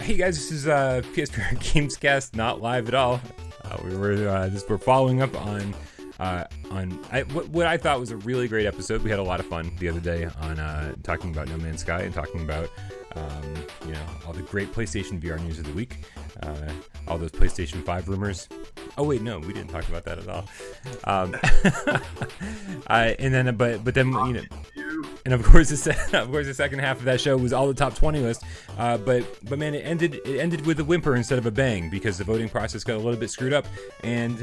Hey guys, this is PSVR Gamescast, not live at all. We're following up on what I thought was a really great episode. We had a lot of fun the other day on talking about No Man's Sky and talking about all the great PlayStation VR news of the week, all those PlayStation 5 rumors. Oh wait, no, we didn't talk about that at all. And of course the second half of that show was all the top 20 list. But man, it ended with a whimper instead of a bang, because the voting process got a little bit screwed up, and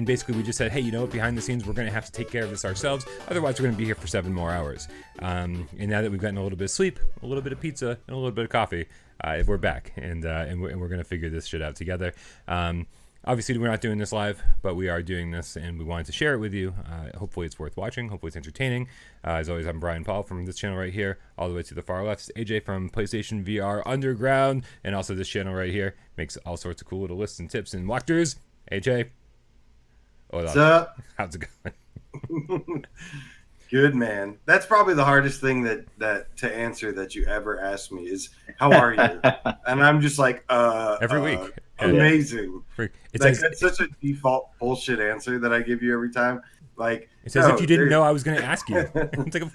basically we just said, hey, you know what, behind the scenes we're going to have to take care of this ourselves, otherwise we're going to be here for 7 more hours. And now that we've gotten a little bit of sleep, a little bit of pizza, and a little bit of coffee, we're back, and we're going to figure this shit out together. Obviously, we're not doing this live, but we are doing this, and we wanted to share it with you. Hopefully, it's worth watching. Hopefully, it's entertaining. As always, I'm Brian Paul from this channel right here. All the way to the far left is AJ from PlayStation VR Underground, and also this channel right here makes all sorts of cool little lists and tips and walkthroughs. AJ, what's up? How's it going? Good, man. That's probably the hardest thing that to answer that you ever ask me is, how are you? And I'm just like, every week. Amazing. It's like, that's such a default bullshit answer that I give you every time. Like, it's as if you didn't know I was going to ask you. It's like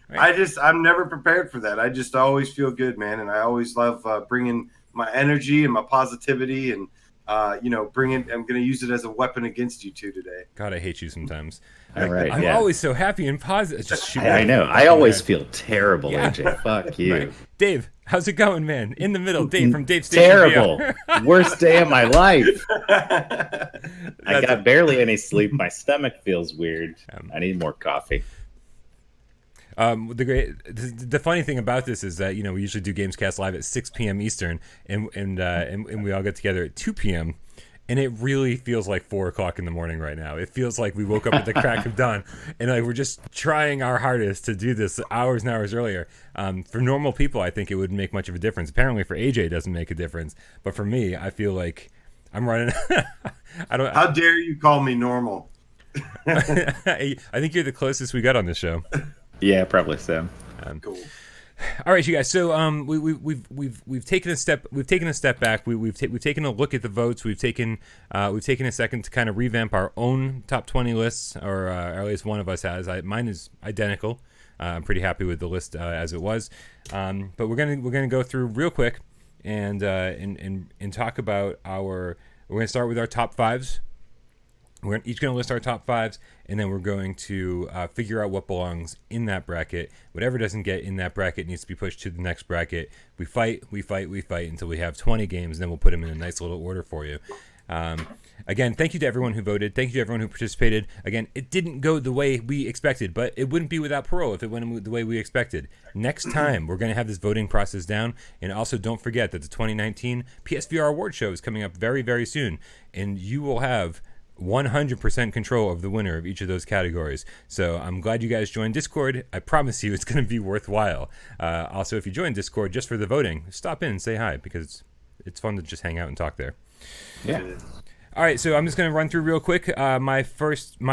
right. I'm never prepared for that. I just always feel good, man. And I always love bringing my energy and my positivity and, I'm going to use it as a weapon against you two today. God, I hate you sometimes. All right, I'm always so happy and positive. Just I know. I always feel terrible, AJ. Fuck you. Right. Dave, how's it going, man? In the middle, Dave from Dave Station. Terrible. Worst day of my life. I got barely any sleep. My stomach feels weird. I need more coffee. The funny thing about this is that we usually do Gamescast live at 6 p.m. Eastern, and we all get together at 2 p.m. and it really feels like 4 o'clock in the morning right now. It feels like we woke up at the crack of dawn, and like we're just trying our hardest to do this hours and hours earlier. For normal people, I think it wouldn't make much of a difference. Apparently, for AJ, it doesn't make a difference. But for me, I feel like I'm running. How dare you call me normal? I think you're the closest we got on this show. Yeah, probably so. Cool. All right, you guys. So we've taken a step. We've taken a step back. We've taken a look at the votes. We've taken a second to kind of revamp our own top 20 lists, or at least one of us has. Mine is identical. I'm pretty happy with the list as it was. But we're gonna go through real quick and talk about our. We're gonna start with our top 5s. We're each going to list our top 5s, and then we're going to figure out what belongs in that bracket. Whatever doesn't get in that bracket needs to be pushed to the next bracket. We fight until we have 20 games, and then we'll put them in a nice little order for you. Again, thank you to everyone who voted. Thank you to everyone who participated. Again, it didn't go the way we expected, but it wouldn't be without Parole if it went the way we expected. Next time, we're going to have this voting process down. And also, don't forget that the 2019 PSVR Award Show is coming up very, very soon, and you will have 100% control of the winner of each of those categories. So I'm glad you guys joined Discord. I promise you it's going to be worthwhile. Also, if you join Discord just for the voting, stop in and say hi, because it's fun to just hang out and talk there. Yeah. All right, so I'm just going to run through real quick. My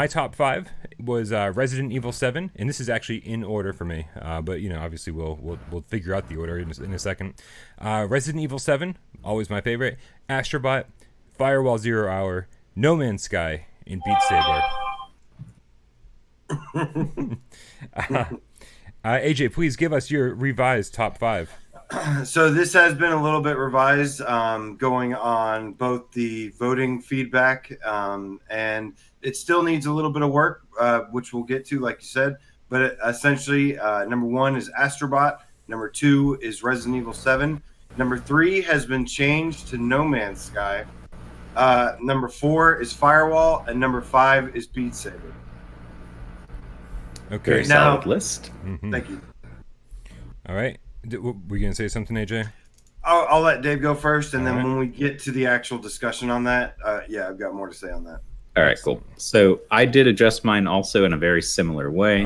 top 5 was Resident Evil 7, and this is actually in order for me. But obviously we'll figure out the order in a second. Resident Evil 7, always my favorite. Astrobot, Firewall Zero Hour, No Man's Sky, and Beat Saber. AJ, please give us your revised top 5. So this has been a little bit revised, going on both the voting feedback, and it still needs a little bit of work, which we'll get to, like you said. But essentially, number 1 is Astrobot. Number 2 is Resident Evil 7. Number 3 has been changed to No Man's Sky. Number 4 is Firewall, and number 5 is Beat Saber. Okay, very solid list. Mm-hmm. Thank you. All right, were you gonna say something, AJ? I'll let Dave go first, and then when we get to the actual discussion on that, I've got more to say on that. All right, cool. So I did adjust mine also in a very similar way.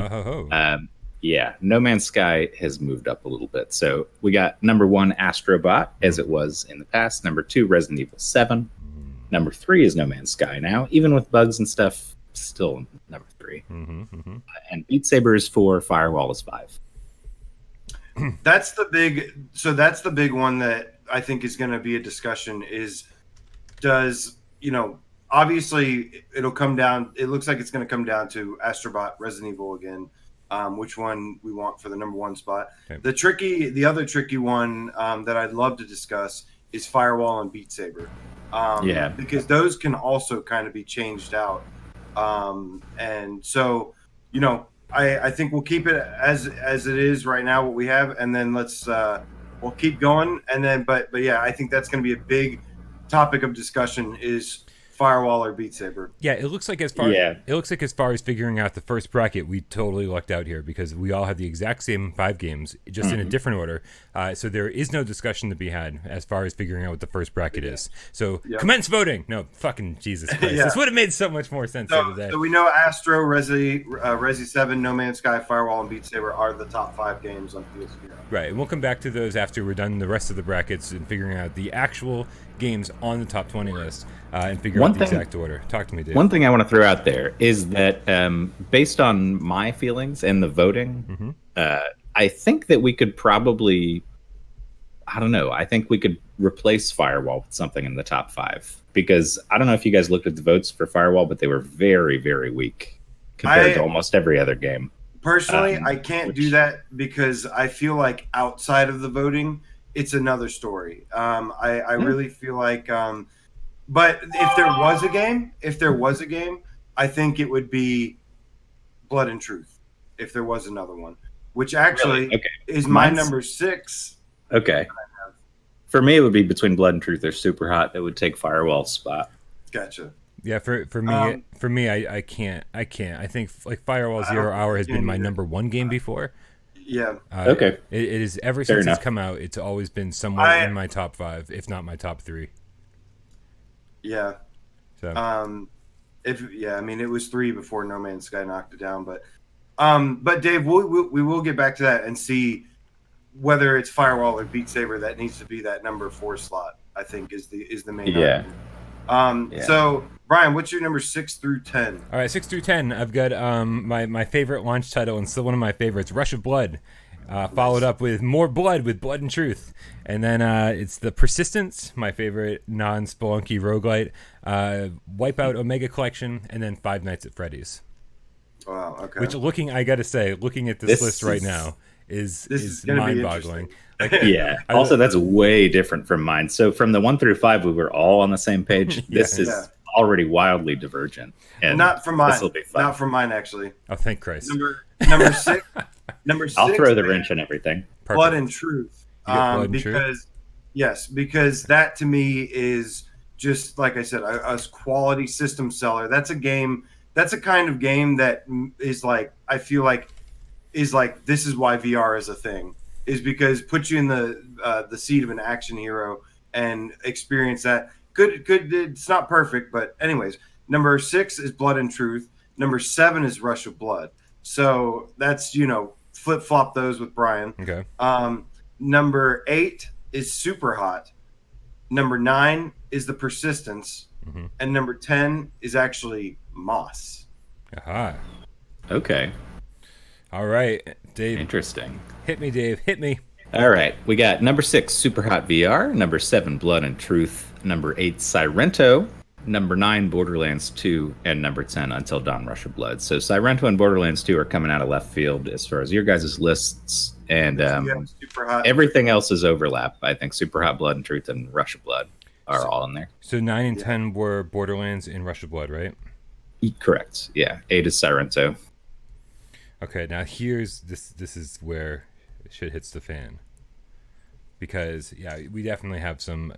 No Man's Sky has moved up a little bit. So we got number 1, Astrobot, as it was in the past. Number 2, Resident Evil 7. Number 3 is No Man's Sky now, even with bugs and stuff. Still number 3. And Beat Saber is 4. Firewall is 5. That's the big. So that's the big one that I think is going to be a discussion is, does, obviously it'll come down. It looks like it's going to come down to Astrobot, Resident Evil again, which one we want for the number 1 spot. Okay. The other tricky one that I'd love to discuss is Firewall and Beat Saber. Because those can also kind of be changed out. And so, I think we'll keep it as it is right now, what we have, and then we'll keep going. And then, but yeah, I think that's going to be a big topic of discussion is Firewall or Beat Saber. Yeah, it looks like as far as figuring out the first bracket, we totally lucked out here because we all have the exact same 5 games, just in a different order. So there is no discussion to be had as far as figuring out what the first bracket is. So commence voting. No, fucking Jesus Christ. This would have made so much more sense today. So we know Astro, Resi 7, No Man's Sky, Firewall, and Beat Saber are the top 5 games on PSVR. Right, and we'll come back to those after we're done the rest of the brackets and figuring out the actual games on the top 20 list and figure out the exact order. Talk to me, Dave. One thing I want to throw out there is that based on my feelings and the voting, I think that we could probably, I think we could replace Firewall with something in the top 5. Because I don't know if you guys looked at the votes for Firewall, but they were very, very weak compared to almost every other game. Personally, I can't do that because I feel like outside of the voting, it's another story. I really feel like, but if there was a game, I think it would be Blood and Truth. If there was another one, which actually is my number 6. Okay. For me, it would be between Blood and Truth or Super Hot. That would take Firewall's spot. Gotcha. Yeah, for me, I can't. I think like Firewall 0 Hour has been my number 1 game before. Yeah. It is ever since it's come out. It's always been somewhere in my top 5, if not my top 3. Yeah. So. It was 3 before No Man's Sky knocked it down, but Dave, we will get back to that and see whether it's Firewall or Beat Saber that needs to be that number 4 slot. I think is the main. Argument. So Brian, what's your number 6 through 10? All right, 6 through 10. I've got my favorite launch title and still one of my favorites, Rush of Blood, followed up with More Blood with Blood and Truth, and then it's the Persistence, my favorite non-Spelunky roguelite, Wipeout Omega Collection, and then Five Nights at Freddy's. Wow. Okay. Which looking at this list right now is mind-boggling. Also, that's way different from mine. So from the 1 through 5, we were all on the same page. This is already wildly divergent. And not from mine. This will be fun. Not from mine, actually. Oh, thank Christ. Number 6. I'll throw the wrench in everything. Perfect. Blood and Truth. Because that to me is just like I said, a quality system seller. That's a game. That's a kind of game that is like, I feel like is like, this is why VR is a thing, is because it puts you in the seat of an action hero and experience that. Good. It's not perfect, but anyways, number 6 is Blood and Truth. Number 7 is Rush of Blood. So that's, flip flop those with Brian. Okay. Number 8 is Super Hot. Number 9 is The Persistence. Mm-hmm. And number 10 is actually Moss. Aha. Okay. All right, Dave. Interesting. Hit me, Dave. Hit me. All right. We got number 6, Super Hot VR. Number 7, Blood and Truth. Number 8, Sirento. Number 9, Borderlands 2. And number 10, Until Dawn, Rush of Blood. So Sirento and Borderlands 2 are coming out of left field as far as your guys' lists. And Super Hot. Everything else is overlap. I think Super Hot, Blood and Truth, and Rush of Blood are all in there. So 9 and 10 were Borderlands and Rush of Blood, right? Correct. Yeah. 8 is Sirento. Okay, now here's this is where shit hits the fan. Because we definitely have some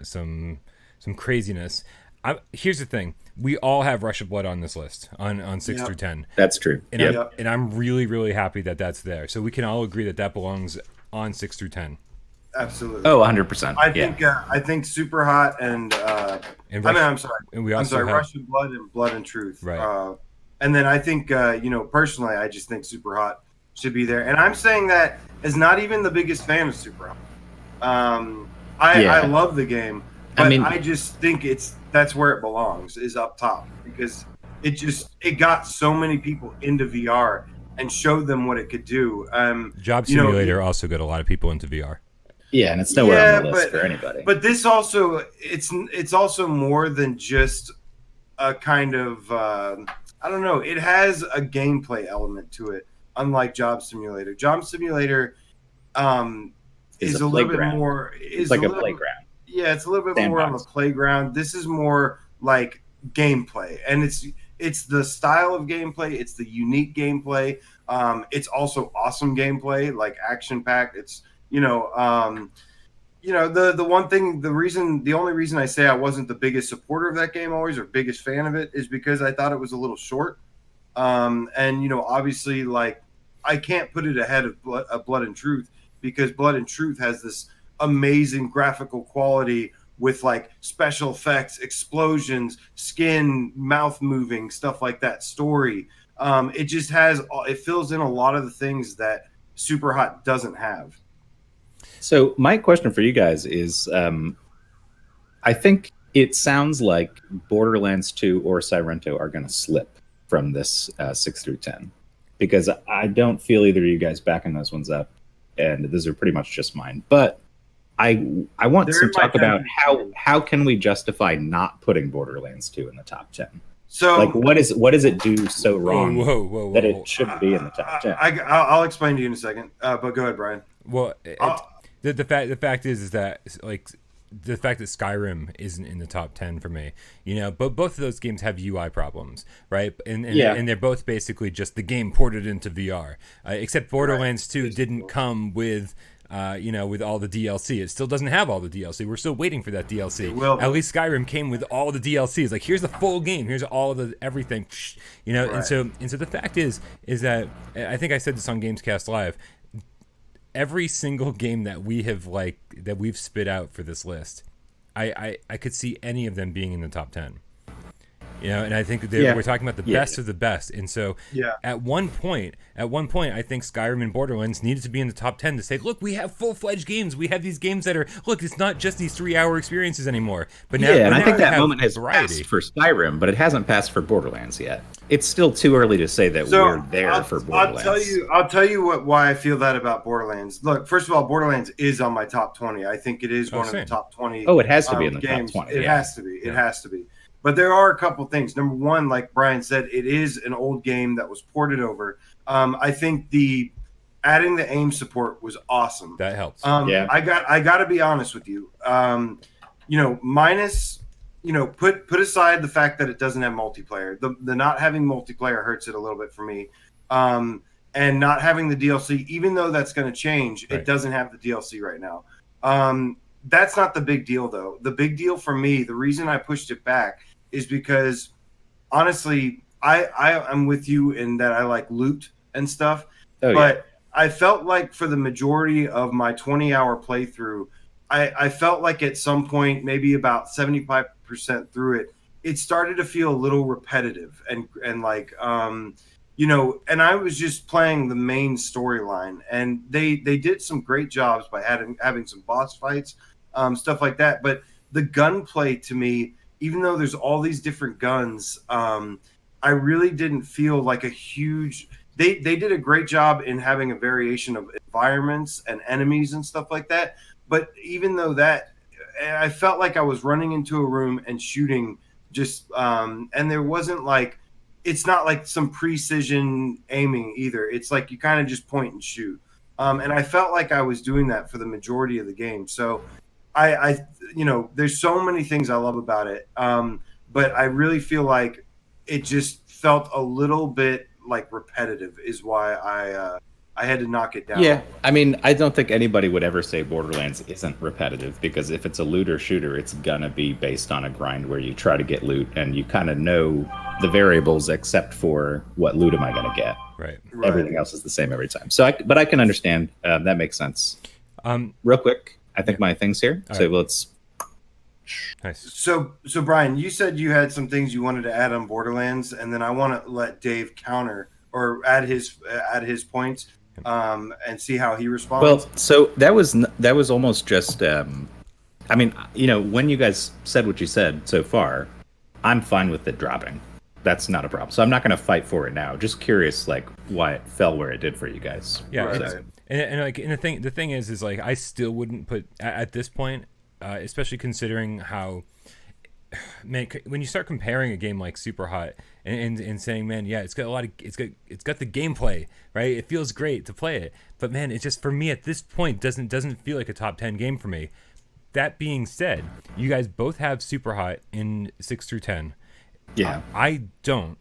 craziness. Here's the thing. We all have Rush of Blood on this list on 6 through 10. That's true. And I'm really, really happy that that's there. So we can all agree that belongs on 6 through 10. Absolutely. Oh, 100%. I think Super Hot and Rush of Blood and Blood and Truth. Right. And then I think personally, I just think Super Hot should be there. And I'm saying that as not even the biggest fan of Super Hot. I love the game, but I just think that's where it belongs, is up top, because it got so many people into VR and showed them what it could do. Job Simulator also got a lot of people into VR. Yeah, and it's nowhere on the list for anybody. But this also, it's also more than just a kind of I don't know. It has a gameplay element to it, unlike Job Simulator. Job Simulator is a little bit more. It's like a playground. Yeah, it's a little bit more on the playground. This is more like gameplay, and it's the style of gameplay. It's the unique gameplay. It's also awesome gameplay, like action packed. It's the one thing, the only reason I say I wasn't the biggest supporter of that game always, or biggest fan of it, is because I thought it was a little short. And obviously, like, I can't put it ahead of Blood and Truth, because Blood and Truth has this amazing graphical quality with like special effects, explosions, skin, mouth moving, stuff like that, story. It fills in a lot of the things that Super Hot doesn't have. So my question for you guys is, I think it sounds like Borderlands 2 or Sirento are going to slip from this 6 through 10, because I don't feel either of you guys backing those ones up, and those are pretty much just mine. But I want to talk about how can we justify not putting Borderlands 2 in the top 10? So, like, what does it do so wrong that it shouldn't be in the top 10? I'll explain to you in a second, but go ahead, Brian. Well, the fact is that, like, the fact that Skyrim isn't in the top 10 for me, but both of those games have UI problems, right? And they're both basically just the game ported into VR, except Borderlands 2 didn't come with with all the DLC. It still doesn't have all the DLC. We're still waiting for that DLC. At least Skyrim came with all the DLCs. Like, here's the full game. Here's all the everything. Right. And so the fact is that, I think I said this on GamesCast Live, every single game that we've spit out for this list, I could see any of them being in the top 10. And I think we're talking about the best of the best. And so at one point, I think Skyrim and Borderlands needed to be in the top 10 to say, look, we have full-fledged games. We have these games that are, look, it's not just these 3-hour experiences anymore. But now, and I think that moment has passed for Skyrim, but it hasn't passed for Borderlands yet. It's still too early to say that we're there for Borderlands. I'll tell you why I feel that about Borderlands. Look, first of all, Borderlands is on my top 20. I think it is one of the top 20. Oh, it has to be in the top 20. It has to be. It has to be. But there are a couple things. Number one, like Brian said, it is an old game that was ported over. I think adding the aim support was awesome. That helps. I got to be honest with you. Minus, put aside the fact that it doesn't have multiplayer. The not having multiplayer hurts it a little bit for me. And not having the DLC, even though that's going to change, It doesn't have the DLC right now. That's not the big deal, though. The big deal for me, the reason I pushed it back, is because, honestly, I'm with you in that I like loot and stuff. But I felt like for the majority of my 20-hour playthrough, I felt like at some point, maybe about 75% through it, it started to feel a little repetitive and like and I was just playing the main storyline, and they did some great jobs by having some boss fights, stuff like that. But the gunplay, to me, even though there's all these different guns, I really didn't feel like a huge. They did a great job in having a variation of environments and enemies and stuff like that. But even though that, I felt like I was running into a room and shooting just, and there wasn't like, it's not like some precision aiming either. It's like you kind of just point and shoot. And I felt like I was doing that for the majority of the game. So I there's so many things I love about it. But I really feel like it just felt a little bit like repetitive is why I had to knock it down. Yeah, I mean, I don't think anybody would ever say Borderlands isn't repetitive, because if it's a looter shooter, it's gonna be based on a grind where you try to get loot and you kind of know the variables except for what loot am I gonna get. Right. Everything else is the same every time. So, but I can understand. That makes sense. Real quick, I think my thing's here. All so right. let's. Nice. So Brian, you said you had some things you wanted to add on Borderlands, and then I want to let Dave counter or add his points, and see how he responds. Well, so that was almost just. I mean, when you guys said what you said so far, I'm fine with it dropping. That's not a problem. So I'm not going to fight for it now. Just curious, like, why it fell where it did for you guys. Yeah, right. And the thing is like I still wouldn't put at this point, especially considering how, man, when you start comparing a game like Super Hot and saying, man, yeah, it's got the gameplay, right? It feels great to play it, but man, it just, for me at this point doesn't feel like a top 10 game for me. That being said, you guys both have Super Hot in 6 through 10. Yeah, I don't.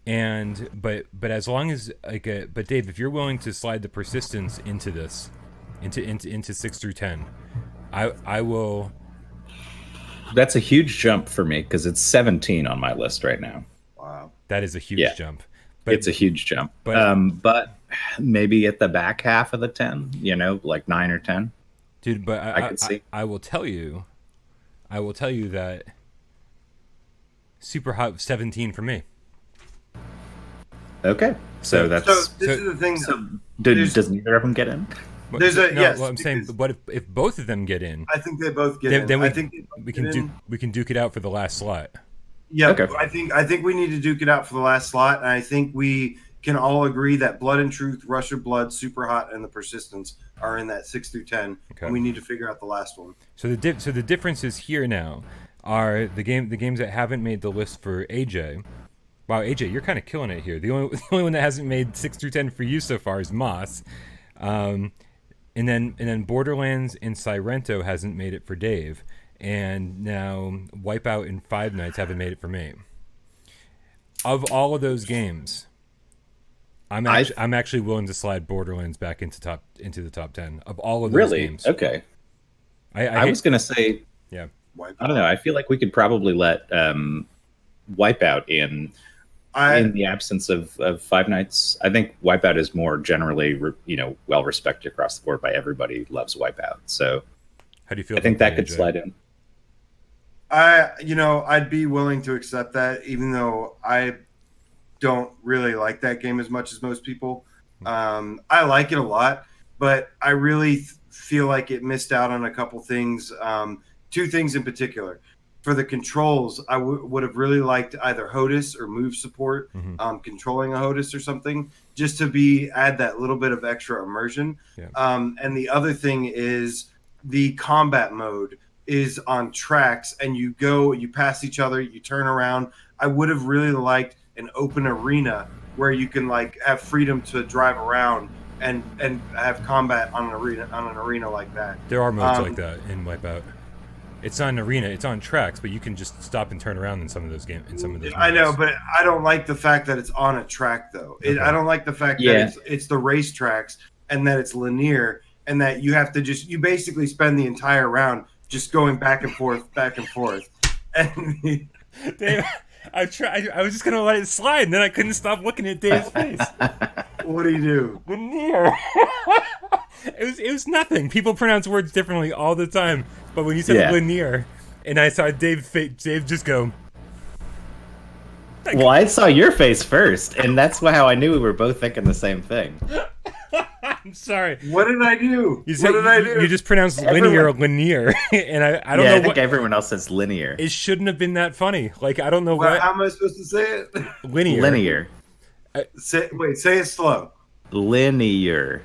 And but as long as but Dave, if you're willing to slide the persistence into this, into 6 through 10, I will. That's a huge jump for me because it's 17 on my list right now. Wow, that is a huge jump. But it's a huge jump. But maybe at the back half of the 10, like 9 or 10. Dude, but I can see. I will tell you that Super Hot 17 for me. Okay, so this is the thing. So does neither of them get in? Yes. Well, I'm saying, but if both of them get in, I think they both get in. Then I think we can duke it out for the last slot. Yeah, okay. I think we need to duke it out for the last slot, and I think we can all agree that Blood and Truth, Rush of Blood, Super Hot, and the Persistence are in that 6 through 10. Okay. And we need to figure out the last one. So the differences here now are the games that haven't made the list for AJ. Wow, AJ, you're kind of killing it here. The only one that hasn't made 6 through 10 for you so far is Moss, and then Borderlands and Sirento hasn't made it for Dave, and now Wipeout and Five Nights haven't made it for me. Of all of those games, I'm actually willing to slide Borderlands back into the top 10 of all of those games. Okay. I was gonna say, yeah. I don't know. I feel like we could probably let Wipeout in the absence of Five Nights. I think Wipeout is more generally, well respected across the board by everybody. Loves Wipeout. So, how do you feel? I think that could slide in. I'd be willing to accept that, even though I don't really like that game as much as most people. I like it a lot, but I really feel like it missed out on a couple things. Two things in particular. For the controls, I would have really liked either HOTUS or move support, controlling a HOTUS or something, just to add that little bit of extra immersion. Yeah. And the other thing is the combat mode is on tracks, and you pass each other, you turn around. I would have really liked an open arena where you can have freedom to drive around and have combat on an arena like that. There are modes like that in Wipeout. It's not an arena; it's on tracks, but you can just stop and turn around in some of those games. I know, but I don't like the fact that it's on a track, though. Okay. I don't like the fact that it's the race tracks and that it's linear, and that you have to you basically spend the entire round just going back and forth. And Dave, I was just gonna let it slide, and then I couldn't stop looking at Dave's face. What do you do? Linear. It was nothing. People pronounce words differently all the time, but when you said linear, and I saw Dave just go. Well, I saw your face first, and that's how I knew we were both thinking the same thing. I'm sorry. What did I do? What did I do? You just pronounced linear, and I don't know. I think everyone else says linear. It shouldn't have been that funny. I don't know what. How am I supposed to say it? Linear. Say it slow. Linear.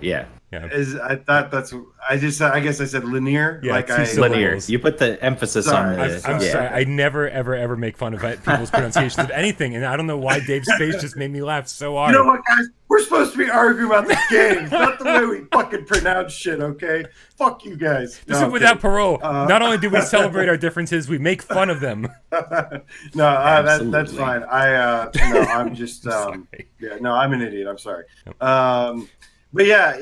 Yeah. I thought that's. I guess I said linear. Yeah, linear. You put the emphasis on the. I'm sorry. I never ever make fun of people's pronunciations of anything, and I don't know why Dave's face just made me laugh so hard. You know what, guys? We're supposed to be arguing about the game, not the way we fucking pronounce shit. Okay? Fuck you guys. This is without Parole. Not only do we celebrate our differences, we make fun of them. That's fine. I'm just. I'm an idiot. I'm sorry. But yeah,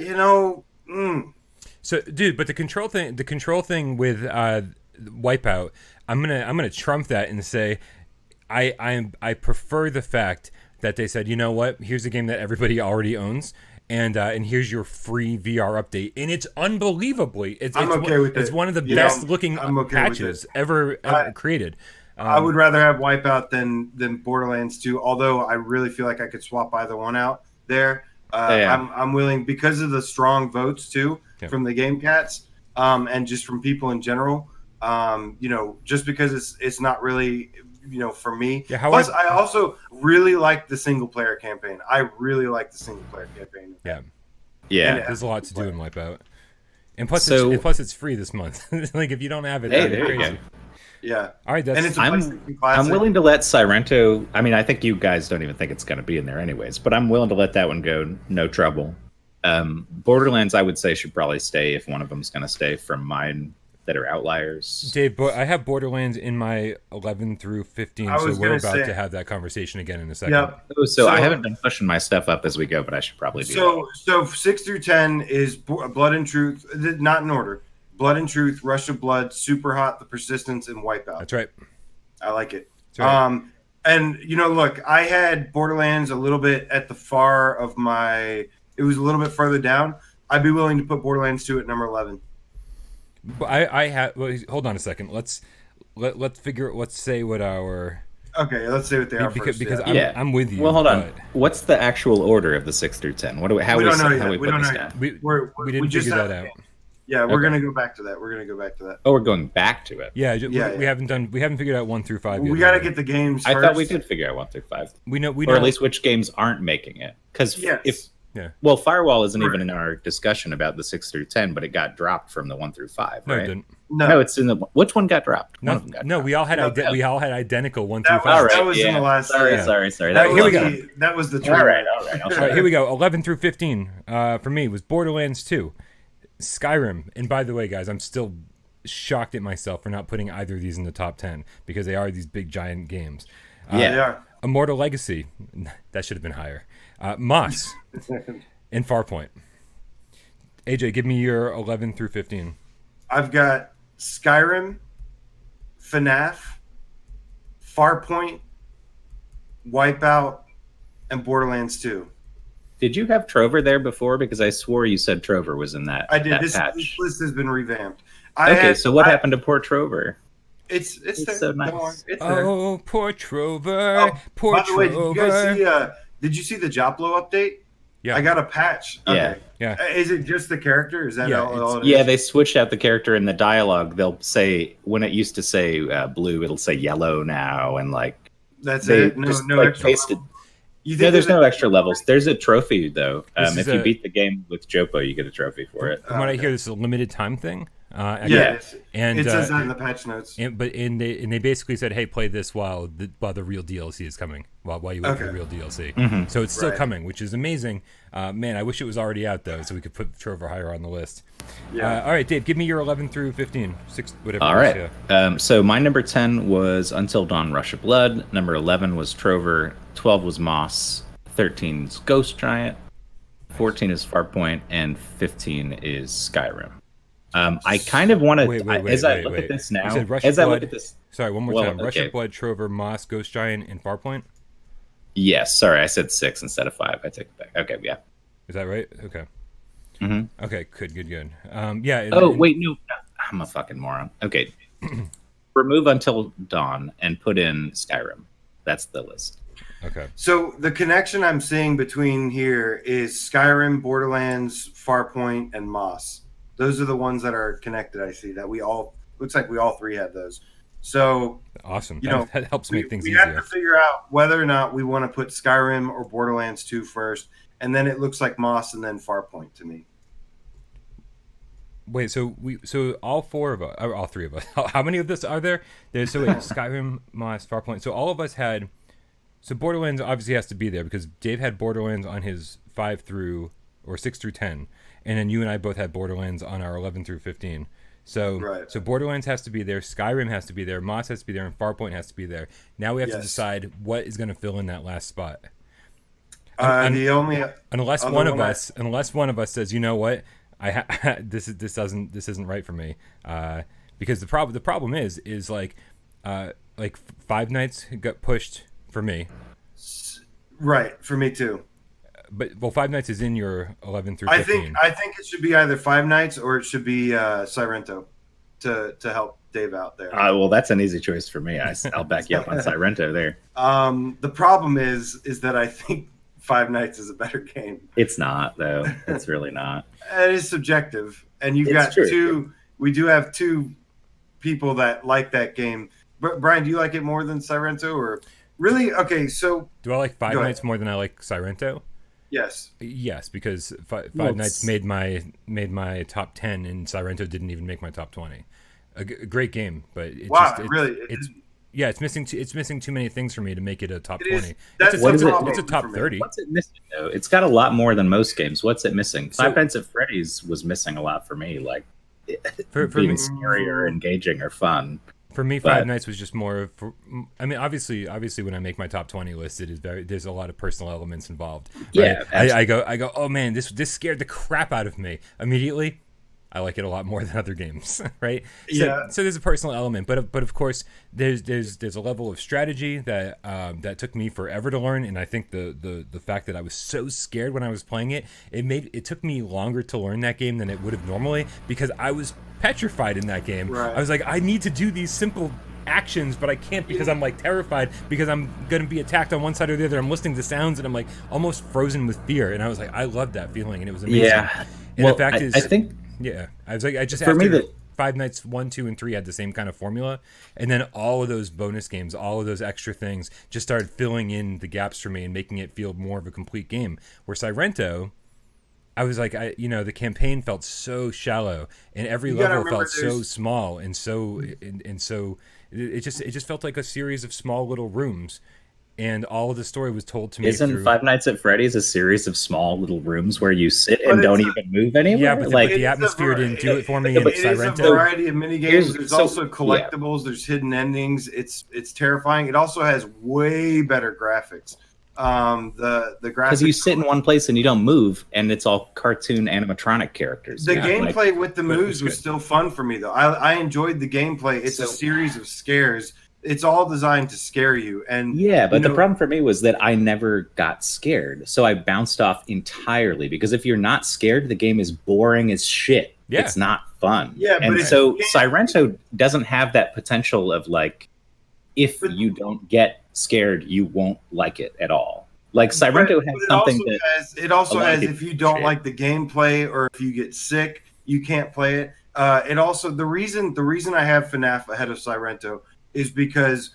So, dude, but the control thing with Wipeout, I'm gonna trump that and say, I prefer the fact that they said, you know what, here's a game that everybody already owns, and here's your free VR update, and it's unbelievably, I'm okay with it. It's one of the best looking patches ever created. I would rather have Wipeout than Borderlands 2, although I really feel like I could swap either one out there. I'm willing, because of the strong votes too from the Game Cats, and just from people in general. Just because it's not really for me. Yeah, Plus, I also really like the single player campaign. Yeah. Yeah. There's a lot to do in Wipeout. And plus, it's free this month. Like, if you don't have it, that'd be crazy. Yeah. All right, and it's I'm willing to let Sirento. I mean, I think you guys don't even think it's going to be in there anyways, but I'm willing to let that one go. No trouble. Borderlands, I would say, should probably stay if one of them's going to stay from mine that are outliers. Dave, but I have Borderlands in my 11 through 15, so we're about to have that conversation again in a second. Yep. So I haven't been pushing my stuff up as we go, but I should probably do that. So 6 through 10 is Blood and Truth, not in order. Blood and Truth, Rush of Blood, Super Hot, The Persistence, and Wipeout. That's right. I like it. That's right. And look, I had Borderlands a little bit at the far of my. It was a little bit further down. I'd be willing to put Borderlands 2 at number 11. But I have. Well, hold on a second. Let's figure. Let's say what our. Okay, let's say what they are because first. I'm with you. Well, hold on. What's the actual order of the 6 through 10? How we put this down? We didn't figure that out. Yeah, we're gonna go back to that. Oh, we're going back to it. Yeah, we haven't figured out 1 through 5 yet. We got to get the games first. I thought we did figure out 1 through 5. We know, or at least which games aren't making it. Because well, Firewall isn't even in our discussion about the 6 through 10, but it got dropped from the 1 through 5, right? No, it didn't. No, it's in the. Which one got dropped? No, we all had identical 1 through 5. All right, that was in the last. Sorry. Here we go. That was the trend. All right. All right, here we go. 11 through 15 for me was Borderlands 2, Skyrim, and by the way, guys, I'm still shocked at myself for not putting either of these in the top 10 because they are these big giant games. They are. Immortal Legacy, that should have been higher. Moss and Farpoint. AJ, give me your 11 through 15. I've got Skyrim, FNAF, Farpoint, Wipeout, and Borderlands 2. Did you have Trover there before? Because I swore you said Trover was in that. I did. This list has been revamped. So what happened to poor Trover? It's so nice. It's there. Oh, poor Trover. Poor Trover. Trover. Did you guys see? Did you see the Joplo update? Yeah. I got a patch. Okay. Yeah. Is it just the character? Is that all it is? Yeah, they switched out the character in the dialogue. They'll say, when it used to say blue, it'll say yellow now, and like that's it. No extra level. There's no extra levels. There's a trophy though. If you beat the game with Jopo, you get a trophy for it. From what I hear, this is a limited time thing. And it says that in the patch notes. And they basically said, "Hey, play this while the real DLC is coming. While you wait for the real DLC." Mm-hmm. So it's still coming, which is amazing. Man, I wish it was already out though, so we could put Trover higher on the list. Yeah. All right, Dave, give me your 11 through 15, 6, whatever. All right. So my number 10 was Until Dawn: Rush of Blood. Number 11 was Trover. 12 was Moss. 13 is Ghost Giant. 14 is Farpoint, and 15 is Skyrim. I kind of want to, as I look at this now, Sorry, one more time. Rush of Blood, Trover, Moss, Ghost Giant, and Farpoint? Yes, sorry, I said 6 instead of 5. I take it back. Okay, yeah. Is that right? Okay. Mm-hmm. Okay, good. Wait, no, I'm a fucking moron. Okay. Remove Until Dawn and put in Skyrim. That's the list. Okay. So the connection I'm seeing between here is Skyrim, Borderlands, Farpoint, and Moss. Those are the ones that are connected. I see that looks like we all three have those. So awesome. That helps make things easier. We have to figure out whether or not we want to put Skyrim or Borderlands 2 first, and then it looks like Moss and then Farpoint to me. Wait, so all four of us, or all three of us, how many of this are there? Skyrim, Moss, Farpoint. So all of us had. So Borderlands obviously has to be there because Dave had Borderlands on his 5 through or 6 through 10, and then you and I both had Borderlands on our 11 through 15. So Borderlands has to be there, Skyrim has to be there, Moss has to be there, and Farpoint has to be there. Now we have to decide what is going to fill in that last spot. Unless one of us says, you know what, this isn't right for me, because the problem is like Five Nights got pushed. For me. Right, for me too. But Five Nights is in your 11 through 15. I think it should be either Five Nights or it should be Sirento to help Dave out there. Well, that's an easy choice for me. I'll back you up on Sirento there. The problem is that I think Five Nights is a better game. It's not though. It's really not. It is subjective, and you've got two. We do have two people that like that game. Brian, do you like it more than Sirento, or really? Okay, so do I like Five Nights more than I like Sirento? Yes. Yes, because Five Nights made my top 10, and Sirento didn't even make my top 20. A great game, but it's missing too many things for me to make it a top 20. It's a top 30. What's it missing though? It's got a lot more than most games. What's it missing? Five Nights at Freddy's was missing a lot for me, like for being scary or engaging or fun. For me, Five Nights was just more. I mean, obviously, when I make my top 20 list, there's a lot of personal elements involved. Right? Yeah, I go. Oh man, this scared the crap out of me immediately. I like it a lot more than other games, right? So there's a personal element, but of course there's a level of strategy that that took me forever to learn, and I think the fact that I was so scared when I was playing it took me longer to learn that game than it would have normally, because I was petrified in that game. Right. I was like, I need to do these simple actions, but I can't because I'm like terrified because I'm gonna be attacked on one side or the other. I'm listening to sounds and I'm like almost frozen with fear, and I was like, I loved that feeling, and it was amazing. Yeah. And the fact is, I think. Yeah, I was like, I just for me Five Nights 1, 2, and 3 had the same kind of formula, and then all of those bonus games, all of those extra things, just started filling in the gaps for me and making it feel more of a complete game. Where Sirento, I was like, the campaign felt so shallow, and every level felt so small, and so it just felt like a series of small little rooms. And all of the story was told to me. Isn't Five Nights at Freddy's a series of small little rooms where you sit and don't even move anywhere? Yeah, but the atmosphere didn't do it for me. It is a variety of mini games. There's also collectibles. Yeah. There's hidden endings. It's terrifying. It also has way better graphics. The graphics, because you sit in one place and you don't move, and it's all cartoon animatronic characters. The gameplay with the moves was still fun for me, though. I enjoyed the gameplay. It's a series of scares. It's all designed to scare you. And but the problem for me was that I never got scared. So I bounced off entirely, because if you're not scared, the game is boring as shit. Yeah. It's not fun. Yeah, and so Sirento doesn't have that potential of like, if you don't get scared, you won't like it at all. Like Sirento has something that it also has if you don't like the gameplay or if you get sick, you can't play it. It also the reason I have FNAF ahead of Sirento is because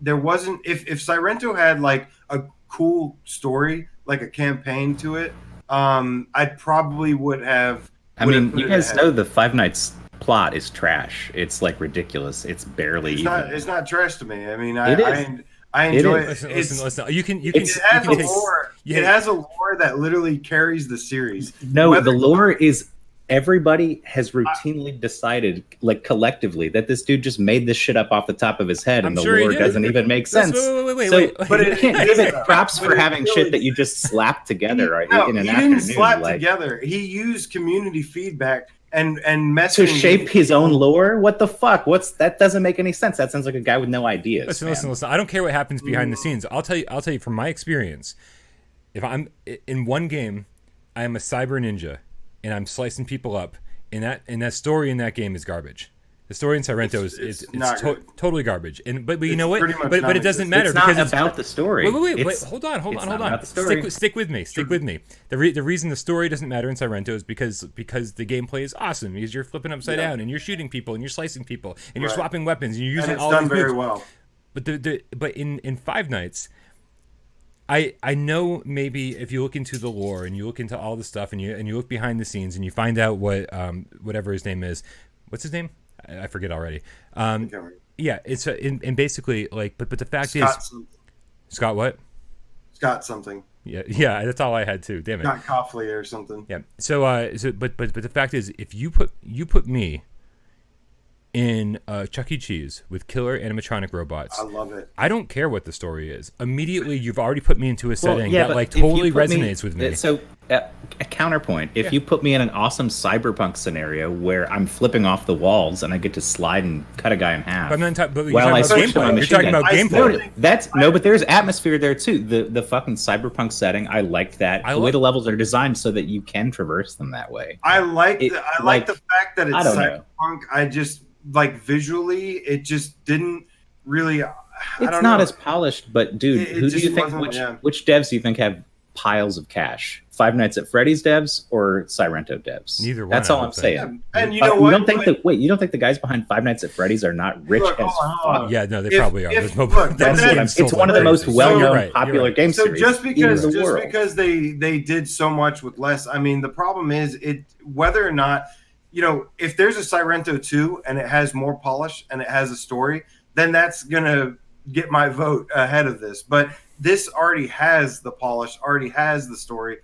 there wasn't if Sirento had like a cool story, like a campaign to it, I probably would have. I mean, you guys know the Five Nights plot is trash. It's like ridiculous. It's barely. It's not trash to me. I mean, I enjoy it. Listen. It has a lore that literally carries the series. No, the lore is. Everybody has routinely decided, like collectively, that this dude just made this shit up off the top of his head, and the lore doesn't even make sense. Wait. But you can't give it props for having shit that you just slapped together in an afternoon. He didn't slap together. He used community feedback and to shape his own lore. What the fuck? That doesn't make any sense. That sounds like a guy with no ideas. Listen. I don't care what happens behind the scenes. I'll tell you from my experience. If I'm in one game, I am a cyber ninja. And I'm slicing people up, and that story in that game is garbage. The story in Sirento is totally garbage. But you know what? But it doesn't matter because it's about the story. Wait. Hold on. Stick with me. The reason the story doesn't matter in Sirento is because the gameplay is awesome. Because you're flipping upside down and you're shooting people and you're slicing people and you're swapping weapons and you're using all done these very moves. well. But in Five Nights. I know maybe if you look into the lore and you look into all the stuff and you look behind the scenes and you find out what whatever his name is, what's his name? I forget already. Yeah, it's and basically like, but the fact is, Scott what? Scott something. Yeah, that's all I had too. Damn it. Scott Coughley or something. Yeah. So but the fact is, if you put me in Chuck E. Cheese with killer animatronic robots. I love it. I don't care what the story is. Immediately, you've already put me into a setting that like totally resonates with me. So, a counterpoint: if you put me in an awesome cyberpunk scenario where I'm flipping off the walls and I get to slide and cut a guy in half, but you're talking about gameplay. You're talking about gameplay. But there's atmosphere there too. The fucking cyberpunk setting, I liked that. The way the levels are designed so that you can traverse them that way. I like the fact that it's cyberpunk. I just. Like visually, it just didn't really. It's not as polished, but dude, who do you think? Which devs do you think have piles of cash. Five Nights at Freddy's devs or Sirento devs? Neither one. That's all I'm saying. And you know what? You don't think the guys behind Five Nights at Freddy's are not rich as fuck? Yeah, no, they probably are. It's one of the most well-known popular game series. So just because they did so much with less, I mean, the problem is whether or not, you know, if there's a Sirento 2 and it has more polish and it has a story, then that's gonna get my vote ahead of this. But this already has the polish, already has the story.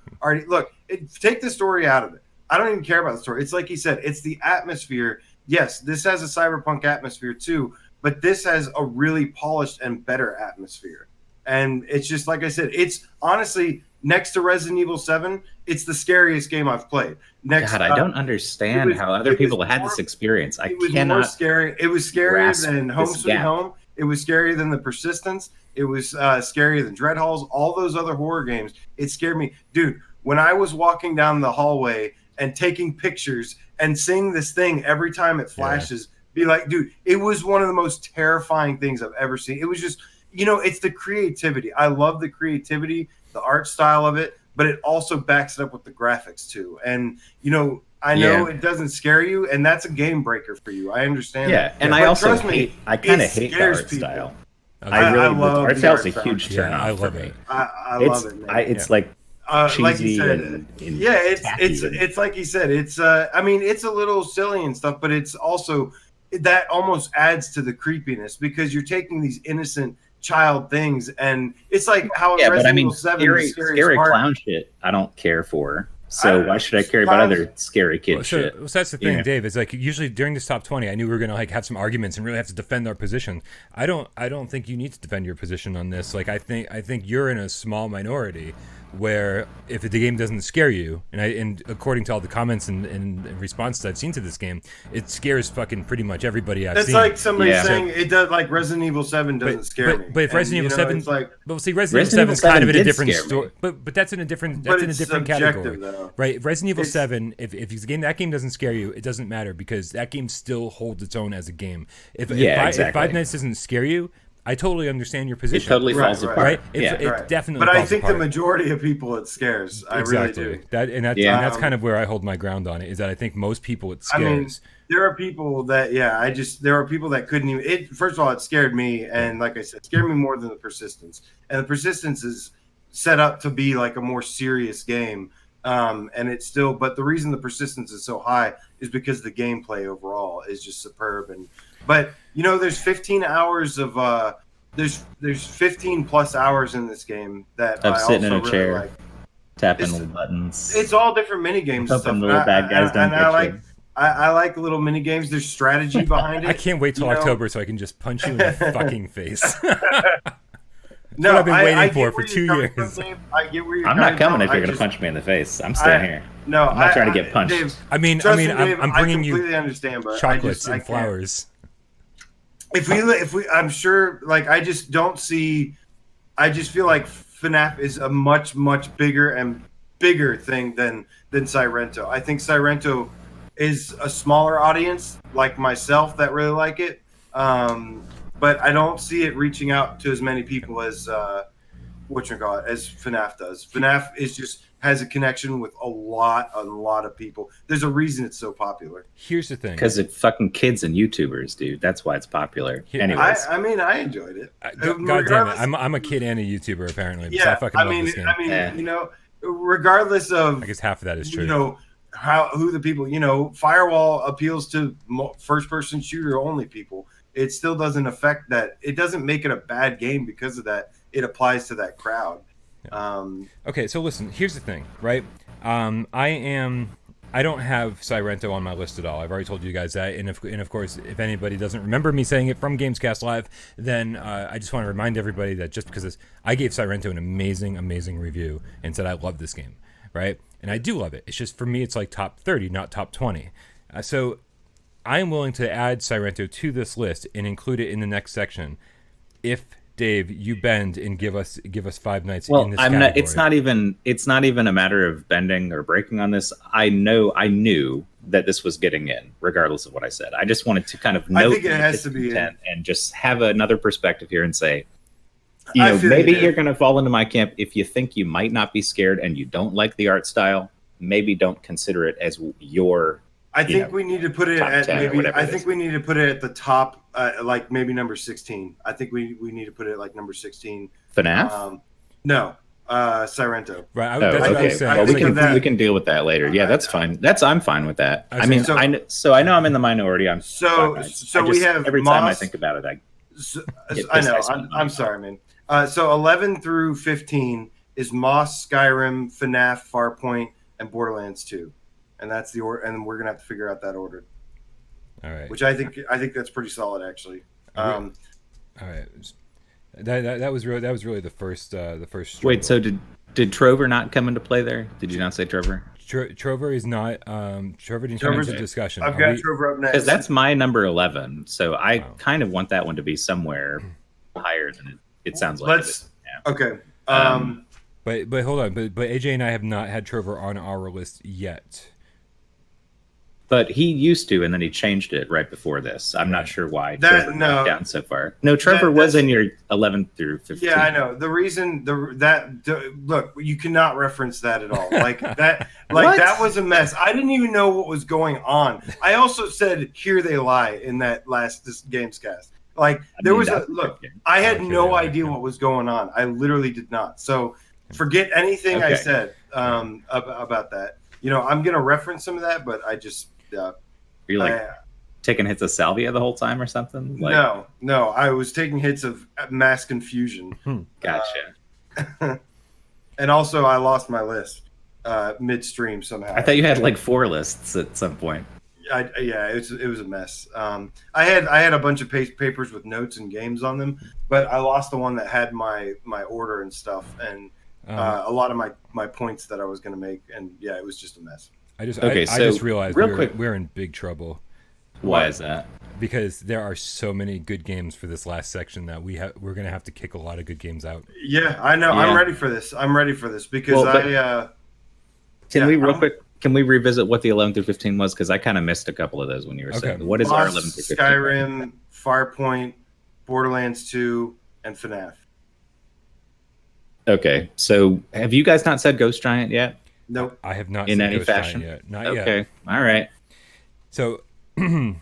Take the story out of it. I don't even care about the story. It's like he said, it's the atmosphere. Yes, this has a cyberpunk atmosphere too, but this has a really polished and better atmosphere. And it's just like I said, it's honestly next to Resident Evil 7, it's the scariest game I've played. I don't understand how other people had this experience. It was more scary. It was scarier than Home Sweet Home. It was scarier than The Persistence. It was scarier than Dread Halls. All those other horror games. It scared me. Dude, when I was walking down the hallway and taking pictures and seeing this thing every time it flashes, be like, dude, it was one of the most terrifying things I've ever seen. It was just, you know, it's the creativity. I love the creativity, the art style of it, but it also backs it up with the graphics too. And, you know, I know it doesn't scare you, and that's a game breaker for you. I understand. Yeah, and I also hate the art style. Okay. I love art style is a huge turn on. I love it. I love it. Man. It's like cheesy like you said, and it's like he said. It's I mean, it's a little silly and stuff, but it's also that almost adds to the creepiness because you're taking these innocent child things, and it's like how Resident Evil 7 scary clown shit I don't care for. So why should I care about other scary kid shit? So that's the thing, Dave. Is like usually during this top 20, I knew we were gonna like have some arguments and really have to defend our position. I don't think you need to defend your position on this. Like I think you're in a small minority where if the game doesn't scare you, and according to all the comments and responses I've seen to this game, it scares fucking pretty much everybody I've seen. It's like somebody saying it does, like Resident Evil 7 doesn't scare me. But if Resident Evil 7, like, but see, Resident Evil 7 is kind of in a different story. But that's in a different category, though. right? Resident Evil 7, if the game that game doesn't scare you, it doesn't matter because that game still holds its own as a game. If Five Nights doesn't scare you, I totally understand your position. It totally falls apart. Right? It definitely But falls I think apart. the majority of people it scares. I really do. And that's kind of where I hold my ground on it, is that I think most people it scares. I mean, there are people that, there are people that couldn't even, first of all, it scared me. And like I said, it scared me more than the Persistence. And the Persistence is set up to be like a more serious game. And it's still, but the reason the Persistence is so high is because the gameplay overall is just superb. But you know, there's 15 hours of there's 15 plus hours in this game that I'm I sitting also in a chair, really like. tapping little buttons. It's all different mini games and stuff. Little bad guys don't get you. I like little mini games. There's strategy behind it. I can't wait till October so I can just punch you in the fucking face. No, I've been waiting for 2 years. I get where you're I'm not coming if you're going to punch me in the face. I'm staying here. No, I'm not trying to get punched. Dave, I'm bringing you understand, but chocolates and flowers. If we, I'm sure. Like, I just don't see. I just feel like FNAF is a much bigger thing than Sirento. I think Sirento is a smaller audience like myself that really like it. But I don't see it reaching out to as many people as as FNAF does. FNAF has a connection with a lot of people. There's a reason it's so popular. Here's the thing. Because it's fucking kids and YouTubers, dude. That's why it's popular. Anyways. I mean, I enjoyed it. God damn it. I'm a kid and a YouTuber, apparently. Yeah, so I love this game. You know, regardless of... I guess half of that is true. You know, who the people... You know, Firewall appeals to first-person shooter-only people. It still doesn't affect that. It doesn't make it a bad game because of that. It applies to that crowd. Yeah. Okay, so listen, here's the thing, right? I don't have Sirento on my list at all. I've already told you guys that, and of course, if anybody doesn't remember me saying it from GamesCast Live, then I just want to remind everybody that just because I gave Sirento an amazing review and said I love this game, right? And I do love it. It's just for me, it's like top 30, not top 20. So I am willing to add Sirento to this list and include it in the next section if, Dave, you bend and give us Five Nights in this category. It's not even a matter of bending or breaking on this. I knew that this was getting in, regardless of what I said. I just wanted to kind of note I think it has to be and just have another perspective here and say, maybe you're going to fall into my camp if you think you might not be scared and you don't like the art style. Maybe don't consider it as your. I think we need to put it at maybe. I think we need to put it at the top, like maybe number 16. I think we need to put it like number 16. FNAF? No, Sirento. Right. We can deal with that later. Yeah, that's fine. I'm fine with that. I mean, I know I'm in the minority. We have every time I think about it, I know. I'm sorry, man. So 11 through 15 is Moss, Skyrim, FNAF, Farpoint, and Borderlands 2, and that's the order. And we're gonna have to figure out that order. All right. Which I think that's pretty solid, actually. All right. That was really the first. Struggle. Wait. So did Trover not come into play there? Did you not say Trover? Trover is not. Trover didn't come into discussion. I've got Trover up next because that's my number 11. So I kind of want that one to be somewhere higher than it sounds like. Okay. But hold on. But AJ and I have not had Trover on our list yet. But he used to, and then he changed it right before this. I'm not sure why. Trover went down so far. No, Trover was in your 11 through 15. Yeah, I know. The reason look, you cannot reference that at all. Like that, that was a mess. I didn't even know what was going on. I also said, "Here they lie" in that this GAMESCAST. Like I had no idea what was going on. I literally did not. So forget anything I said about that. I'm gonna reference some of that, but I just. You're like taking hits of salvia the whole time or something? No, I was taking hits of mass confusion. Gotcha. And also, I lost my list midstream somehow. I thought you had like 4 lists at some point. It was a mess. I had a bunch of papers with notes and games on them, but I lost the one that had my order and stuff, and a lot of my points that I was going to make, and it was just a mess. I just realized we're in big trouble. Why is that? Because there are so many good games for this last section that we're going to have to kick a lot of good games out. Yeah, I know. Yeah. I'm ready for this because can we revisit what the 11 through 15 was? Because I kind of missed a couple of those when you were saying. What is our 11 through 15? Skyrim, Farpoint, Borderlands 2, and FNAF. Okay, so have you guys not said Ghost Giant yet? Nope. I have not in seen any Ghost fashion Giant yet. Not yet. Okay, all right. So I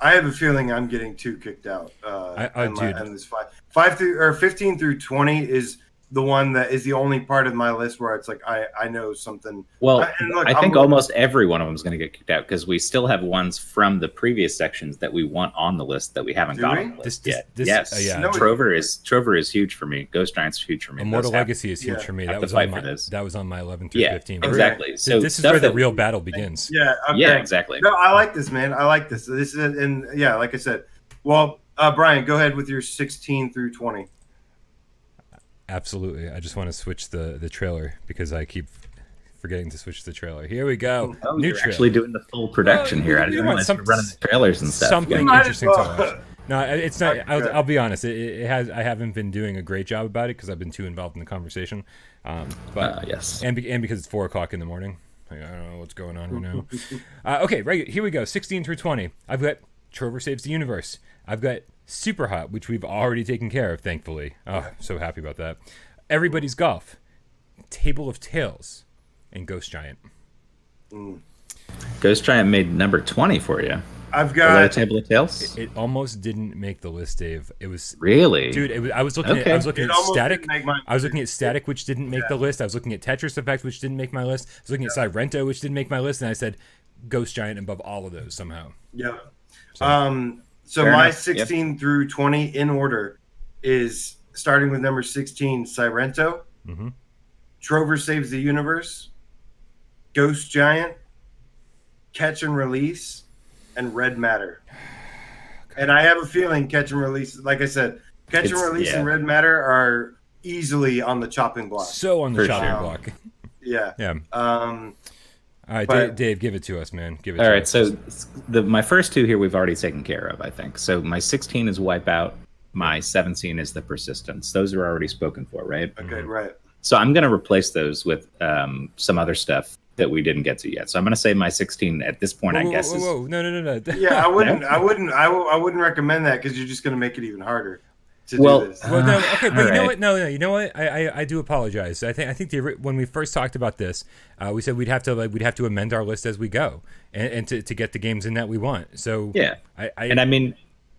have a feeling I'm getting 2 kicked out. Dude. This 15 through 20 is the one that is the only part of my list where it's like I know something. Well, I think almost every one of them is going to get kicked out because we still have ones from the previous sections that we want on the list that we haven't got on the list yet. Yes, Trover is huge for me. Ghost Giant's huge for me. Immortal Legacy is huge for me. That was on my 11 through 15. Exactly. So this is where the real battle begins. Yeah. Okay. Yeah. Exactly. No, I like this, man. I like this. This is like I said. Well, Brian, go ahead with your 16 through 20. Absolutely. I just want to switch the trailer because I keep forgetting to switch the trailer. Here we go. New trailer. Actually doing the full production here. I didn't realize you're running the trailers and stuff. Something interesting to watch. No, it's not. I'll be honest. It has. I haven't been doing a great job about it because I've been too involved in the conversation. But yes, and because it's 4:00 in the morning. I don't know what's going on right now. Okay, right here we go. 16 through 20. I've got Trover Saves the Universe. I've got Super Hot, which we've already taken care of, thankfully. Oh, I'm so happy about that. Everybody's Golf, Table of Tales, and Ghost Giant. Ghost Giant made number 20 for you. I've got Table of Tales. It almost didn't make the list, Dave. It was really, dude. I was looking at Static. I was looking at Static, which didn't make the list. I was looking at Tetris Effect, which didn't make my list. I was looking at Sirento, which didn't make my list, and I said Ghost Giant above all of those somehow. Yeah. So my 16 through 20 in order is starting with number 16, Sirento, Trover Saves the Universe, Ghost Giant, Catch and Release, and Red Matter. And I have a feeling Catch and Release, like I said, Catch and Release and Red Matter are easily on the chopping block. So on the chopping block. Yeah. All right, Dave, give it to us, man. Give it to us. All right, so my first 2 here we've already taken care of, I think. So my 16 is Wipeout. My 17 is The Persistence. Those are already spoken for, right? Okay, right. So I'm going to replace those with some other stuff that we didn't get to yet. So I'm going to say my 16 at this point, I guess. No. Yeah, I wouldn't recommend that because you're just going to make it even harder. to do this. Well, no, okay, but you know right. what? No, you know what? I do apologize. I think when we first talked about this, we said we'd have to amend our list as we go, and to get the games in that we want. So yeah, I mean,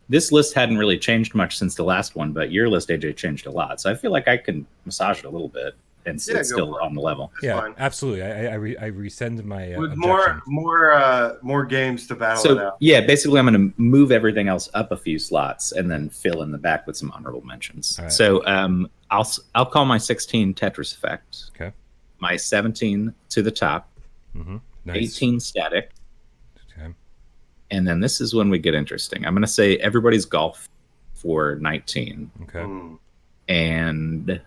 this list hadn't really changed much since the last one, but your list, AJ, changed a lot. So I feel like I can massage it a little bit, and it's still on the level. Yeah, fine. Absolutely. I rescind my with objection. more games to battle it out. Yeah, basically, I'm going to move everything else up a few slots and then fill in the back with some honorable mentions. Right. So I'll call my 16 Tetris Effect. Okay. My 17 to the top. Mm-hmm. Nice. 18 Static. Okay. And then this is when we get interesting. I'm going to say Everybody's Golf for 19. Okay. And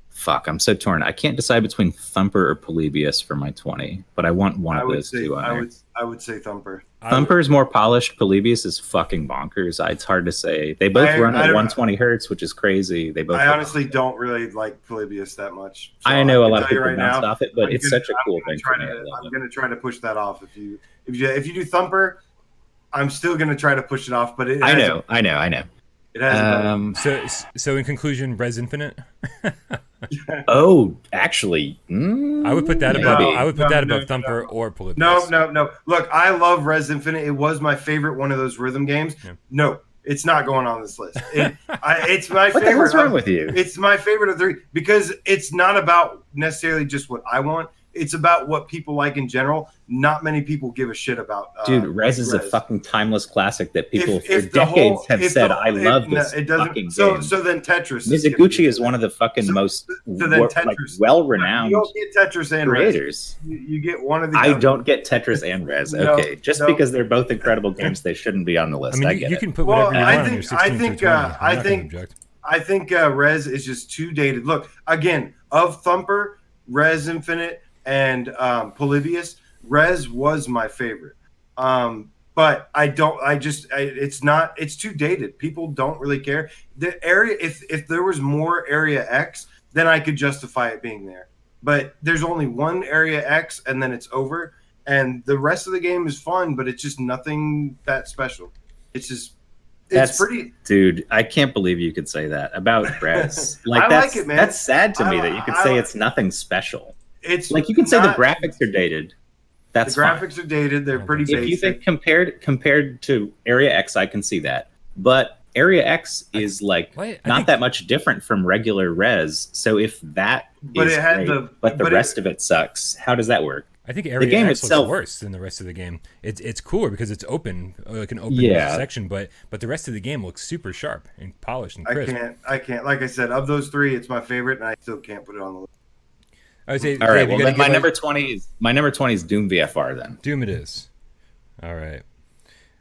fuck, I'm so torn. I can't decide between Thumper or Polybius for my 20, but I want one of those two on there. I would say Thumper. Thumper is more polished. Polybius is fucking bonkers. It's hard to say. They both run at 120 hertz, which is crazy. I honestly don't really like Polybius that much. So I know a lot of people bounced off it, but it's such a cool thing. I'm going to try to push that off. If you do Thumper, I'm still going to try to push it off. But I know. It has. So in conclusion, Res Infinite. Oh, actually, I would put that above Thumper or Polybius. No. Look, I love Res Infinite. It was my favorite one of those rhythm games. Yeah. No, it's not going on this list. It's my favorite. What the hell's wrong with you? It's my favorite of three because it's not about necessarily just what I want. It's about what people like in general. Not many people give a shit about. Dude, Res is a fucking timeless classic that people for decades have said, I love this fucking game. So then Tetris. Mizuguchi is one of the fucking most well-renowned you don't get Tetris and creators. You get one of the. I don't get Tetris and Res. Okay, because they're both incredible games, they shouldn't be on the list. I get you can put whatever you want on your 16 I think Res is just too dated. Look, again, of Thumper, Res Infinite, and Polybius, Res was my favorite. But it's too dated. People don't really care. The area, if there was more Area X, then I could justify it being there. But there's only one Area X and then it's over. And the rest of the game is fun, but it's just nothing that special. It's pretty. Dude, I can't believe you could say that about Res. Like it, man. That's sad to me that you could say it's nothing special. It's like you can say the graphics are dated. That's the graphics are dated. They're pretty basic. If you think compared to Area X, I can see that. But Area X is not that much different from regular Res. So if that but the rest of it sucks, how does that work? I think Area X looks worse than the rest of the game. It's cooler because it's open, like an open section, but the rest of the game looks super sharp and polished and crisp. I can't. Like I said, of those three, it's my favorite, and I still can't put it on the list. I would say, all right. Well, then my number 20 is Doom VFR. Then Doom it is. All right.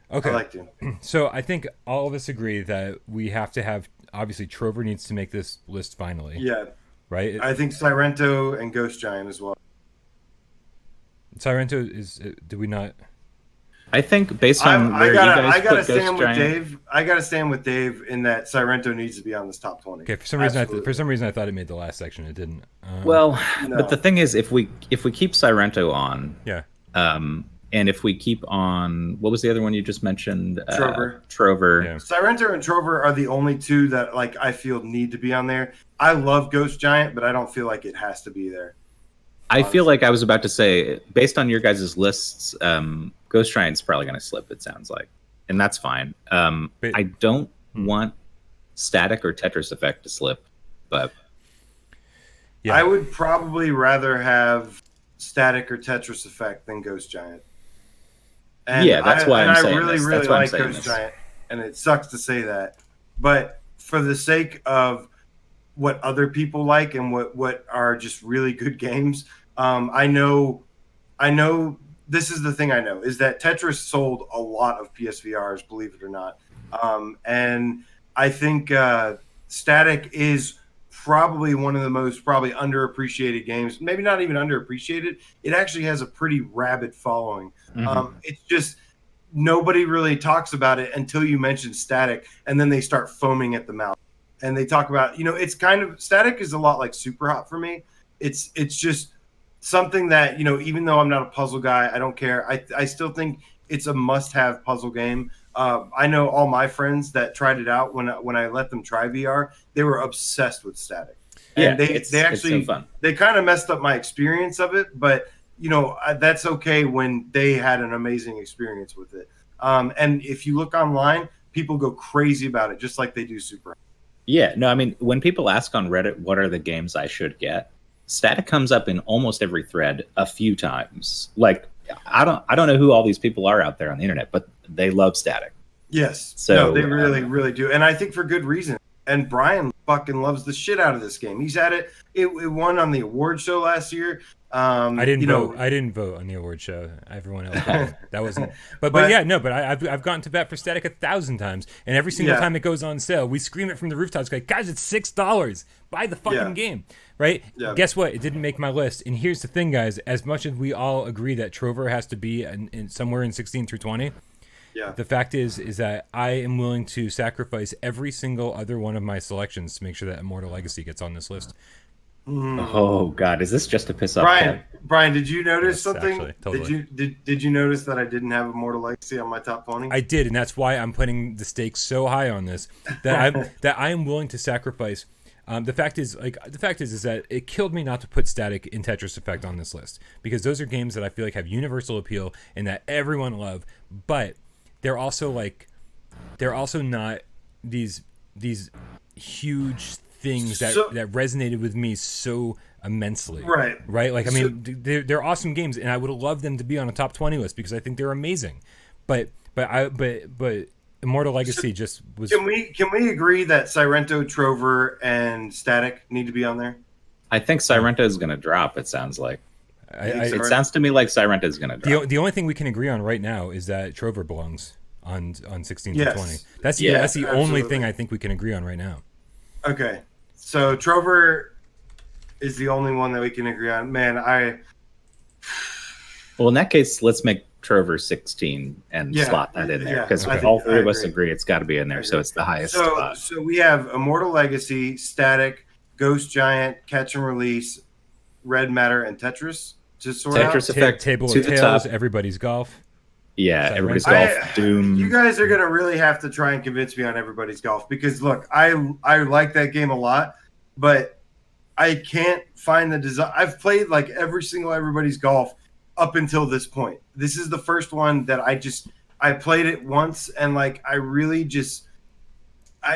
Okay. I like Doom. So I think all of us agree that we have to have. Obviously, Trover needs to make this list finally. Yeah. Right. I think Sirento and Ghost Giant as well. Sirento is. Do we not? I think based on where you guys put Ghost Giant, I gotta stand with Dave in that Sirento needs to be on this top 20. Okay, for some reason I thought it made the last section. It didn't. But the thing is, if we keep Sirento on, and if we keep on, what was the other one you just mentioned? Trover. Yeah. Sirento and Trover are the only two that I feel need to be on there. I love Ghost Giant, but I don't feel like it has to be there. I feel like I was about to say, based on your guys' lists, Ghost Giant's probably going to slip, it sounds like. And that's fine. I don't want Static or Tetris Effect to slip, but... Yeah. I would probably rather have Static or Tetris Effect than Ghost Giant. And that's why I'm saying this. I really like Ghost Giant, and it sucks to say that. But for the sake of what other people like and what are just really good games, I know this is the thing I know is that Tetris sold a lot of PSVRs, believe it or not. And I think Static is probably one of the most underappreciated games. Maybe not even underappreciated. It actually has a pretty rabid following. Mm-hmm. It's just nobody really talks about it until you mention Static, and then they start foaming at the mouth. And they talk about, it's kind of Static is a lot like Super Hot for me. It's just something that, even though I'm not a puzzle guy, I don't care. I still think it's a must-have puzzle game. I know all my friends that tried it out when I let them try VR, they were obsessed with Static. And they actually it's so fun. They kind of messed up my experience of it, but that's okay when they had an amazing experience with it. And if you look online, people go crazy about it, just like they do Super. Yeah, no, I mean, when people ask on Reddit, what are the games I should get? Static comes up in almost every thread a few times. Like, I don't know who all these people are out there on the internet, but they love Static. Yes. So no, they really do. And I think for good reason. And Brian fucking loves the shit out of this game. He's had it. It won on the award show last year. I didn't vote. I didn't vote on the award show. Everyone else voted. That wasn't. But I've gotten to bat for Static 1,000 times, and every single time it goes on sale, we scream it from the rooftops, like, guys, it's $6. Buy the fucking game, right? Yeah. Guess what? It didn't make my list. And here's the thing, guys. As much as we all agree that Trover has to be in somewhere in 16 through 20. Yeah. The fact is that I am willing to sacrifice every single other one of my selections to make sure that Immortal Legacy gets on this list. Oh God, is this just to piss off Brian, did you notice something? Actually, totally. Did you notice that I didn't have Immortal Legacy on my top 20? I did, and that's why I'm putting the stakes so high on this that I am willing to sacrifice. The fact is that it killed me not to put Static and Tetris Effect on this list, because those are games that I feel like have universal appeal and that everyone love, but they're also not these huge things that resonated with me so immensely. Right. Like, I mean, they're awesome games, and I would have loved them to be on a top 20 list because I think they're amazing. But Immortal Legacy just was. Can we agree that Sirento, Trover, and Static need to be on there? I think Sirento is going to drop. It sounds like. It sounds to me like Sirento is going to drop. The only thing we can agree on right now is that Trover belongs on 16 to 20. That's the only thing I think we can agree on right now. Okay, so Trover is the only one that we can agree on. Man, Well, in that case, let's make Trover 16 and slot that in there, because all three of us agree it's got to be in there, so it's the highest spot. So we have Immortal Legacy, Static, Ghost Giant, Catch and Release, Red Matter, and Tetris. Tetris Effect, Table of Tales, Everybody's Golf. Yeah, Everybody's Golf, Doom. You guys are gonna really have to try and convince me on Everybody's Golf, because look, I like that game a lot, but I can't find the design. I've played like every single Everybody's Golf up until this point. This is the first one that I played it once, and like I really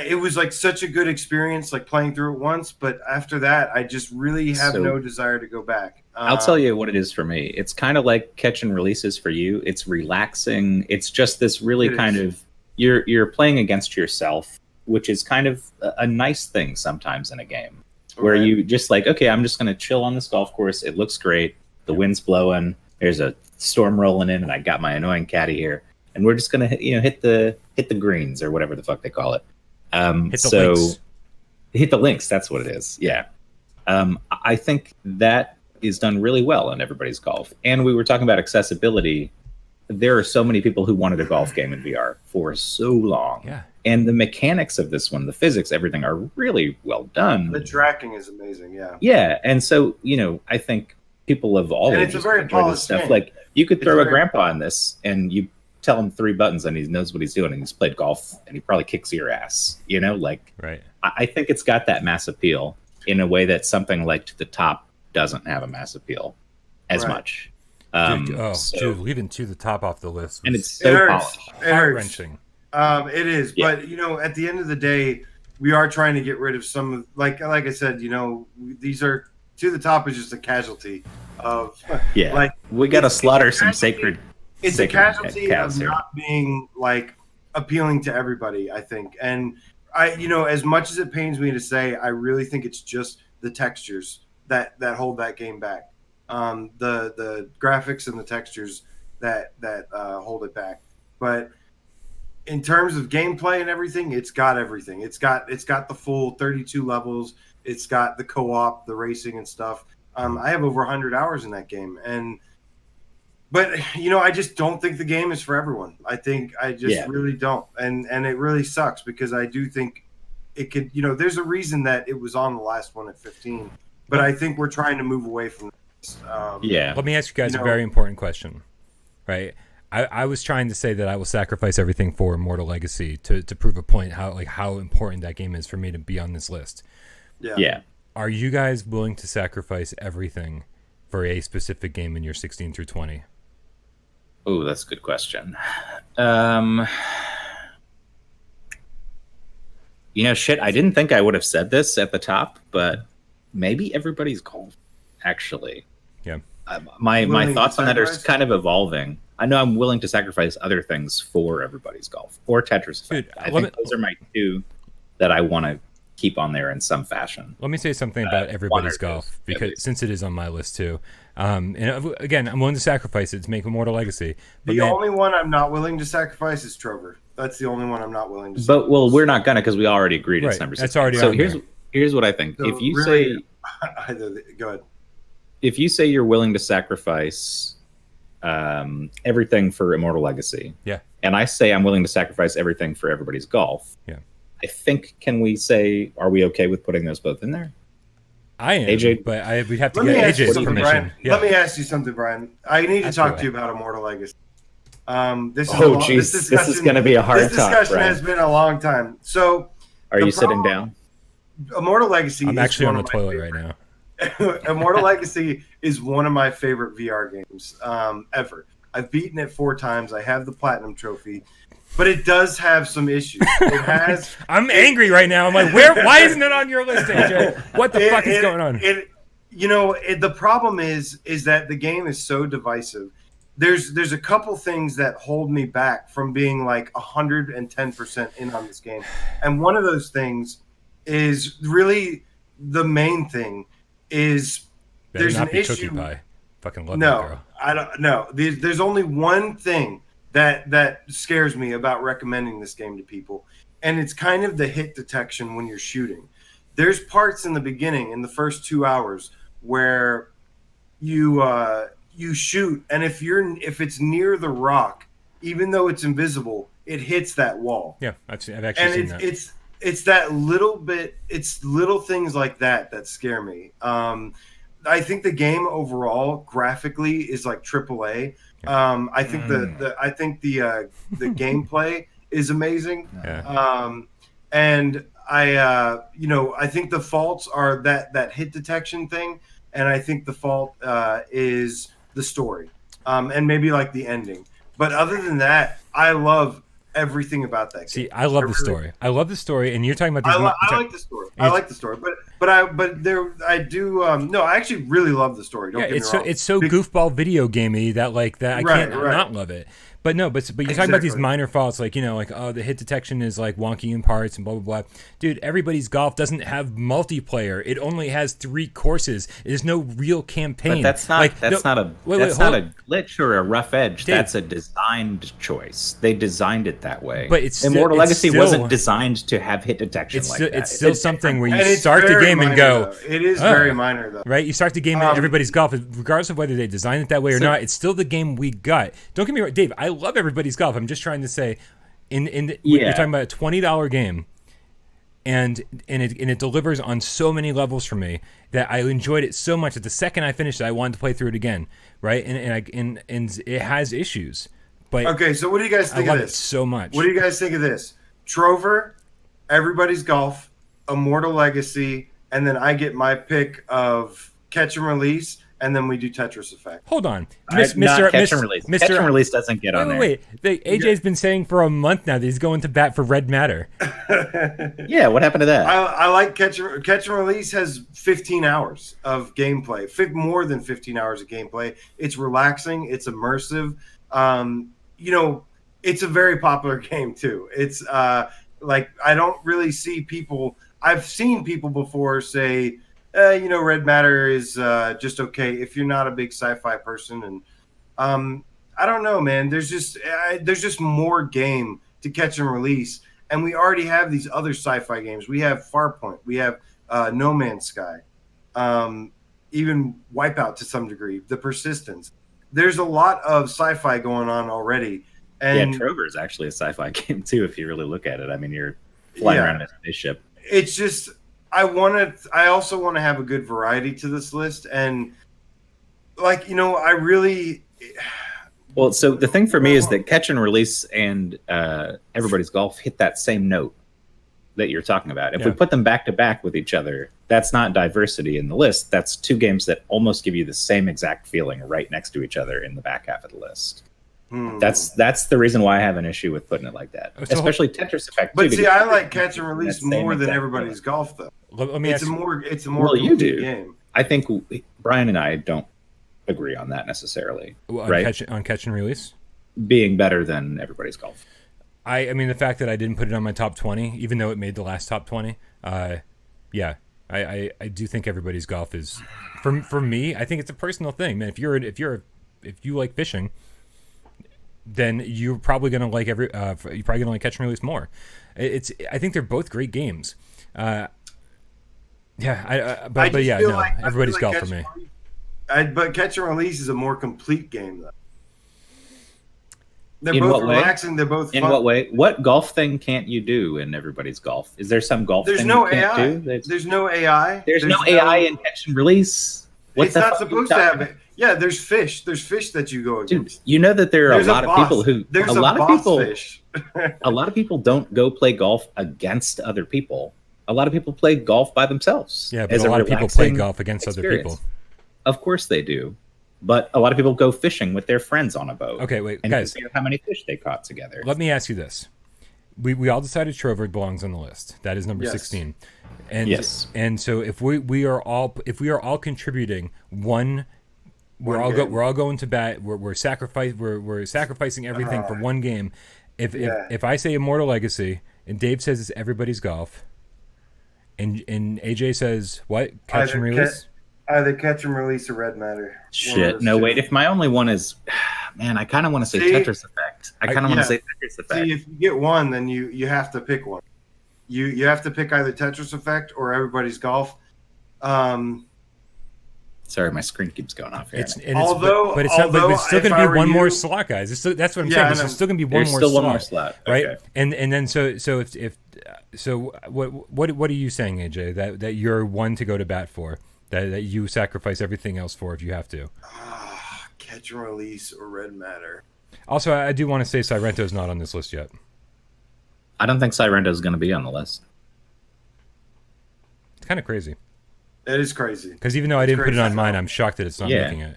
it was like such a good experience, like playing through it once, but after that, I just really have no desire to go back. I'll tell you what it is for me. It's kind of like Catch and Releases for you. It's relaxing. It's just this really kind of, you're playing against yourself, which is kind of a nice thing sometimes in a game, where you just like, okay, I'm just going to chill on this golf course. It looks great. The wind's blowing. There's a storm rolling in, and I got my annoying caddy here, and we're just going to hit the greens or whatever the fuck they call it. Hit the links. That's what it is. Yeah. I think that is done really well on Everybody's Golf. And we were talking about accessibility. There are so many people who wanted a golf game in VR for so long. Yeah. And the mechanics of this one, the physics, everything are really well done. The tracking is amazing. Yeah. Yeah. And so, I think people of all ages enjoy this stuff. Game. Like, you could throw a grandpa in this and you tell him 3 buttons and he knows what he's doing, and he's played golf and he probably kicks your ass, right. I think it's got that mass appeal in a way that something like To the Top doesn't have a mass appeal as much. Dude, leaving To the Top off the list, and it's so polished. Heart-wrenching. It is, but at the end of the day, we are trying to get rid of some of, like I said, these are To the Top is just a casualty of like, we got to slaughter some sacred. It's a casualty of not being like appealing to everybody, I think. And I, as much as it pains me to say, I really think it's just the textures that hold that game back. The graphics and the textures that hold it back. But in terms of gameplay and everything, it's got everything. It's got the full 32 levels. It's got the co-op, the racing and stuff. I have over 100 hours in that game, but I just don't think the game is for everyone. I really don't, and it really sucks, because I do think it could. There's a reason that it was on the last one at 15, but I think we're trying to move away from this. Let me ask you guys a very important question, right? I was trying to say that I will sacrifice everything for Immortal Legacy to prove a point how important that game is for me to be on this list. Yeah. Are you guys willing to sacrifice everything for a specific game in your 16 through 20? Oh, that's a good question. Shit, I didn't think I would have said this at the top, but maybe Everybody's Golf, actually. Yeah. My thoughts on that are kind of evolving. I know I'm willing to sacrifice other things for Everybody's Golf or Tetris Effect. I think those are my two that I want to keep on there in some fashion. Let me say something about Everybody's Golf, because since it is on my list too. And again, I'm willing to sacrifice it to make Immortal Legacy. The only one I'm not willing to sacrifice is Trover. That's the only one I'm not willing to sacrifice. But, well, we're not going to, because we already agreed it's number 6. That's already so on here's what I think. So if you really, say... Go ahead. If you say you're willing to sacrifice everything for Immortal Legacy, and I say I'm willing to sacrifice everything for Everybody's Golf, I think, can we say, are we okay with putting those both in there? I am, AJ, but we'd have to get AJ's permission. Let me ask you something, Brian. I need to talk to you about Immortal Legacy. This is going to be a hard talk. This discussion has been a long time. So, are you sitting down? Immortal Legacy. I'm actually on the toilet right now. Immortal Legacy is one of my favorite VR games ever. I've beaten it 4 times. I have the platinum trophy, but it does have some issues. It has. I'm angry right now. I'm like, why isn't it on your list, AJ? What the fuck is going on? The problem is that the game is so divisive. There's a couple things that hold me back from being like 110% in on this game, and one of those things is really the main thing. There's an issue. Cookie pie. Fucking love no, that girl. I don't know. There's only one thing that scares me about recommending this game to people, and it's kind of the hit detection when you're shooting. There's parts in the beginning, in the first 2 hours, where you shoot, and if it's near the rock, even though it's invisible, it hits that wall. Yeah, I've actually seen that. It's that little bit. It's little things like that scare me. I think the game overall graphically is like AAA. I think the gameplay is amazing. Yeah. And I think the faults are that hit detection thing, and I think the fault is the story, and maybe like the ending. But other than that, I love everything about that game. See, I love the story. I love the story, and you're talking about these. I like the story. I like the story, but I actually really love the story. Don't get me wrong. It's so goofball video gamey that I can't not love it. But you're talking about these minor faults, like the hit detection is like wonky in parts and blah blah blah. Dude, Everybody's Golf doesn't have multiplayer. It only has 3 courses. There's no real campaign. But that's not a glitch or a rough edge. Dave, that's a designed choice. They designed it that way. But it's Immortal Legacy wasn't designed to have hit detection like that. It's still something where you start the game and go. It is very minor though. Right? You start the game at Everybody's Golf, regardless of whether they designed it that way or not. It's still the game we got. Don't get me wrong, Dave. I love Everybody's Golf. I'm just trying to say, you're talking about a $20 game, and it delivers on so many levels for me that I enjoyed it so much that the second I finished it, I wanted to play through it again. Right? And it has issues, but okay. So what do you guys think of this? It so much. What do you guys think of this? Trover, Everybody's Golf, Immortal Legacy, and then I get my pick of Catch and Release. And then we do Tetris Effect. Hold on, Mr. Catch and Release. Catch and Release doesn't get on there. Wait. AJ's been saying for a month now that he's going to bat for Red Matter. Yeah, what happened to that? I like Catch and Release has 15 hours of gameplay, more than 15 hours of gameplay. It's relaxing. It's immersive. It's a very popular game too. It's I don't really see people. I've seen people before say, Red Matter is just okay if you're not a big sci-fi person, and I don't know, man. There's just more game to Catch and Release, and we already have these other sci-fi games. We have Farpoint, we have No Man's Sky, even Wipeout to some degree, The Persistence. There's a lot of sci-fi going on already, and Trover is actually a sci-fi game too. If you really look at it, I mean, you're flying around in a spaceship. It's just. I also want to have a good variety to this list, and I really Well, so the thing for me is that catch and release and everybody's golf hit that same note that you're talking about. If we put them back to back with each other, that's not diversity in the list. That's two games that almost give you the same exact feeling right next to each other in the back half of the list. That's the reason why I have an issue with putting it like that, especially Tetris Effect. But see, I like catch and release more than everybody's golf, though. Let me it's ask a more well, you do. game. I think Brian and I don't agree on that necessarily. Right? On catch and release being better than everybody's golf. I mean, the fact that I didn't put it on my top 20, even though it made the last top 20, I do think everybody's golf is, for me, I think it's a personal thing, man. If you like fishing, then you're probably gonna like you're probably gonna like catch and release more. I think they're both great games. But everybody's golf for me. But catch and release is a more complete game, though. They're In both what way? relaxing. They're both fun. In what way? What golf thing can't you do in everybody's golf? Is there some golf There's thing no you can't AI. do? There's no AI. There's no AI in catch and release. It's not supposed to have it. Yeah, there's fish. There's fish that you go against. Dude, you know that there are There's a lot of people who There's a lot of people fish. a lot of people don't go play golf against other people. A lot of people play golf by themselves. Yeah, but a lot of people play golf against other people. Of course they do. But a lot of people go fishing with their friends on a boat. Okay, wait, and guys. see how many fish they caught together. Let me ask you this. We all decided Trover belongs on the list. That is number 16. And yes. And so if we are all contributing one we're all going to bat. We're sacrificing everything for one game. If I say Immortal Legacy and Dave says it's everybody's golf, and AJ says what? Catch and release? Either catch and release or red matter. Shit. No, wait. If my only one is, man, I kind of want to say Tetris Effect. I kind of want to say Tetris Effect. See, if you get one, then you have to pick one. You have to pick either Tetris Effect or everybody's golf. Sorry, my screen keeps going off here. But it's still going to be one more slot, guys. That's what I'm saying. There's still going to be one more slot, right? Okay. And then so what are you saying, AJ? That you're one to go to bat for? That you sacrifice everything else for if you have to? Catch and release or red matter. Also, I do want to say Sirento's not on this list yet. I don't think Sirento's going to be on the list. It's kind of crazy. It is crazy. Because even though I didn't put it on mine, I'm shocked that it's not making it.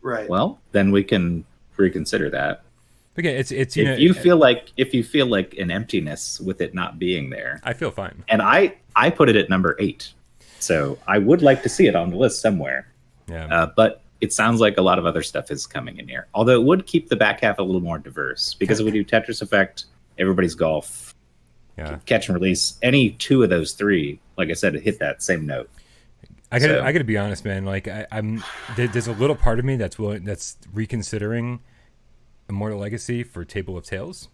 Right. Well, then we can reconsider that. Again, it's if you feel like an emptiness with it not being there, I feel fine. And I put it at number 8, so I would like to see it on the list somewhere. Yeah. But it sounds like a lot of other stuff is coming in here. Although it would keep the back half a little more diverse because it would do Tetris Effect, Everybody's Golf, Catch and Release. Any two of those three, like I said, it hit that same note. I gotta be honest, man. Like there's a little part of me that's reconsidering Immortal Legacy for Table of Tales,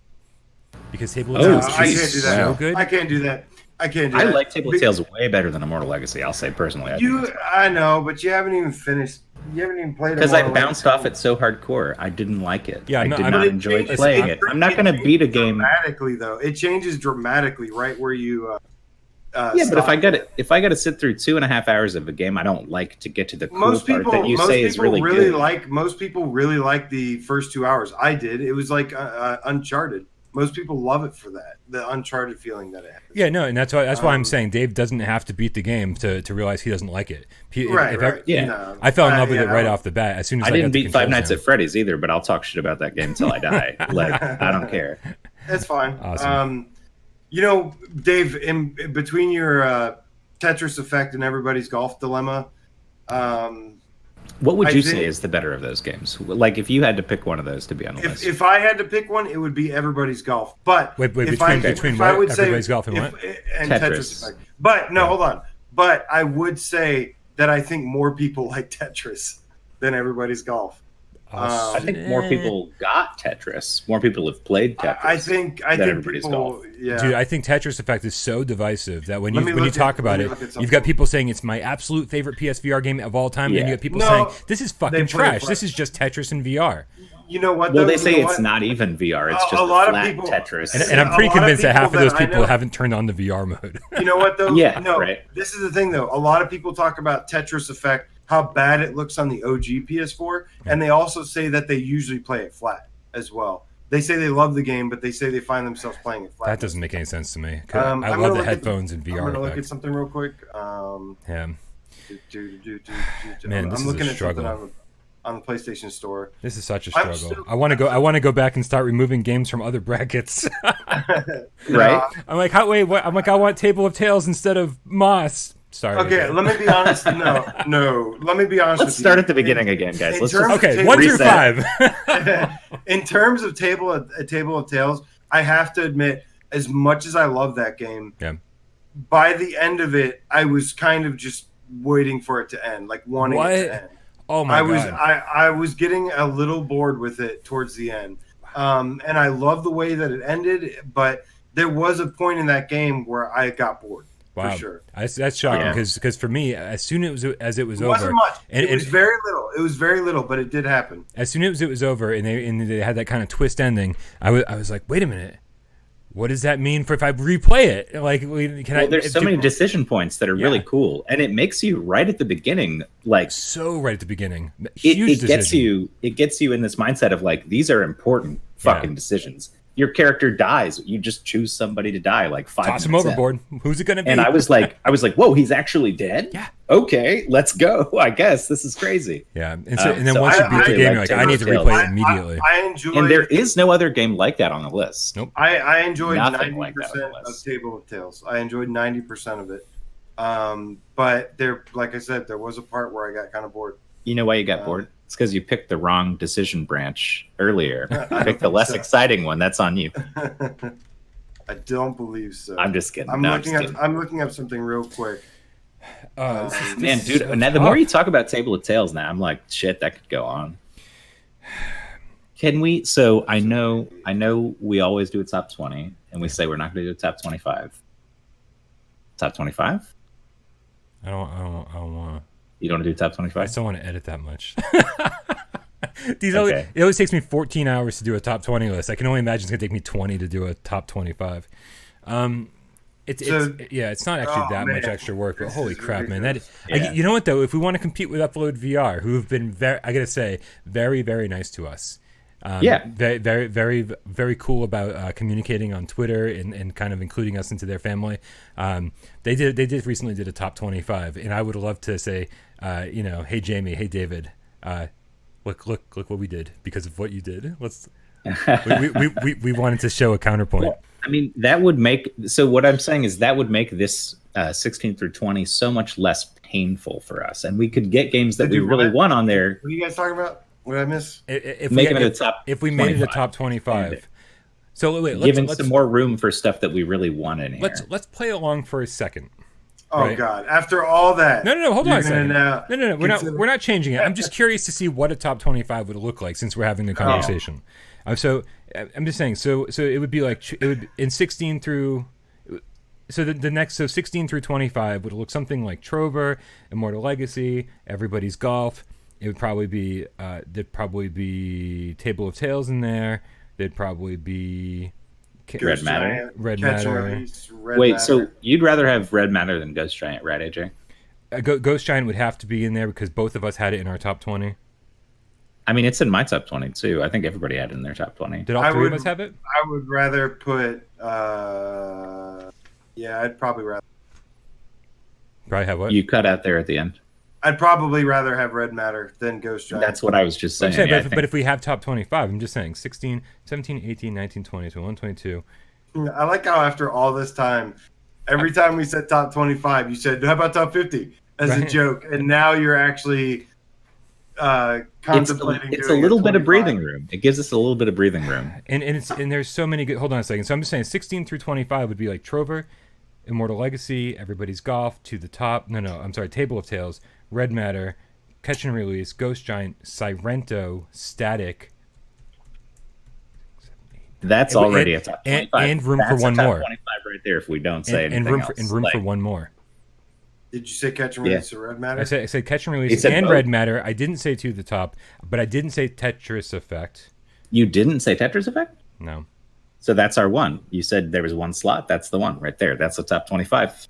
because Table of Tales is so good. I can't do that. I like Table of Tales way better than Immortal Legacy. I'll say personally. I know, but you haven't even finished. You haven't even played it. Because I bounced off it so hardcore. I didn't like it. Yeah, I did not enjoy playing it. I'm not going to beat a game dramatically, though. It changes dramatically right where you. But if I got to sit through 2.5 hours of a game, I don't like to get to the cool part that you say is really good. Most people really like the first 2 hours. I did. It was like Uncharted. Most people love it for that, the Uncharted feeling that it has. Yeah, no, and that's why I'm saying Dave doesn't have to beat the game to realize he doesn't like it. I fell in love with it right off the bat as soon as I didn't beat Five Nights at Freddy's either, but I'll talk shit about that game until I die. I don't care. That's fine. Awesome. Dave, in between your Tetris Effect and Everybody's Golf Dilemma, what would you say is the better of those games? Like, if you had to pick one of those to be on the list. If I had to pick one, it would be Everybody's Golf. But between Everybody's Golf and what? And Tetris Effect. But no, hold on. But I would say that I think more people like Tetris than Everybody's Golf. I think more people got Tetris. More people have played Tetris. I think Everybody's Golf. Yeah. Dude, I think Tetris Effect is so divisive that when you talk about it, you've got people saying it's my absolute favorite PSVR game of all time, and you got people saying this is fucking trash. This is just Tetris in VR. You know what? Well, they say it's not even VR. It's just a lot of people, Tetris. And I'm pretty convinced that half of those people haven't turned on the VR mode. You know what, though? Yeah, right. This is the thing, though. A lot of people talk about Tetris Effect, how bad it looks on the OG PS4, and they also say that they usually play it flat as well. They say they love the game, but they say they find themselves playing it flat. That doesn't make any sense to me. I love the headphones and VR. I'm going to look at something real quick. Yeah. Man, I'm looking at something on the PlayStation Store. This is such a struggle. I want to go back and start removing games from other brackets. Right? I'm like, I'm like, I want Table of Tales instead of Moss. Sorry. Okay, let me be honest. No. Let me be honest. Let's start at the beginning again, guys. Let's okay, 1 through 5. In terms of Table of Tales, I have to admit, as much as I love that game, by the end of it, I was kind of just waiting for it to end, like wanting it to end. Oh my God. I was getting a little bored with it towards the end, and I love the way that it ended, but there was a point in that game where I got bored. Wow, for sure. That's shocking because for me, as soon as it was over, wasn't much. It was very little. It was very little, but it did happen. As soon as it was over, and they had that kind of twist ending, I was like, wait a minute, what does that mean for if I replay it? Like, there's so many decision points that are really cool, and it makes you right at the beginning, like so right at the beginning. It gets you in this mindset of like, these are important fucking decisions. Your character dies. You just choose somebody to die, like 5 minutes. Toss him overboard. Who's it gonna be? And I was like, whoa, he's actually dead? Yeah. Okay, let's go. I guess this is crazy. Yeah. And then once you beat the game, you're like, I need to replay it immediately. I enjoyed. And there is no other game like that on the list. Nope. I enjoyed 90% like of Table of Tales. I enjoyed 90% of it. But there, like I said, there was a part where I got kind of bored. You know why you got bored? It's because you picked the wrong decision branch earlier. You picked the less exciting one. That's on you. I don't believe so. I'm just kidding. I'm looking up something real quick. Man, dude, now the more you talk about Table of Tales now, I'm like, shit, that could go on. Can we? So I know we always do a top 20, and we say we're not going to do a top 25. Top 25? I don't want to. You don't want to do top 25? I just don't want to edit that much. It always takes me 14 hours to do a top 20 list. I can only imagine it's going to take me 20 to do a top 25. It's not actually that much extra work, but holy crap, man! You know what though? If we want to compete with Upload VR, who have been very, very nice to us. Very, very, very, very cool about communicating on Twitter and kind of including us into their family. They recently did a top 25, and I would love to say, hey Jamie, hey David, look what we did because of what you did. We wanted to show a counterpoint. Well, I mean, that would make, so what I'm saying is that would make this 16 through 20 so much less painful for us, and we could get games that we really want on there. What are you guys talking about? What did I miss? If we made it a top 25. So wait, let's some more room for stuff that we really want in here. Let's play along for a second. Oh right? God! After all that, no, hold on a second. No, we're not changing it. I'm just curious to see what a top 25 would look like since we're having the conversation. So I'm just saying. So it would be like in 16 through. So the next 16 through 25 would look something like Trover, Immortal Legacy, Everybody's Golf. It would probably be there'd probably be Table of Tales in there. There'd probably be Red Matter. Wait, so you'd rather have Red Matter than Ghost Giant, right, AJ? Ghost Giant would have to be in there because both of us had it in our top 20. I mean, it's in my top 20 too. I think everybody had it in their top 20. Did all three of us have it? I would rather put. I'd probably rather. Probably have what? You cut out there at the end. I'd probably rather have Red Matter than Ghost Giant. That's what I was just saying. But if we have top 25, I'm just saying 16, 17, 18, 19, 20, 21, 22. I like how after all this time, every time we said top 25, you said, how about top 50 as a joke? And now you're actually contemplating It's a little bit of breathing room. It gives us a little bit of breathing room. And there's so many good... Hold on a second. So I'm just saying 16 through 25 would be like Trover, Immortal Legacy, Everybody's Golf, To the Top. I'm sorry, Table of Tales, Red Matter, Catch and Release, Ghost Giant, Sirento, Static. That's already a top 25. And room for one more. 25 right there if we don't say anything else. And room for one more. Did you say Catch and Release or Red Matter? I said Catch and Release and Red Matter. I didn't say To the Top, but I didn't say Tetris Effect. You didn't say Tetris Effect? No. So that's our one. You said there was one slot. That's the one right there. That's the top 25.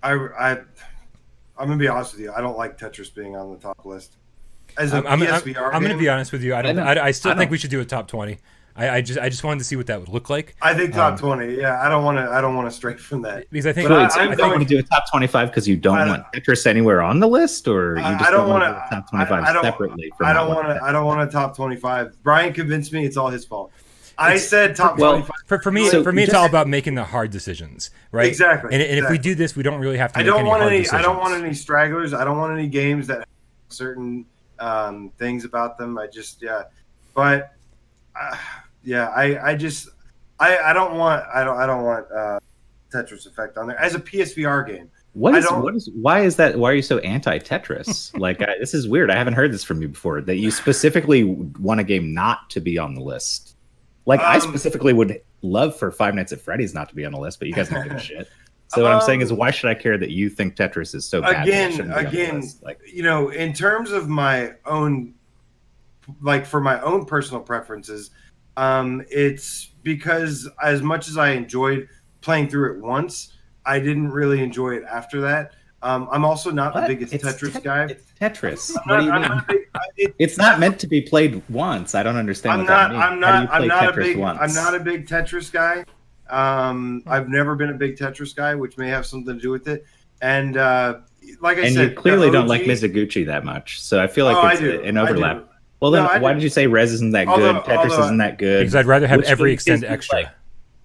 I'm gonna be honest with you. I don't like Tetris being on the top list. As a PSVR I'm game, gonna be honest with you. I still think we should do a top 20. I just wanted to see what that would look like. I think top 20. Yeah, I don't want to stray from that because I think I want to do a top 25 because you don't want Tetris anywhere on the list, or you just don't want to top 25 separately. I don't want a top 25. Brian convinced me it's all his fault. I said top 25. For me, it's all about making the hard decisions, right? Exactly. And if we do this, we don't really have to. I don't want any stragglers. I don't want any games that have certain things about them. I don't want Tetris Effect on there as a PSVR game. Why is that? Why are you so anti-Tetris? Like, this is weird. I haven't heard this from you before. That you specifically want a game not to be on the list. Like, I specifically would love for Five Nights at Freddy's not to be on the list, but you guys don't give a shit. So what I'm saying is, why should I care that you think Tetris is so bad? Again, like, in terms of my own, like, for my own personal preferences, it's because as much as I enjoyed playing through it once, I didn't really enjoy it after that. I'm also not the biggest Tetris guy. It's Tetris. What do you mean? It's not meant to be played once. I don't understand that means. I'm not a big Tetris guy. I've never been a big Tetris guy, which may have something to do with it. And like I said, you clearly don't like Mizuguchi that much. So I feel like it's an overlap. Well, then why did you say Rez isn't that good? Tetris isn't that good? Because I'd rather have every extend extra. Like?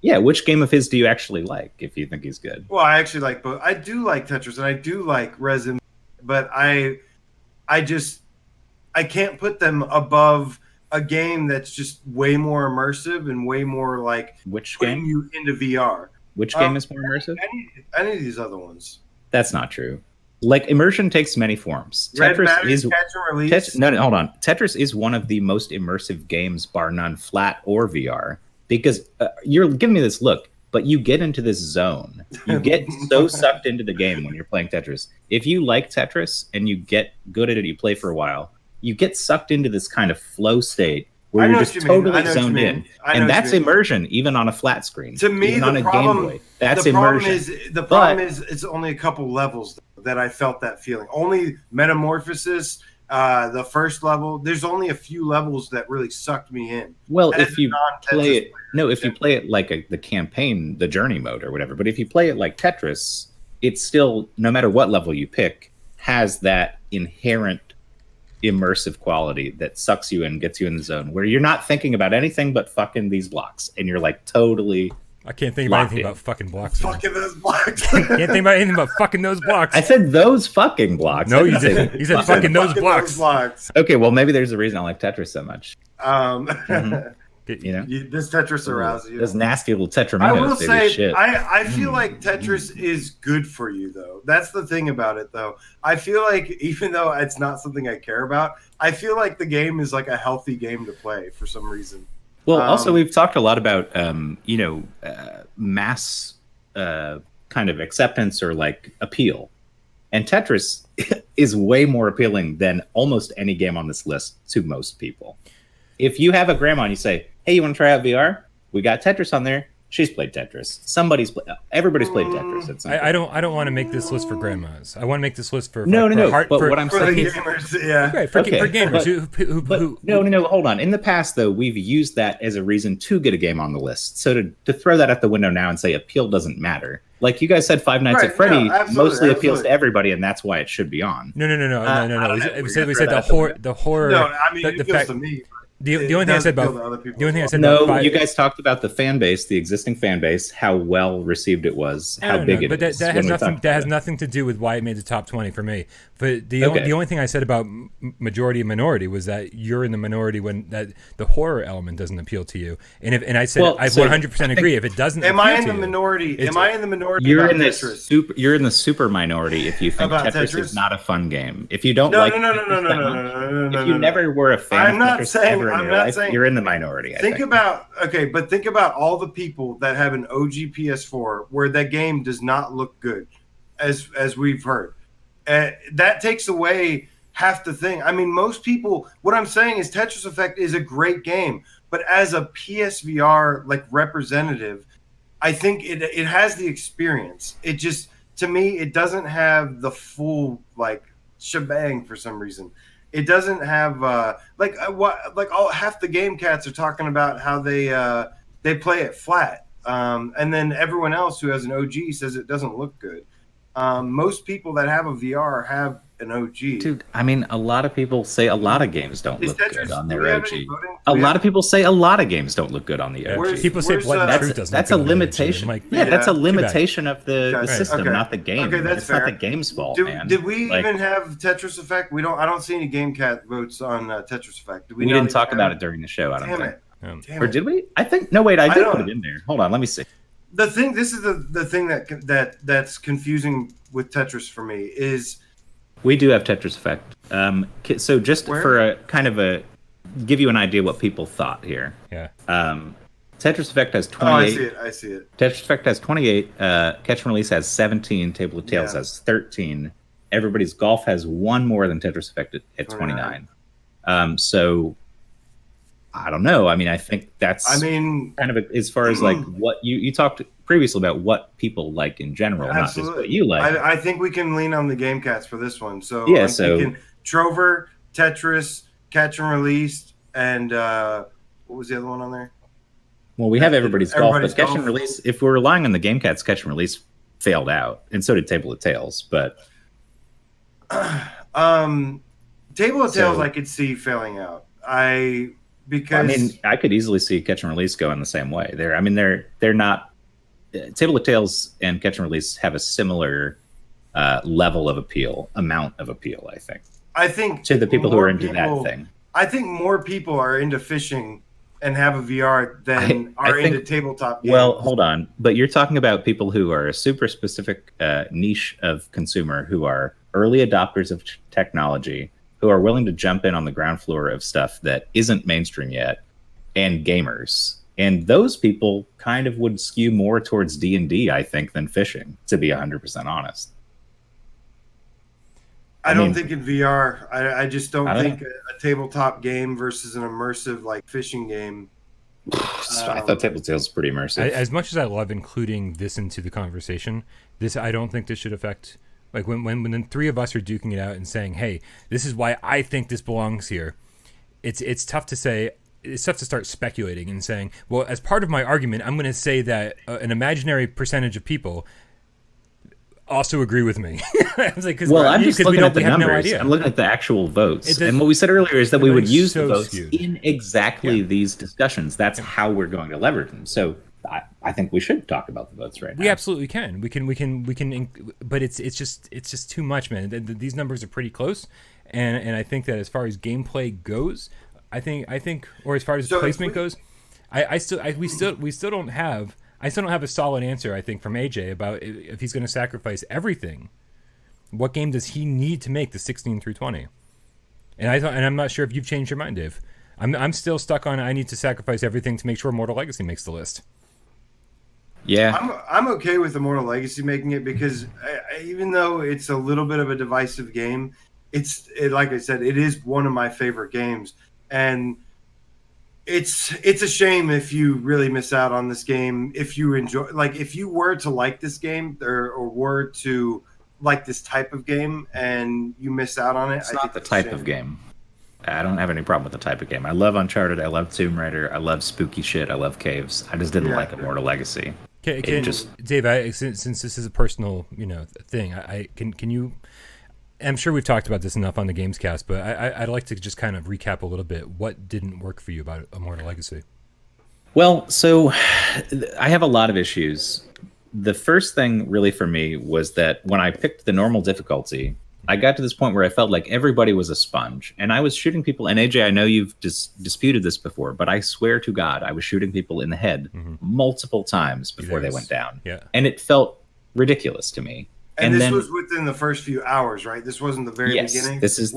Yeah, which game of his do you actually like if you think he's good? Well, I actually like both. I do like Tetris and I do like Resin, but I can't put them above a game that's just way more immersive and way more like putting you into VR. Which game is more immersive? Any of these other ones. That's not true. Like, immersion takes many forms. Tetris is catch and release. No, hold on. Tetris is one of the most immersive games, bar none, flat or VR. Because you're giving me this look, but you get into this zone. You get so sucked into the game when you're playing Tetris. If you like Tetris and you get good at it, you play for a while, you get sucked into this kind of flow state where you're just totally zoned in. And that's immersion, even on a flat screen. To me, the problem is it's only a couple levels that I felt that feeling. Only Metamorphosis, the first level, there's only a few levels that really sucked me in. Well, if you play it like the campaign, the journey mode or whatever, but if you play it like Tetris, it's still, no matter what level you pick, has that inherent immersive quality that sucks you in, gets you in the zone where you're not thinking about anything but fucking these blocks, and you're like totally. I can't think about anything about fucking blocks. Fucking those blocks. Can't think about anything about fucking those blocks. I said those fucking blocks. No, you didn't. You said fucking those blocks. Okay, well, maybe there's a reason I like Tetris so much. This Tetris arouses you. Those nasty little Tetraminos. I will say, I feel like Tetris is good for you, though. That's the thing about it, though. I feel like even though it's not something I care about, I feel like the game is like a healthy game to play for some reason. Well, also, we've talked a lot about, mass kind of acceptance or like appeal. And Tetris is way more appealing than almost any game on this list to most people. If you have a grandma and you say, hey, you want to try out VR? We got Tetris on there. She's played Tetris. Everybody's played Tetris. I don't want to make this list for grandmas. I want to make this list for what I'm saying is gamers, yeah, right, for gamers who no. Hold on. In the past, though, we've used that as a reason to get a game on the list. So to throw that out the window now and say appeal doesn't matter. Like you guys said, Five Nights at Freddy mostly appeals to everybody, and that's why it should be on. No. We said the horror. No, I mean, it appeals to me. The only thing I said about you guys talked about the fan base, the existing fan base, how well received it was, how big it is. But that has nothing to do with why it made the top 20 for me. But the only thing I said about majority and minority was that you're in the minority when that the horror element doesn't appeal to you. And I said I 100% agree. If it doesn't, am I in the minority? Am I in the minority? You're in the super minority if you think Tetris is not a fun game. If you don't no, if you never were a fan of Tetris ever in your life, you're in the minority. Think about all the people that have an OG PS4 where that game does not look good, as we've heard. That takes away half the thing. I mean, most people. What I'm saying is Tetris Effect is a great game, but as a PSVR like representative, I think it has the experience. It just to me, it doesn't have the full like shebang for some reason. It doesn't have half the game cats are talking about how they play it flat, and then everyone else who has an OG says it doesn't look good. Most people that have a VR have an OG. Dude, I mean, a lot of people say a lot of games don't look good on their OG. A lot of people say a lot of games don't look good on the OG. People say Blood and Truth doesn't. That's a limitation. Like, that's a limitation of the system, not the game. Okay, that's fair. Not the game's fault, man. Did we even have Tetris Effect? I don't see any game cat votes on Tetris Effect. We didn't talk about it during the show. I don't think. Damn or did we? I think. No, wait. I did put it in there. Hold on. Let me see. This is the thing that's confusing with Tetris for me is we do have Tetris Effect. So just for a kind of give you an idea what people thought here. Yeah. Tetris Effect has 28. I see it. Tetris Effect has 28. Catch and Release has 17. Table of Tales has 13. Everybody's Golf has one more than Tetris Effect at 29. So I don't know. I mean, I think that's kind of as far as like what you talked previously about what people like in general, not just what you like. I think we can lean on the game cats for this one. So yeah, thinking Trover, Tetris, Catch and Release, and what was the other one on there? Well, we have Everybody's Golf, but Catch and Release, if we're relying on the game cats, Catch and Release failed out, and so did Table of Tales. But Table of Tales, I could see failing out. Because I mean, I could easily see Catch and Release going the same way. They're not. Table of Tales and Catch and Release have a similar level of appeal, amount of appeal. I think to the people who are into that thing. I think more people are into fishing and have a VR than are into tabletop games. Well, hold on, but you're talking about people who are a super specific niche of consumer who are early adopters of technology, who are willing to jump in on the ground floor of stuff that isn't mainstream yet, and gamers. And those people kind of would skew more towards D&D, I think, than fishing, to be 100% honest. I don't think in VR. I just don't think a tabletop game versus an immersive like fishing game. I thought Table of Tales was pretty immersive. As much as I love including this into the conversation, I don't think this should affect. Like when the three of us are duking it out and saying, "Hey, this is why I think this belongs here." It's tough to say. It's tough to start speculating and saying, "Well, as part of my argument, I'm going to say that an imaginary percentage of people also agree with me." I'm just looking at the numbers. I'm looking at the actual votes, and what we said earlier is that we would use the votes in exactly these discussions. That's how we're going to leverage them. So I think we should talk about the votes right now. We absolutely can. We can. But it's just too much, man. These numbers are pretty close, and I think that as far as gameplay goes, I think, or as far as placement goes, we still don't have a solid answer. I think from AJ about if he's going to sacrifice everything. What game does he need to make the 16 through 20? And I'm not sure if you've changed your mind, Dave. I'm still stuck on I need to sacrifice everything to make sure Mortal Legacy makes the list. Yeah, I'm okay with Immortal Legacy making it because even though it's a little bit of a divisive game, like I said, it is one of my favorite games, and it's a shame if you really miss out on this game. If you enjoy, like, if you were to like this game or were to like this type of game and you miss out on it, it's not the type of game. I don't have any problem with the type of game. I love Uncharted. I love Tomb Raider. I love spooky shit. I love caves. I just didn't like Immortal Legacy. Dave, since this is a personal, thing, can you? I'm sure we've talked about this enough on the GAMESCAST, but I'd like to just kind of recap a little bit. What didn't work for you about Immortal Legacy? Well, so I have a lot of issues. The first thing really for me was that when I picked the normal difficulty, I got to this point where I felt like everybody was a sponge, and I was shooting people. And AJ, I know you've disputed this before, but I swear to God, I was shooting people in the head multiple times before they went down. Yeah. And it felt ridiculous to me. And this was within the first few hours, right? This wasn't the very beginning? This is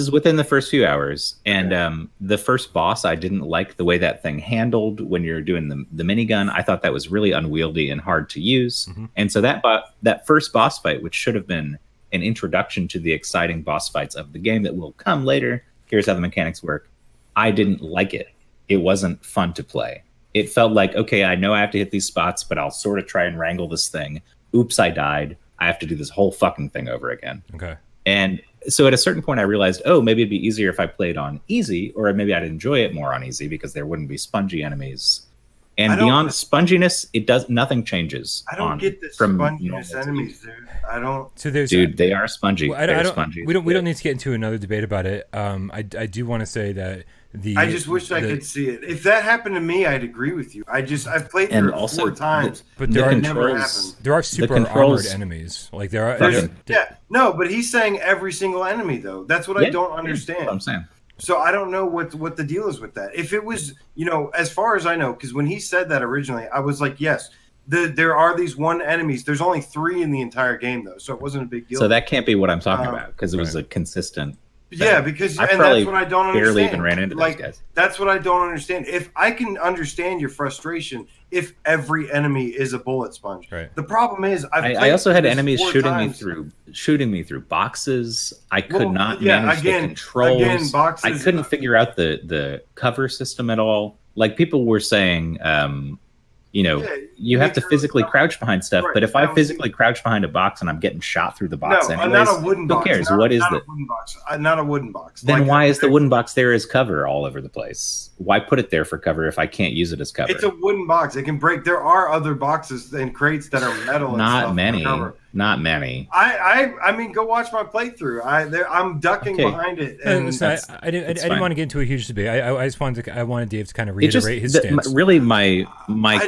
within the first few hours. And the first boss, I didn't like the way that thing handled when you're doing the minigun. I thought that was really unwieldy and hard to use. And so that first boss fight, which should have been an introduction to the exciting boss fights of the game that will come later, here's how the mechanics work, I didn't like it. It wasn't fun to play. It felt like, okay, I know I have to hit these spots, but I'll sort of try and wrangle this thing. Oops, I died. I have to do this whole fucking thing over again. Okay. And so at a certain point, I realized, oh, maybe it'd be easier if I played on easy, or maybe I'd enjoy it more on easy because there wouldn't be spongy enemies. And beyond sponginess, nothing changes. I don't get the sponginess enemies, dude. I don't. So there's, dude, they are spongy. Well, They're spongy. We don't need to get into another debate about it. I do want to say that I just wish I could see it. If that happened to me, I'd agree with you. I've played through it 4 times, but it never happened. There are super armored enemies. Like there are. No, but he's saying every single enemy though. That's what I don't understand. That's what I'm saying. So I don't know what the deal is with that. If it was, as far as I know, because when he said that originally, I was like, yes, there are these one enemies. There's only 3 in the entire game though, so it wasn't a big deal. So that can't be what I'm talking about because it was a consistent. Yeah, because that's what I don't understand. Barely even ran into those guys. That's what I don't understand. If I can understand your frustration, if every enemy is a bullet sponge, right. The problem is I also had enemies shooting me through boxes. I could not manage the controls. Again, boxes, I couldn't figure out the cover system at all. Like people were saying, you have to physically crouch behind stuff. Right. But if I physically crouch behind a box and I'm getting shot through the box, anyways, not a wooden box. Who cares? What is it? Not a wooden box. Then why is the wooden box there as cover all over the place? Why put it there for cover if I can't use it as cover? It's a wooden box. It can break. There are other boxes and crates that are metal. Not many. Not many. I mean, go watch my playthrough. I'm ducking behind it. And I didn't want to get into a huge debate. I wanted Dave to kind of reiterate his stance. Really, my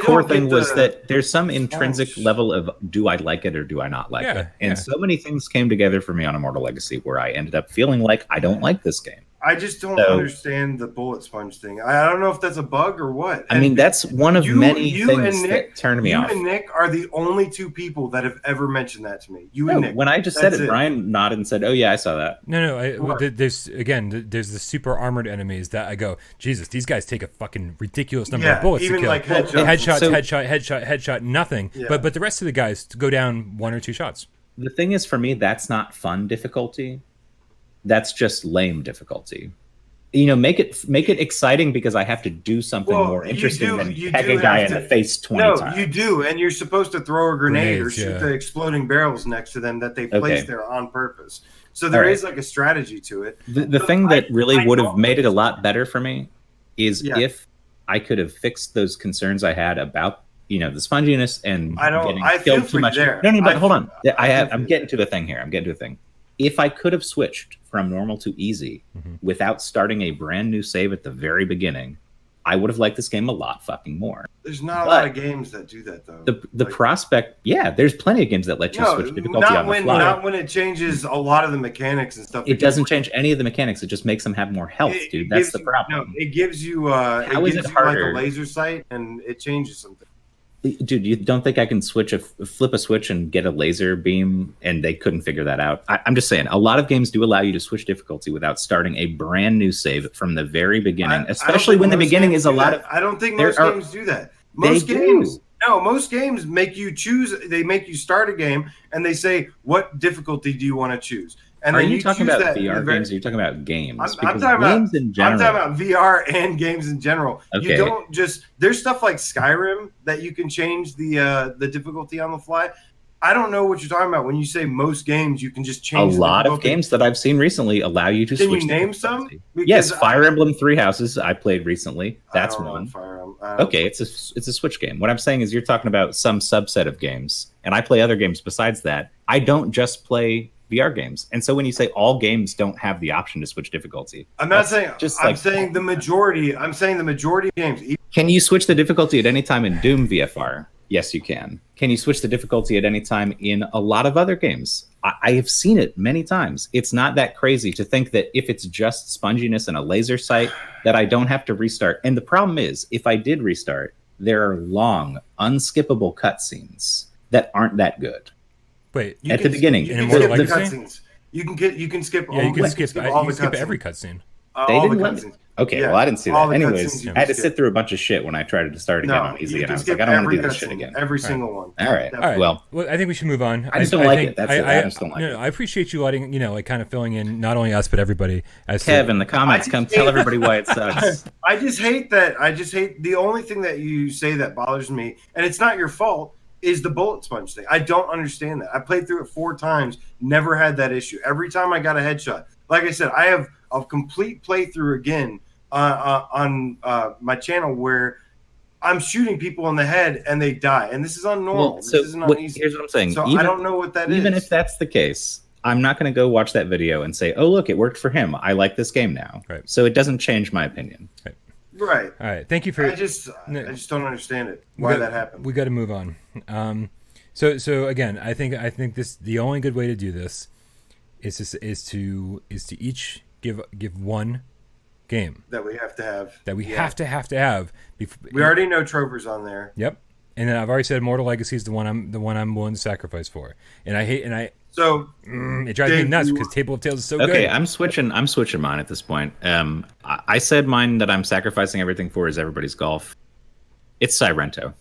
core thing was that there's some intrinsic level of do I like it or do I not like it? And so many things came together for me on Immortal Legacy where I ended up feeling like I don't like this game. I just don't understand the bullet sponge thing. I don't know if that's a bug or what. I mean, that's one of many things that turned me off. You and Nick are the only 2 people that have ever mentioned that to me. And Nick. When I just said it, Brian nodded and said, "Oh yeah, I saw that." No. There's the super armored enemies that I go, Jesus, these guys take a fucking ridiculous number of bullets to kill. Like headshot, nothing. Yeah. But the rest of the guys go down 1 or 2 shots. The thing is, for me, that's not fun difficulty. That's just lame difficulty. Make it exciting because I have to do something more interesting than peg a guy in the face 20 times. No, you do, and you're supposed to throw a grenade or shoot the exploding barrels next to them that they placed there on purpose. So there is like a strategy to it. The thing that really would have made it a lot better for me is if I could have fixed those concerns I had about the sponginess and getting killed too much. No, but hold on. I'm getting to the thing here. If I could have switched from normal to easy without starting a brand new save at the very beginning, I would have liked this game a lot fucking more. There's not a lot of games that do that, though. The prospect, there's plenty of games that let you switch difficulty on the fly. Not when it changes a lot of the mechanics and stuff. It doesn't change any of the mechanics. It just makes them have more health, dude. That's the problem. No, it gives you like a laser sight, and it changes something. Dude, you don't think I can flip a switch and get a laser beam, and they couldn't figure that out? I'm just saying, a lot of games do allow you to switch difficulty without starting a brand new save from the very beginning, especially when the beginning is a lot of... I don't think most games do that. Most games make you choose. They make you start a game, and they say, what difficulty do you want to choose? And are you talking about VR games or are you talking about games? I'm talking games in general. I'm talking about VR and games in general. Okay. You don't just... There's stuff like Skyrim that you can change the difficulty on the fly. I don't know what you're talking about when you say most games you can just change. A lot of games that I've seen recently allow you to switch. Can you name some? Yes, Fire Emblem Three Houses I played recently. That's one. Okay, it's a Switch game. What I'm saying is you're talking about some subset of games, and I play other games besides that. I don't just play VR games. And so when you say all games don't have the option to switch difficulty, I'm not saying I'm saying the majority. I'm saying the majority of games. Can you switch the difficulty at any time in Doom VFR? Yes, you can. Can you switch the difficulty at any time in a lot of other games? I have seen it many times. It's not that crazy to think that if it's just sponginess and a laser sight, that I don't have to restart. And the problem is, if I did restart, there are long, unskippable cutscenes that aren't that good. Wait, at the beginning, you can skip cutscenes. You can skip. Yeah, you can skip every cutscene. They didn't let me. Okay, well, I didn't see that. Anyways, I had to sit through a bunch of shit when I tried to start again on easy, and I was like, I don't want to do this shit again. Every single one. All right. Well, I think we should move on. I just don't like it. That's it. I just don't like it. I appreciate you letting, like kind of filling in not only us, but everybody. Kev, in the comments, come tell everybody why it sucks. I just hate that. The only thing that you say that bothers me, and it's not your fault, is the bullet sponge thing. I don't understand that. I played through it 4 times, never had that issue. Every time I got a headshot. Like I said, I have a complete playthrough again on my channel where I'm shooting people in the head and they die. And this is on normal. This isn't on easy. Here's what I'm saying. So I don't know what that is. Even if that's the case, I'm not going to go watch that video and say, oh, look, it worked for him. I like this game now. Right. So it doesn't change my opinion. Right. All right. Thank you for. I just don't understand it. Why that happened. We got to move on. So again, I think this the only good way to do this is to each give one game that we have to have. have to have. We already know Trover's on there. Yep. And then I've already said Immortal Legacy is the one I'm willing to sacrifice for. So it drives me nuts because Table of Tales is so good. Okay, I'm switching mine at this point. I said mine that I'm sacrificing everything for is Everybody's Golf. It's Sirento.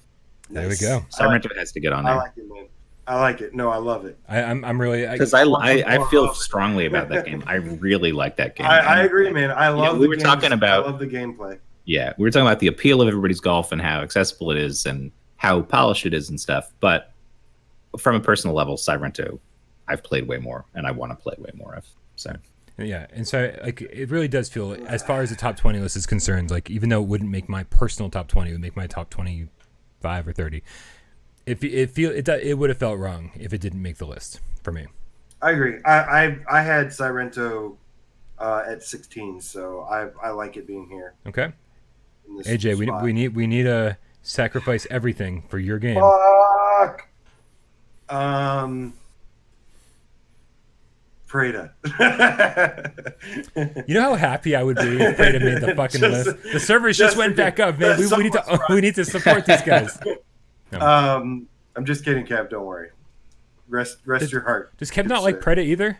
There we go. Sirento has to get on there. I like it, man. I like it. No, I love it. I'm really because I feel strongly about that game. I really like that game. I agree, man. I love. We were talking about. I love the gameplay. Yeah, we were talking about the appeal of Everybody's Golf and how accessible it is and how polished it is and stuff. But from a personal level, Sirento, I've played way more, and I want to play way more of. So yeah, and so like it really does feel, as far as the top 20 list is concerned, like even though it wouldn't make my personal top 20, it would make my top 25 or 30. It would have felt wrong if it didn't make the list for me. I agree. I had Sirento at 16, so I like it being here. Okay. AJ, we need to sacrifice everything for your game. Fuck. Prada. You know how happy I would be if Prada made the fucking list. The servers just went back up, man. We need to support these guys. No. I'm just kidding, Kev. Don't worry. Rest your heart. Does Kev not like Preda either?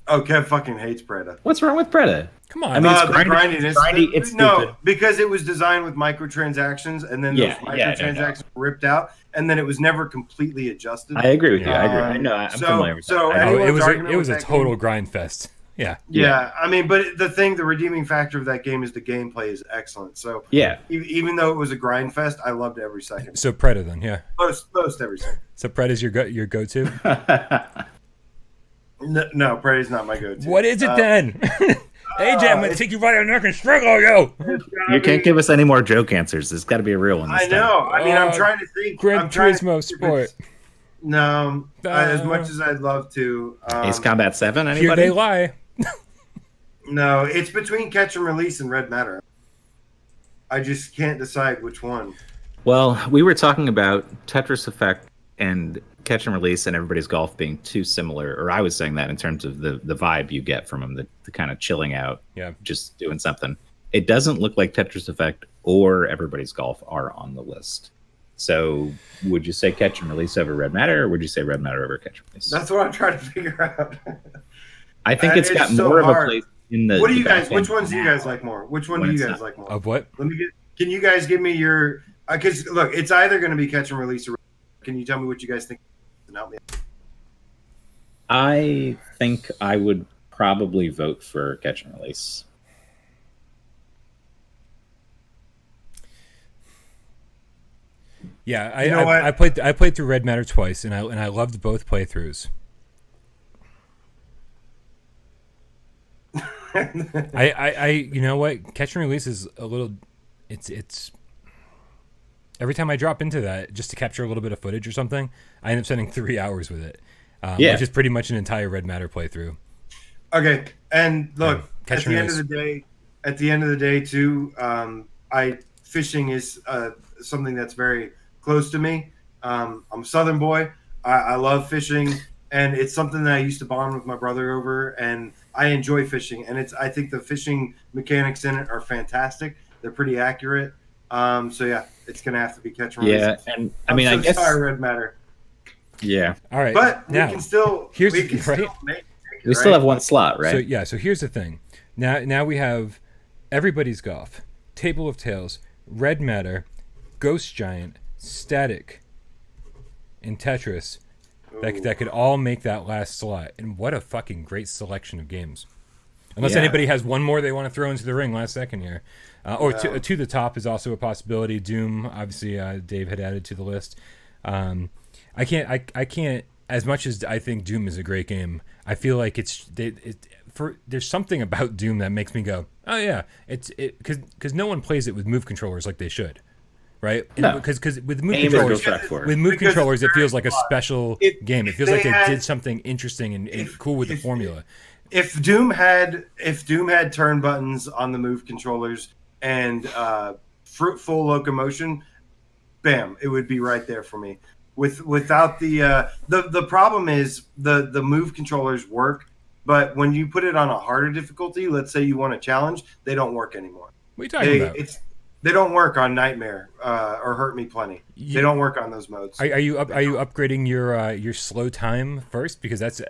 Oh, Kev fucking hates Preda. What's wrong with Preda? Come on. I mean, it's grindy. It's no, because it was designed with microtransactions, and then those microtransactions were ripped out, and then it was never completely adjusted. I agree with you. I agree. I know. I'm familiar with that. It was a total grind fest. Yeah. I mean, but the redeeming factor of that game is the gameplay is excellent. So yeah, even though it was a grind fest, I loved every second. So Preda then, yeah. Most every second. So Preda's your go-to? No, Preda's not my go-to. What is it then? AJ, I'm gonna take you by your neck and strangle you. You can't give us any more joke answers. There's got to be a real one. I know. I mean, I'm trying to think. Gran Turismo Sport. No, as much as I'd love to. Ace Combat 7. Anybody? Here they lie. No, it's between Catch and Release and Red Matter. I just can't decide which one. Well, we were talking about Tetris Effect and Catch and Release and Everybody's Golf being too similar, or I was saying that in terms of the vibe you get from them, the kind of chilling out, just doing something. It doesn't look like Tetris Effect or Everybody's Golf are on the list. So would you say Catch and Release over Red Matter, or would you say Red Matter over Catch and Release? That's what I'm trying to figure out. I think it's got more of a place in the. What do you guys? Which ones do you guys like more? Which one do you guys like more? Of what? Can you guys give me your? Because look, it's either going to be Catch and Release or. Can you tell me what you guys think? And help me. I think I would probably vote for Catch and Release. Yeah, I played through Red Matter twice, and I loved both playthroughs. I you know what? Catch and Release is a little. It's. Every time I drop into that just to capture a little bit of footage or something, I end up spending 3 hours with it, which is pretty much an entire Red Matter playthrough. Okay, and look, at the end of the day, too, fishing is something that's very close to me. I'm a Southern boy. I love fishing, and it's something that I used to bond with my brother over, and I enjoy fishing. And I think the fishing mechanics in it are fantastic. They're pretty accurate. So yeah, it's gonna have to be Catch and Release. Yeah, and I mean, I guess Red Matter. Yeah. All right, but we can still we still have one slot, right? So here's the thing. Now we have Everybody's Golf, Table of Tales, Red Matter, Ghost Giant, Static, and Tetris. That could all make that last slot. And what a fucking great selection of games. Unless anybody has one more they want to throw into the ring last second here. To the top is also a possibility. Doom, obviously, Dave had added to the list. I can't. As much as I think Doom is a great game, I feel like there's something about Doom that makes me go, oh yeah, because no one plays it with move controllers like they should, right? No, because with move controllers, it feels like a special game. It feels like they did something interesting and cool with the formula. If Doom had turn buttons on the move controllers and fruitful locomotion, bam, it would be right there for me. Without the problem is the move controllers work, but when you put it on a harder difficulty, let's say you want a challenge, they don't work anymore. What are you talking about? They don't work on Nightmare or Hurt Me Plenty. They don't work on those modes. Are you upgrading your slow time first, because that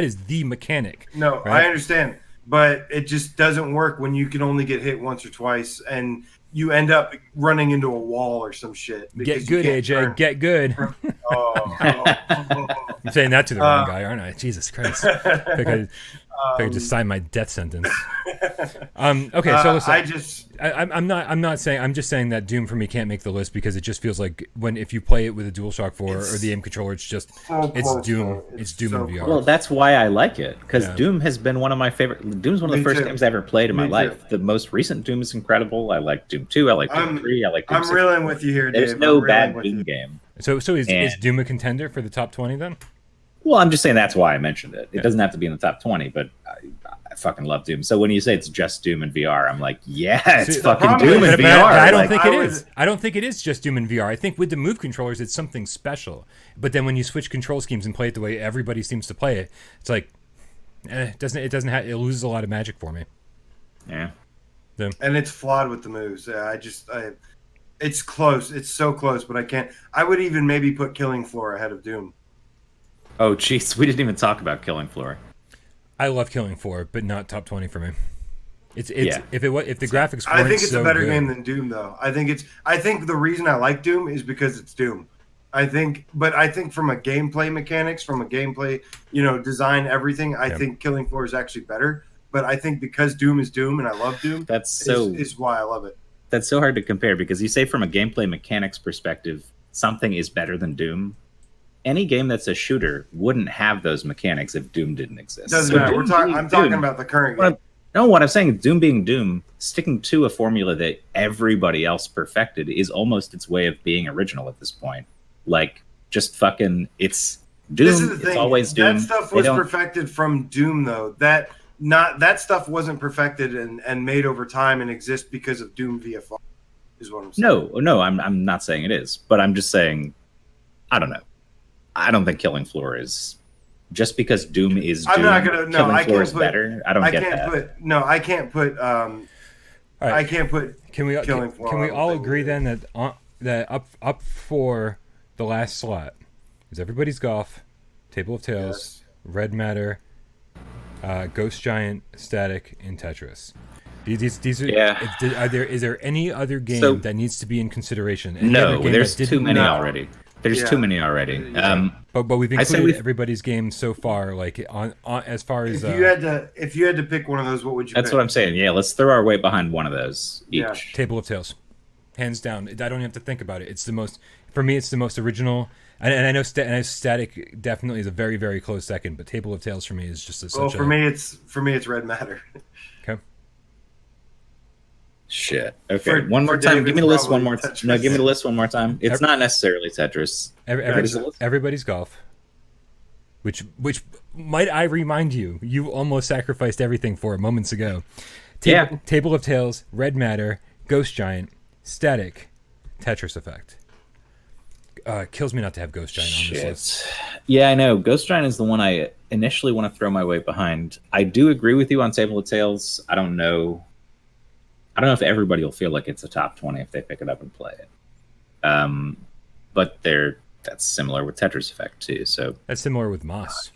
is the mechanic. No, right? I understand, but it just doesn't work when you can only get hit once or twice and you end up running into a wall or some shit. Get good, AJ. Get good. I'm saying that to the wrong guy, aren't I? Jesus Christ. I could just sign my death sentence. Okay, so listen, I'm just saying that Doom for me can't make the list because it just feels like if you play it with a DualShock 4 or the aim controller, it's Doom. It's Doom in VR. Well, that's why I like it, because Doom has been one of my favorite. Doom's one of the first games I ever played in my life. The most recent Doom is incredible. I like Doom 2. I like Doom 3. I like Doom 6. I'm reeling with you here, Dave. There's no bad Doom game. So is Doom a contender for the top 20 then? Well, I'm just saying that's why I mentioned it. It doesn't have to be in the top 20, but I fucking love Doom. So when you say it's just Doom in VR, I'm like, yeah, it's fucking Doom in VR. I don't think it is. I don't think it is just Doom in VR. I think with the move controllers, it's something special. But then when you switch control schemes and play it the way everybody seems to play it, it's like, it loses a lot of magic for me. Yeah. And it's flawed with the moves. It's close. It's so close, but I can't. I would even maybe put Killing Floor ahead of Doom. Oh, jeez, we didn't even talk about Killing Floor. I love Killing Floor, but not top 20 for me. If the graphics weren't I think it's so a better good. game than Doom, though. I think the reason I like Doom is because it's Doom. I think from a gameplay mechanics, from a gameplay, design, everything, I think Killing Floor is actually better. But I think because Doom is Doom and I love Doom, is why I love it. That's so hard to compare, because you say from a gameplay mechanics perspective, something is better than Doom. Any game that's a shooter wouldn't have those mechanics if Doom didn't exist. Doesn't matter. I'm talking about the current game. What I'm saying, Doom being Doom, sticking to a formula that everybody else perfected is almost its way of being original at this point. Like, just fucking, it's Doom. This is the thing. It's always Doom. That stuff was perfected from Doom, though. That stuff wasn't perfected and made over time and exists because of Doom VFR. Is what I'm saying. No, I'm not saying it is, but I'm just saying, I don't know. I don't think Killing Floor is just because Doom is Doom. I'm not gonna. No, Killing I Floor can't is put. better. I don't get that. I can't put. Right. I can't put. Killing Floor. Can we all agree then that up for the last slot is Everybody's Golf, Table of Tales, Red Matter, Ghost Giant, Static, and Tetris. These are. Is there any other game that needs to be in consideration? There's too many already. There's too many already. But we've included everybody's games so far. Like on as far as if you had to pick one of those, what would you? That's pick? what I'm saying. Yeah, let's throw our weight behind one of those each. Yeah. Table of Tales, hands down. I don't have to think about it. It's the most for me. It's the most original. And I know Static definitely is a very, very close second. But Table of Tales for me is just for me it's Red Matter. Okay. Shit. Okay. One more time. Give me the list one more time. No, give me the list one more time. It's not necessarily Tetris. Everybody's Golf. Which might I remind you almost sacrificed everything for moments ago. Table of Tales, Red Matter, Ghost Giant, Static, Tetris Effect. Kills me not to have Ghost Giant on this list. Yeah, I know. Ghost Giant is the one I initially want to throw my weight behind. I do agree with you on Table of Tales. I don't know if everybody will feel like it's a top 20 if they pick it up and play it. But that's similar with Tetris Effect too. So that's similar with Moss.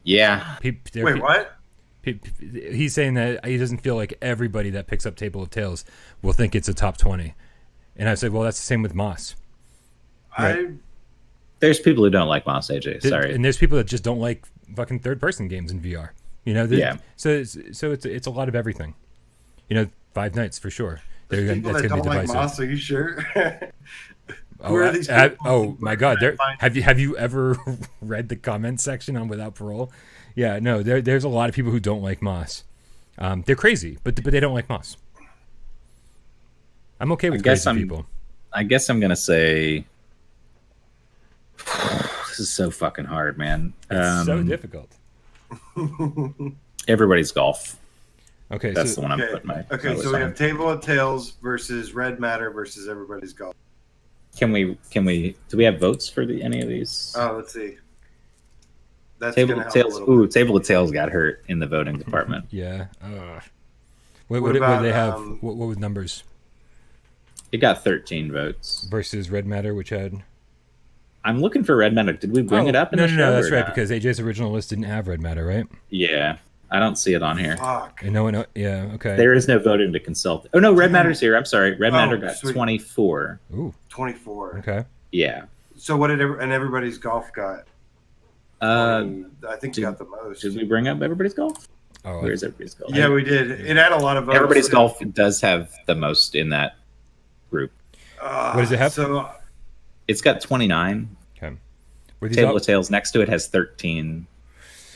Yeah. Wait, what? He's saying that he doesn't feel like everybody that picks up Table of Tales will think it's a top 20. And I said, well, that's the same with Moss. Right? There's people who don't like Moss, AJ. Sorry. And there's people that just don't like fucking third-person games in VR. So it's a lot of everything. Five Nights for sure. People that don't like Moss, are you sure? Who are these people? Oh my God! Have you ever read the comment section on Without Parole? Yeah, no. There's a lot of people who don't like Moss. They're crazy, but they don't like Moss. I'm okay with crazy people. I guess I'm gonna say this is so fucking hard, man. It's so difficult. Everybody's Golf. Okay, that's the one I'm putting my. Okay, so we have Table of Tales versus Red Matter versus Everybody's Golf. Can we? Do we have votes for any of these? Oh, let's see. That's Table of Tales. Ooh, Table of Tales got hurt in the voting department. Yeah. What did they have? What was numbers? It got 13 votes versus Red Matter, which had. I'm looking for Red Matter. Did we bring it up? No, that's right, because AJ's original list didn't have Red Matter, right? Yeah, I don't see it on here. Fuck. And no one. Yeah. Okay. There is no voting to consult. Oh no, Red Matter's here. I'm sorry. Red Matter got sweet. 24. Ooh. 24. Okay. Yeah. So what did Everybody's Golf got? I think you got the most. Did we bring up Everybody's Golf? Oh, where's Everybody's Golf? Yeah, we did. It had a lot of votes. Everybody's Golf does have the most in that group. What does it have? So it's got 29. Okay. Table of Tales next to it has 13.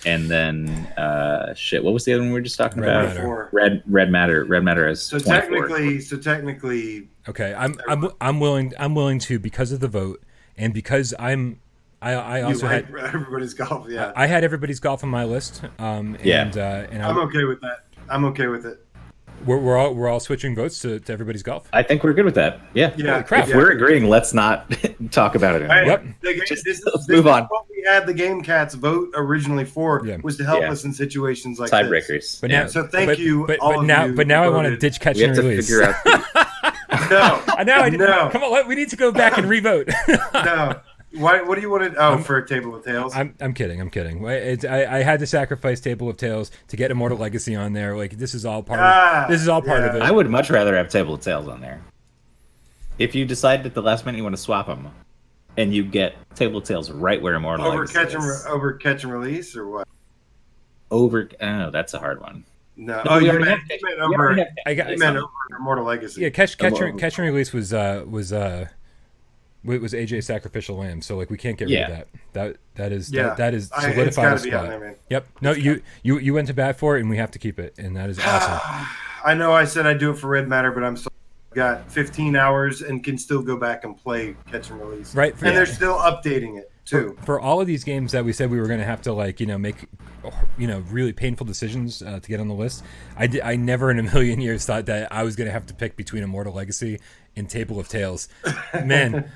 And then what was the other one we were just talking about? Matter. Red Matter. Red Matter has so 24. technically okay, I'm willing to, because of the vote and because I also had Everybody's Golf. Yeah, I had Everybody's Golf on my list. And I'm okay with that. I'm okay with it. We're all switching votes to Everybody's Golf. I think we're good with that. Yeah. Yeah. Crap. If we're agreeing, let's not talk about it anymore. Yep. Let's move on. What we had the GameCats vote originally for was to help us in situations like tiebreakers. This. But now, so thank you. But now I want to ditch catch and release. We have to figure out. No. Come on, we need to go back and revote. No. What do you want to? For a Table of Tales. I'm kidding. I had to sacrifice Table of Tales to get Immortal Legacy on there. Like this is all part of it. I would much rather have Table of Tales on there. If you decide at the last minute you want to swap them, and you get Table of Tales right where Immortal Legacy is. Over catch and release or what? That's a hard one. No. Oh, you meant over Immortal Legacy. Yeah, catch and release was AJ's Sacrificial Lamb, so like we can't get rid of that. That is solidified spot. There, yep. No, you went to bat for it, and we have to keep it, and that is awesome. I know I said I'd do it for Red Matter, but I'm still got 15 hours and can still go back and play catch and release. Right. And they're still updating it too. For all of these games that we said we were going to have to make really painful decisions to get on the list, I never in a million years thought that I was going to have to pick between Immortal Legacy and Table of Tales. Man,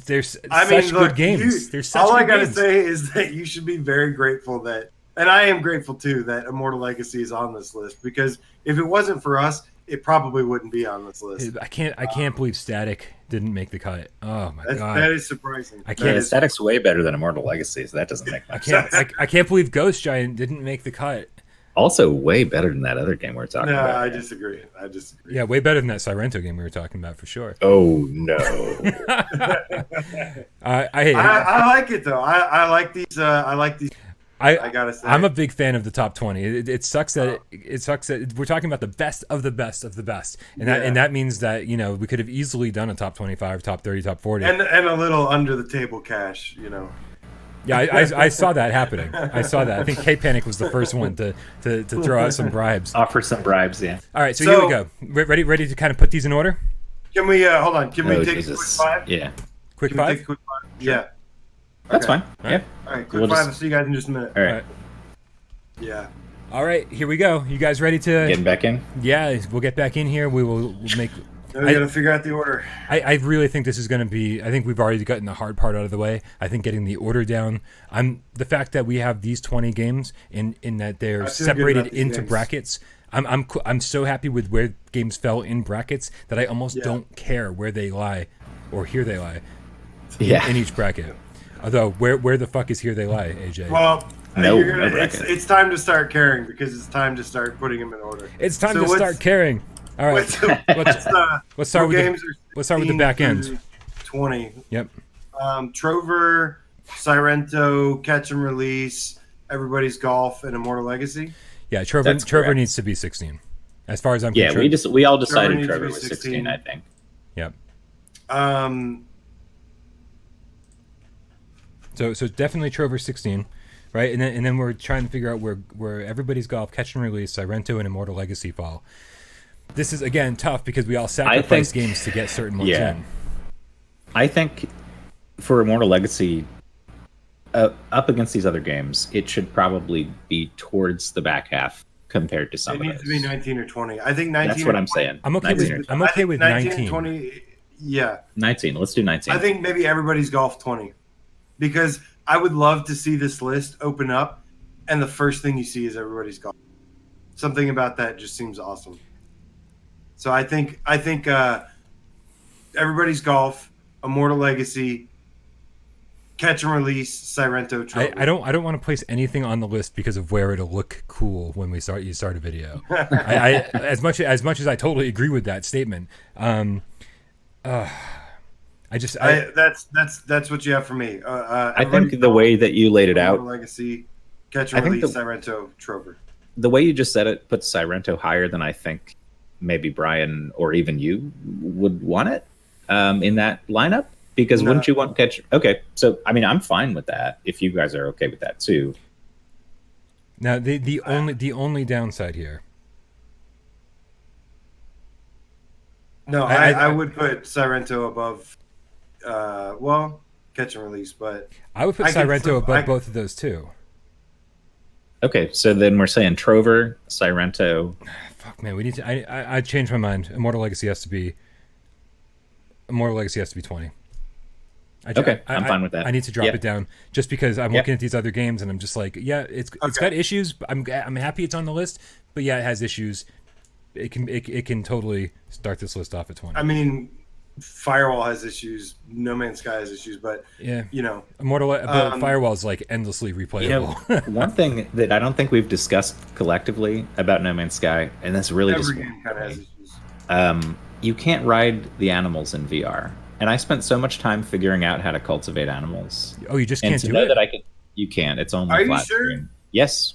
there's such good games. All I got to say is that you should be very grateful that, and I am grateful too, that Immortal Legacy is on this list, because if it wasn't for us, it probably wouldn't be on this list. I can't believe Static didn't make the cut. Oh my god, that is surprising. Static's way better than Immortal Legacy, so that doesn't make much sense. I can't believe Ghost Giant didn't make the cut. Also, way better than that other game we were talking about. No, I disagree. Yeah, way better than that Sorrento game we were talking about for sure. Oh no! I like it though. I like these. I gotta say, I'm a big fan of the top 20. It sucks that we're talking about the best of the best of the best, and that means that we could have easily done a top 25, top 30, top 40, and a little under the table cash. Yeah, I saw that happening. I saw that. I think K-Panic was the first one to throw out some bribes. Offer some bribes, yeah. All right, so here we go. Ready to kind of put these in order? Can we hold on? Can we take a quick 5? Yeah. Quick 5? Take a quick 5? Yeah. That's fine. Yeah. All right, quick 5. I'll see you guys in just a minute. All right. Yeah. All right, here we go. You guys ready to... Getting back in? Yeah, we'll get back in here. We'll make... We got to figure out the order. I really think this is going to be... I think we've already gotten the hard part out of the way. I think getting the order down... The fact that we have these 20 games in that they're separated into brackets... I'm so happy with where games fell in brackets that I almost don't care where they lie or here they lie in each bracket. Although, where the fuck is here they lie, AJ? Well... it's time to start caring, because it's time to start putting them in order. It's time to start caring. All right, let's start with the back end. 20. Yep. Trover, Sorrento, Catch and Release, Everybody's Golf, and Immortal Legacy. Yeah, Trover needs to be 16. As far as I'm concerned. Yeah, we all decided Trover was 16, I think. Yep. So definitely Trover 16, right? And then we're trying to figure out where everybody's golf, catch and release, Sirento, and Immortal Legacy fall. This is again tough because we all sacrifice games to get certain ones in. I think for Immortal Legacy, up against these other games, it should probably be towards the back half compared to some of those. It needs to be 19 or 20. I think 19. That's what I'm saying. I'm okay with 19. 20. Yeah. 19. Let's do 19. I think maybe everybody's golf 20, because I would love to see this list open up, and the first thing you see is everybody's golf. Something about that just seems awesome. So I think everybody's golf, Immortal Legacy, catch and release, Sirento, Trover. I don't want to place anything on the list because of where it'll look cool when you start a video. I as much as I totally agree with that statement. That's what you have for me. I think the way that you laid it out, Legacy, catch and release, Sirento, Trover. The way you just said it puts Sirento higher than I think maybe Brian or even you would want it in that lineup. Because wouldn't you want catch? Okay, so I mean, I'm fine with that if you guys are okay with that too. Now, the only downside here. No, I would put Sirento above. Catch and release, but I would put Sirento above both of those too. Okay, so then we're saying Trover, Sirento. Fuck man, we need to. I changed my mind. Immortal Legacy has to be 20. I'm fine with that. I need to drop it down just because I'm looking at these other games and I'm just like, it's got issues. But I'm happy it's on the list, but it has issues. It can totally start this list off at 20. I mean, Firewall has issues. No Man's Sky has issues, but Firewall is like endlessly replayable. One thing that I don't think we've discussed collectively about No Man's Sky, and that's really every game kind of has issues. You can't ride the animals in VR. And I spent so much time figuring out how to cultivate animals. Oh, you just can't do it? You can. It's only Are flat you sure? screen. Yes.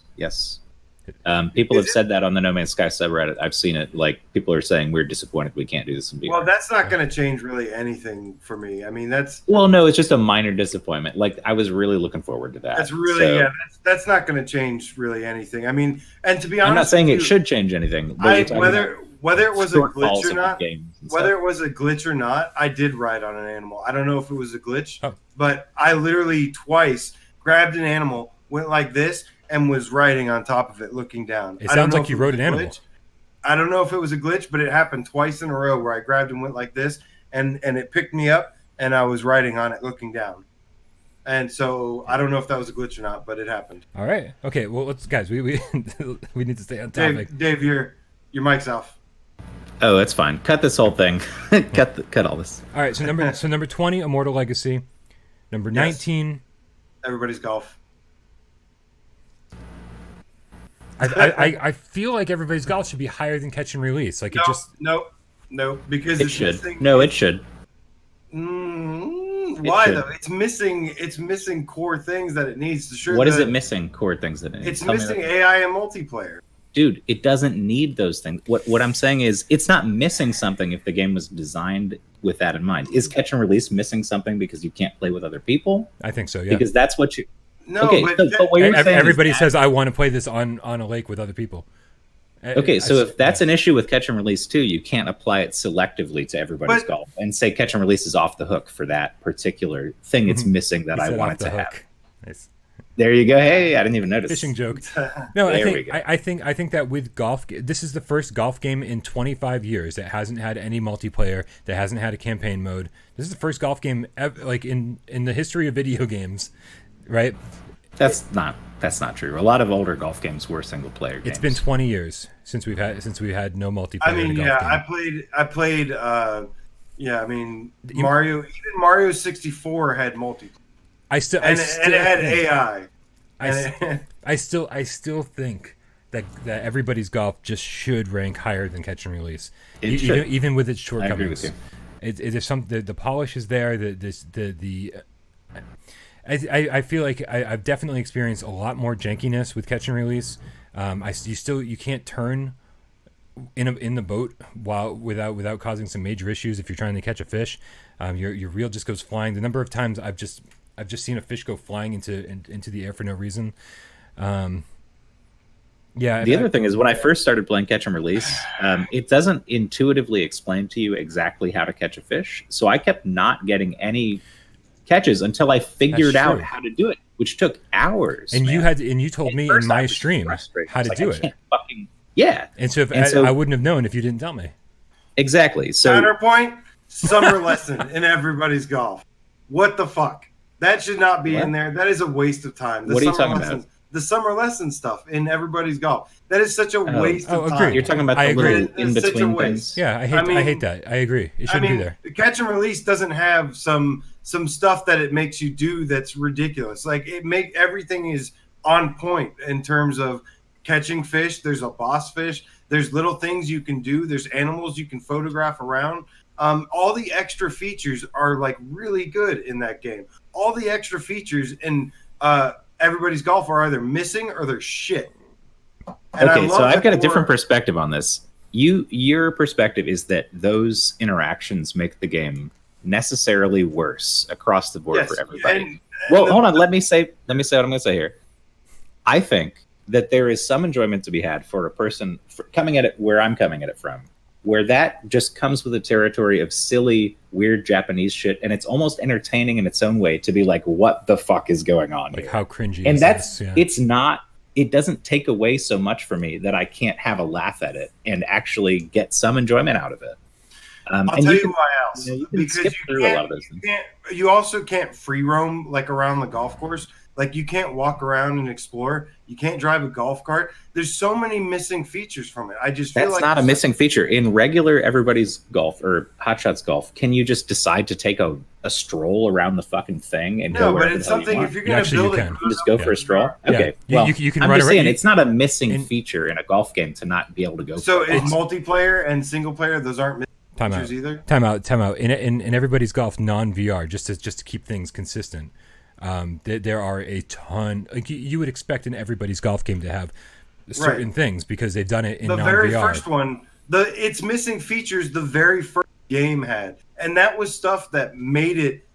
People have said that on the No Man's Sky subreddit. I've seen it. Like, people are saying we're disappointed we can't do this in VR. Well, that's not going to change really anything for me. I mean, that's... Well, no, it's just a minor disappointment. Like, I was really looking forward to that. That's really, that's not going to change really anything. I mean, and to be honest... I'm not saying it should change anything. Whether it was a glitch or not, I did ride on an animal. I don't know if it was a glitch, but I literally twice grabbed an animal, went like this, and was riding on top of it, looking down. It sounds like you rode an animal. I don't know if it was a glitch, but it happened twice in a row where I grabbed and went like this, and it picked me up, and I was riding on it, looking down. And so I don't know if that was a glitch or not, but it happened. All right. Okay. Well, guys, we need to stay on topic. Dave, your mic's off. Oh, that's fine. Cut this whole thing. cut all this. All right. So number 20, Immortal Legacy. Number 19, everybody's golf. I feel like everybody's golf should be higher than catch and release. Like no, because it should. No, it should. Why though? It's missing core things that it needs to. What is it missing? Core things that it needs. It's missing AI and multiplayer. Dude, it doesn't need those things. What I'm saying is, it's not missing something if the game was designed with that in mind. Is catch and release missing something because you can't play with other people? I think so. Yeah. Because that's what you. No, okay, but what you're saying everybody says I want to play this on a lake with other people. Okay, so if that's an issue with catch and release too, you can't apply it selectively to everybody's golf and say catch and release is off the hook for that particular thing it's missing that I wanted to have. Nice. There you go. Hey, I didn't even notice. Fishing joke. No, I think that with golf, this is the first golf game in 25 years that hasn't had any multiplayer, that hasn't had a campaign mode. This is the first golf game ever, like in the history of video games, right? That's not true. A lot of older golf games were single player games. It's been 20 years since we've had no multiplayer. I mean, in a golf game. I played. I mean, Mario 64 had multiplayer. And it had AI. I still think that everybody's golf just should rank higher than catch and release, even with its shortcomings. I agree with you. The polish is there. I feel like I've definitely experienced a lot more jankiness with catch and release. You can't turn in the boat without causing some major issues if you're trying to catch a fish. Your reel just goes flying. The number of times I've just seen a fish go flying into the air for no reason. Yeah. The other thing is when I first started playing Catch and Release, it doesn't intuitively explain to you exactly how to catch a fish. So I kept not getting any catches until I figured out how to do it, which took hours. And you told me in my stream how to do it. And so I wouldn't have known if you didn't tell me. Exactly. So counterpoint, summer lesson in everybody's golf. What the fuck? That should not be in there. That is a waste of time. What are you talking about? The summer lesson stuff in everybody's golf. That is such a waste of time. You're talking about the little in-between things. Yeah, I hate that. I agree. It shouldn't be there. Catch and Release doesn't have some stuff that it makes you do that's ridiculous. Like everything is on point in terms of catching fish. There's a boss fish. There's little things you can do. There's animals you can photograph around. All the extra features are like really good in that game. All the extra features in everybody's golf are either missing or they're shit. And okay, so I've got a different perspective on this. Your perspective is that those interactions make the game necessarily worse across the board for everybody. Hold on. Let me say what I'm going to say here. I think that there is some enjoyment to be had for a person coming at it where I'm coming at it from, where that just comes with a territory of silly, weird Japanese shit, and it's almost entertaining in its own way to be like, what the fuck is going on here? Like, how cringy and is that's, this? Yeah. It's not, it doesn't take away so much for me that I can't have a laugh at it and actually get some enjoyment out of it. I'll tell you why else. Because you also can't free roam like around the golf course. Like you can't walk around and explore. You can't drive a golf cart. There's so many missing features from it. I just feel that's not a missing feature in regular everybody's golf or Hot Shots golf. Can you just decide to take a stroll around the fucking thing and go? No, but it's something if you're going to build it, you just go for a stroll. Okay, well, you can I'm run just around. saying it's not a missing feature in a golf game to not be able to go. So it's multiplayer and single player. Those aren't missing features either. Time out. In everybody's golf non-VR, just to keep things consistent. There are a ton. Like you would expect in everybody's golf game to have certain things because they've done it in non-VR. The very first one, it's missing features the very first game had, and that was stuff that made it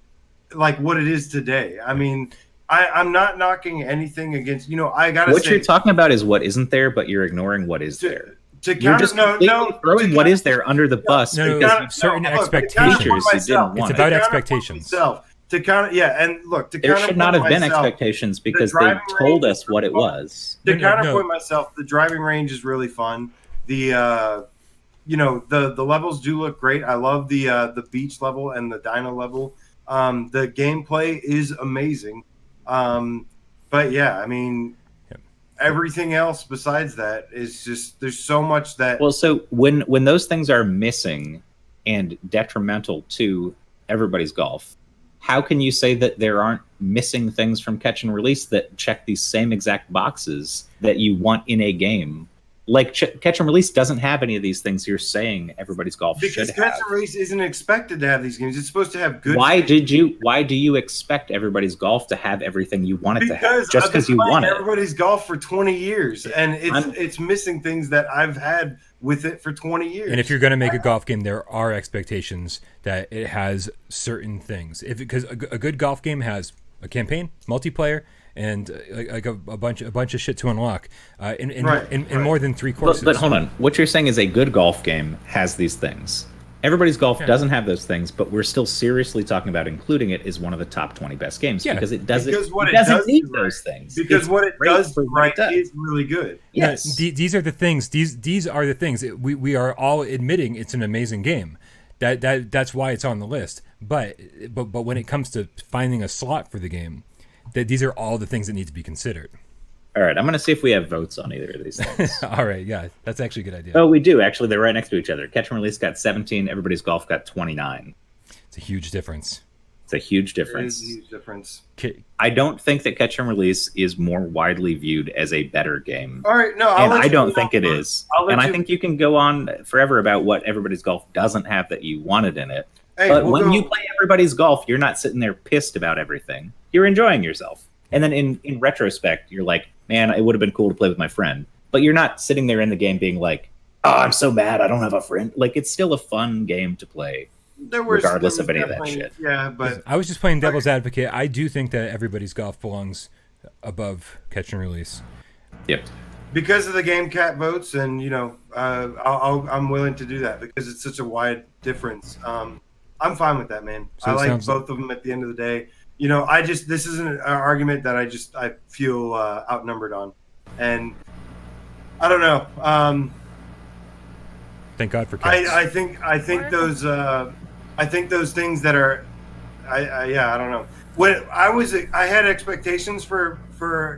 like what it is today. I mean, I'm not knocking anything against. I gotta. What you're talking about is what isn't there, but you're ignoring what is there. You're just throwing what is there under the bus because certain expectations. You didn't want it's about expectations. To counterpoint there should not have been expectations because they told us what it was. To counterpoint myself, the driving range is really fun. The the levels do look great. I love the beach level and the dyno level. The gameplay is amazing. But yeah, I mean, everything else besides that is just there's so much that. Well, so when those things are missing and detrimental to everybody's golf, how can you say that there aren't missing things from Catch and Release that check these same exact boxes that you want in a game? Like Catch and Release doesn't have any of these things you're saying everybody's golf should have. Because Catch and Release isn't expected to have these games. It's supposed to have good. Why do you expect everybody's golf to have everything you want it to have? Just because you want it. Everybody's golf for 20 years, and it's missing things that I've had with it for 20 years. And if you're going to make a golf game, there are expectations that it has certain things. Because a good golf game has a campaign, multiplayer, and like a bunch of shit to unlock in more than 3 courses. But hold on, what you're saying is a good golf game has these things. Everybody's golf doesn't have those things, but we're still seriously talking about including it as one of the top 20 best games because it doesn't need those things. Because what it does right is really good. Yes, these are the things. These are the things. We are all admitting it's an amazing game. That's why it's on the list. But when it comes to finding a slot for the game, these are all the things that need to be considered. All right, I'm going to see if we have votes on either of these things. All right, yeah, that's actually a good idea. Oh, we do. Actually, they're right next to each other. Catch and Release got 17. Everybody's Golf got 29. It's a huge difference. It's a huge difference. It is a huge difference. I don't think that Catch and Release is more widely viewed as a better game. All right, no, I don't think it is. And I think you can go on forever about what Everybody's Golf doesn't have that you wanted in it. But when you play Everybody's Golf, you're not sitting there pissed about everything. You're enjoying yourself. And then in retrospect, you're like, man, it would have been cool to play with my friend. But you're not sitting there in the game being like, oh, I'm so mad I don't have a friend. Like, it's still a fun game to play regardless of any of that shit. Yeah, but I was just playing devil's advocate. I do think that Everybody's Golf belongs above Catch and Release. Yep. Because of the game cat votes, and I'm willing to do that because it's such a wide difference. I'm fine with that, man. So I like both of them at the end of the day. This isn't an argument that I feel outnumbered on, and I don't know. Thank God for cats. I think those things that are, I don't know. When I had expectations for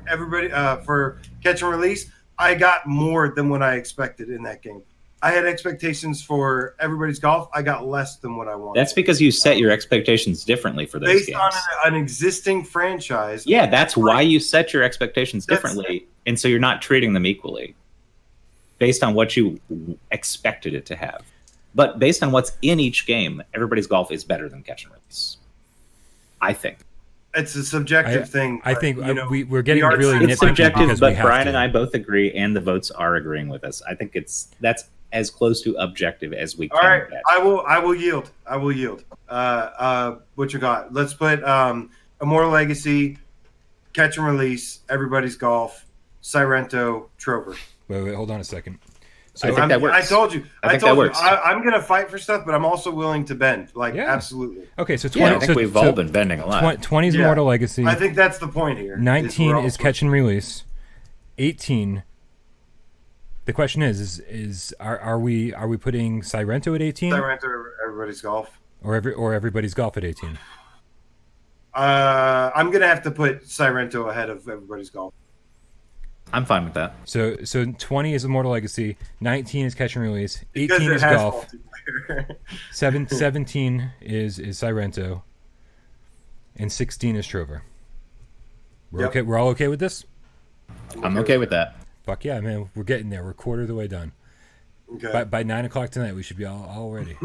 everybody for Catch and Release. I got more than what I expected in that game. I had expectations for Everybody's Golf. I got less than what I wanted. That's because you set your expectations differently for those based games. on an existing franchise. Yeah, that's why you set your expectations differently, and so you're not treating them equally based on what you expected it to have. But based on what's in each game, Everybody's Golf is better than Catch and Release, I think. It's a subjective thing. I think we're getting really nitpicky. It's subjective, because but Brian and I both agree, and the votes are agreeing with us. I think that's as close to objective as we can. All right, get. I will yield. What you got? Let's put Immortal Legacy, Catch and Release, Everybody's Golf, Sirento, Trover. Wait, hold on a second. So I think that works. I told you. That works. I'm going to fight for stuff, but I'm also willing to bend. Absolutely. Okay, so 20. I think we've all been bending a lot. 20 is Immortal Legacy. I think that's the point here. 19 is Catch and Release. 18. The question is are we putting Sirento at 18? Sirento or Everybody's Golf. Or Everybody's Golf at 18? I'm going to have to put Sirento ahead of Everybody's Golf. I'm fine with that. So 20 is Immortal Legacy, 19 is Catch and Release, 18 is Golf, 17 is Sirento, and 16 is Trover. Okay. We're all okay with this? I'm okay with that. Fuck yeah, man. We're getting there. We're a quarter of the way done. Okay. By 9 o'clock tonight, we should be all ready.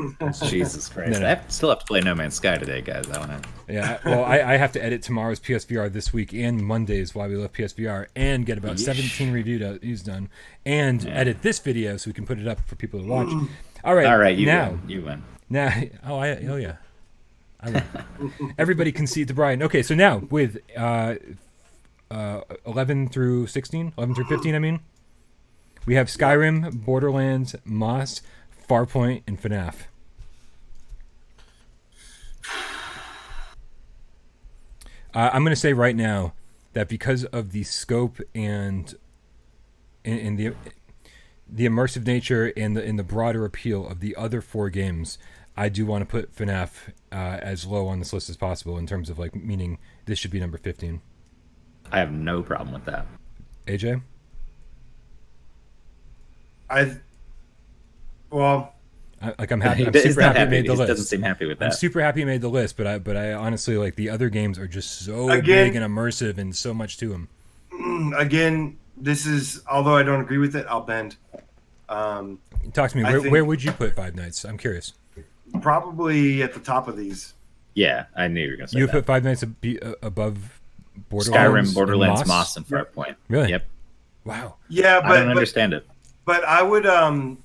Jesus Christ. No. I still have to play No Man's Sky today, guys. I don't know. Yeah, well, I have to edit tomorrow's PSVR this week and Monday's Why We Love PSVR and get about 17 reviews done and edit this video so we can put it up for people to watch. All right, you win. Now, yeah. I win. Everybody concede to Brian. Okay, so now with 11 through 15, I mean. We have Skyrim, Borderlands, Moss, Farpoint, and FNAF. I'm going to say right now that because of the scope and the immersive nature and the broader appeal of the other 4 games, I do want to put FNAF as low on this list as possible in terms of meaning this should be number 15. I have no problem with that. AJ? I'm happy. I'm super happy he made the list. He doesn't seem happy with that. I'm super happy he made the list, but I honestly the other games are just so big and immersive and so much to them. Again, this is, although I don't agree with it, I'll bend. Talk to me. Where would you put Five Nights? I'm curious. Probably at the top of these. Yeah, I knew you were going to say you that. Put Five Nights above Borderlands, Skyrim, Borderlands, Moss, and Farpoint. Really? Yep. Wow. Yeah, but I don't understand it. But I would,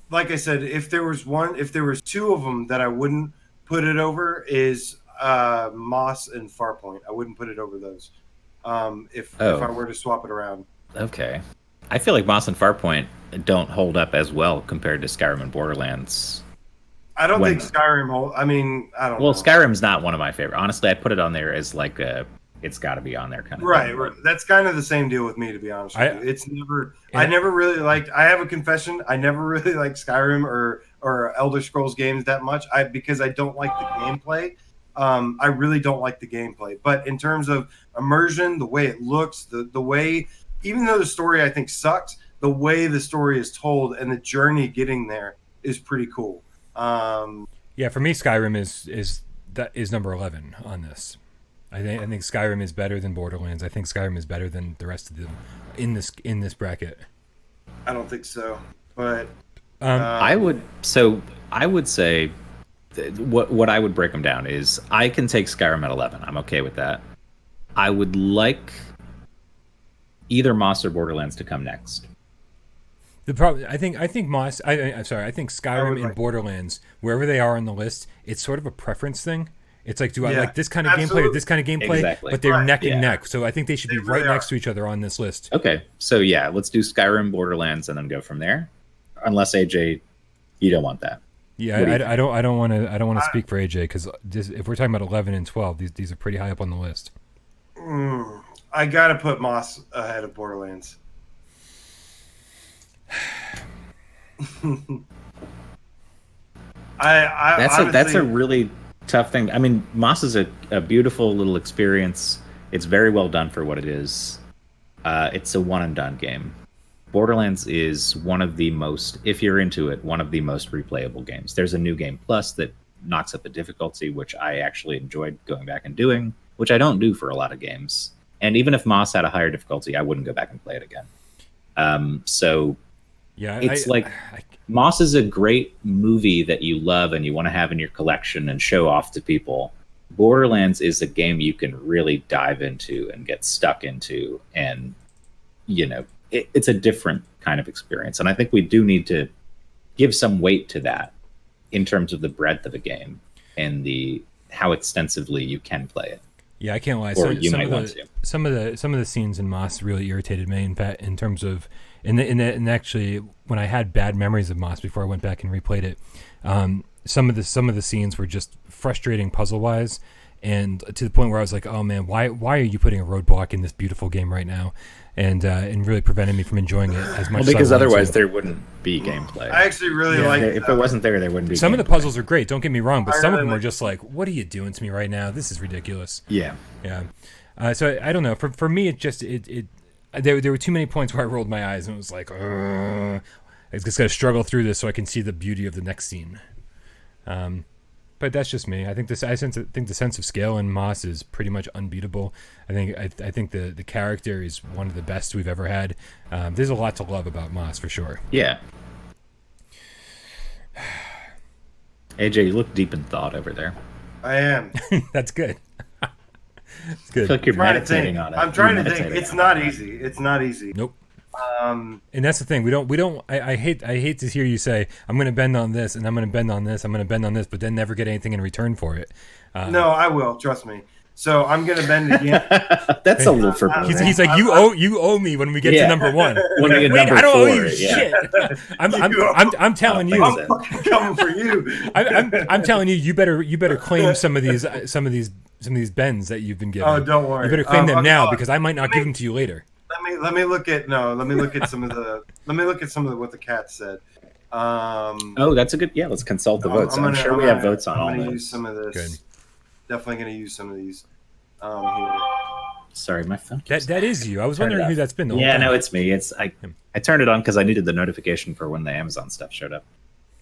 like I said, if there was 2 of them that I wouldn't put it over is Moss and Farpoint. I wouldn't put it over those. If I were to swap it around. Okay. I feel like Moss and Farpoint don't hold up as well compared to Skyrim and Borderlands. I don't think Skyrim hold. I mean, I don't know. Well, Skyrim's not one of my favorite. Honestly, I'd put it on there as it's got to be on there kind of right, thing. Right. That's kind of the same deal with me, to be honest with you. It's never. I never really liked. I have a confession. I never really liked Skyrim or Elder Scrolls games that much. Because I don't like the gameplay. I really don't like the gameplay. But in terms of immersion, the way it looks, the way, even though the story I think sucks, the way the story is told and the journey getting there is pretty cool. Yeah, for me, Skyrim is number 11 on this. I think Skyrim is better than Borderlands. I think Skyrim is better than the rest of them in this bracket. I don't think so, but I would say what I would break them down is I can take Skyrim at 11. I'm okay with that. I would like either Moss or Borderlands to come next. The problem, I think Moss. I'm sorry. I think Skyrim and Borderlands, wherever they are on the list, it's sort of a preference thing. It's like, do I like this kind of gameplay or this kind of gameplay? Exactly. But they're neck and neck, so I think they should be right next to each other on this list. Okay, so yeah, let's do Skyrim, Borderlands, and then go from there. Unless AJ, you don't want that. Yeah, I don't want to speak for AJ because if we're talking about 11 and 12, these are pretty high up on the list. I gotta put Moss ahead of Borderlands. That's a really tough thing. I mean, Moss is a beautiful little experience. It's very well done for what it is. It's a one and done game. Borderlands is one of the most, if you're into it, one of the most replayable games. There's a new game plus that knocks up the difficulty, which I actually enjoyed going back and doing, which I don't do for a lot of games. And even if Moss had a higher difficulty, I wouldn't go back and play it again. Moss is a great movie that you love and you want to have in your collection and show off to people. Borderlands is a game you can really dive into and get stuck into, and it's a different kind of experience. And I think we do need to give some weight to that in terms of the breadth of a game and how extensively you can play it. Yeah, I can't lie. Some of the scenes in Moss really irritated me. In fact, in terms of, and actually, when I had bad memories of Moss before I went back and replayed it, some of the scenes were just frustrating puzzle wise, and to the point where I was like, oh man, why are you putting a roadblock in this beautiful game right now, and really preventing me from enjoying it as much. Well, because otherwise there wouldn't be gameplay. I actually really like. If it wasn't there wouldn't be. Some of the puzzles are great. Don't get me wrong, but some of them are just like, what are you doing to me right now? This is ridiculous. Yeah. So I don't know. For me, it just there were too many points where I rolled my eyes and it was like, I just got to struggle through this so I can see the beauty of the next scene. But that's just me. I think the sense of scale in Moss is pretty much unbeatable. I think the character is one of the best we've ever had. There's a lot to love about Moss for sure. Yeah. AJ, you look deep in thought over there. I am. That's good. It's good. I feel like you're meditating on it. I'm trying to think. It's not easy. It's not easy. Nope. And that's the thing. We don't. I hate to hear you say I'm going to bend on this and I'm going to bend on this. I'm going to bend on this, but then never get anything in return for it. No, I will. Trust me. So I'm going to bend again. That's a little forbidden. He's like, you owe me when we get to number one. Wait, I don't owe you shit. I'm telling you. I'm fucking coming for you. I'm telling you. You better claim some of these bends that you've been given. Oh, don't worry. You better claim them now because I might not give them to you later. Let me look at some of what the cat said. That's a good. Yeah, let's consult the votes. I'm sure we have votes on all I'm those. Gonna use some of this. Good. Definitely going to use some of these. Here. Sorry, my phone. That is you. I was wondering who that's been the whole time. Yeah, no, it's me. I turned it on because I needed the notification for when the Amazon stuff showed up.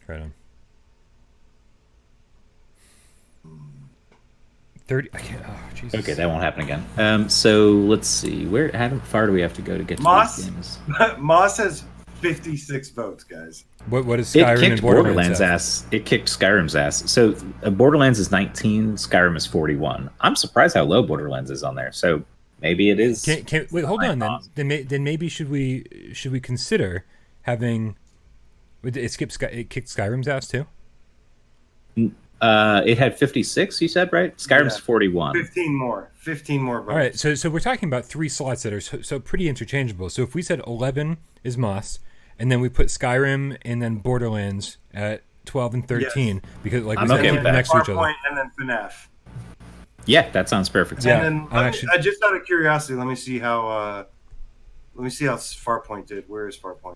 Right on. 30. I can't. Oh, Jesus. Okay, that won't happen again. So let's see. How far do we have to go to get to these games? Moss has 56 votes, guys. What is Skyrim and Borderlands ass? It kicked Skyrim's ass. So Borderlands is 19, Skyrim is 41. I'm surprised how low Borderlands is on there. So maybe it is. Wait, hold on. Then maybe should we consider having it kicked Skyrim's ass too? It had 56. You said right? Skyrim's 41. 15 more votes. All right. So we're talking about three slots that are so pretty interchangeable. So if we said 11 is Moss. And then we put Skyrim and then Borderlands at 12 and 13 because we said keep them next to each other. And then FNAF. Yeah, that sounds perfect. Yeah. And then I just out of curiosity, let me see how Farpoint did. Where is Farpoint?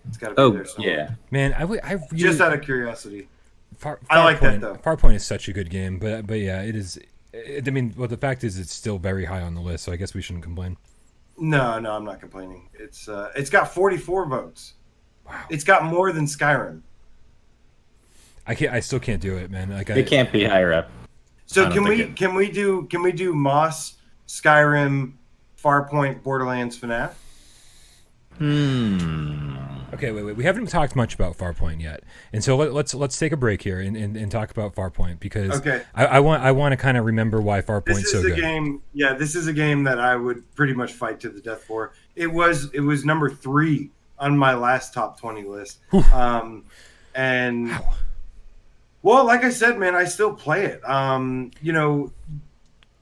It's got to be there somewhere. Yeah. Man, I really, just out of curiosity. I like that though. Farpoint is such a good game, but yeah, it is. The fact is, it's still very high on the list, so I guess we shouldn't complain. No, I'm not complaining. It's got 44 votes. Wow. It's got more than Skyrim. I still can't do it, man. It can't be higher up. So can we do Moss, Skyrim, Farpoint, Borderlands, FNAF? Okay, wait. We haven't talked much about Farpoint yet, and so let's take a break here and talk about Farpoint because I want to kind of remember why Farpoint's so good. This is a game that I would pretty much fight to the death for. It was number 3 on my last top 20 list. And Wow. well, like I said, man, I still play it. You know,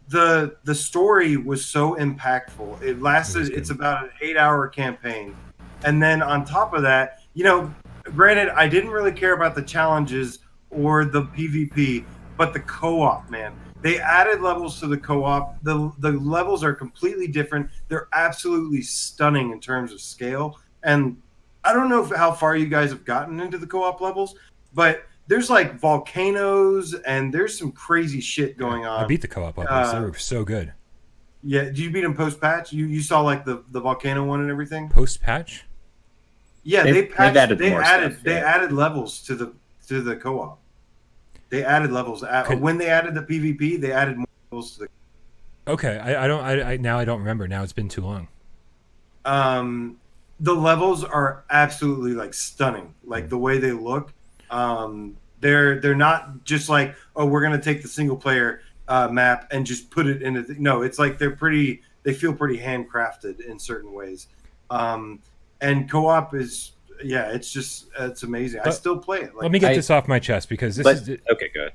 the story was so impactful. It lasted. It's about an 8-hour campaign, and then on top of that, you know, granted, I didn't really care about the challenges or the PvP, but the co-op, man. They added levels to the co-op. The levels are completely different. They're absolutely stunning in terms of scale. And I don't know how far you guys have gotten into the co-op levels, but there's like volcanoes and there's some crazy shit going on. I beat the co-op levels. They were so good. Yeah, did you beat them post-patch? You saw like the volcano one and everything? Post-patch? Yeah, they added added levels to the co-op. They added levels when they added the PvP. They added more levels to the. Okay, I don't remember. Now it's been too long. The levels are absolutely like stunning. Like the way they look. They're not just like, oh, we're gonna take the single player map and just put it in no, it's like they feel pretty handcrafted in certain ways. And co-op is it's amazing. I still play it. Like, let me get this off my chest because this is okay, go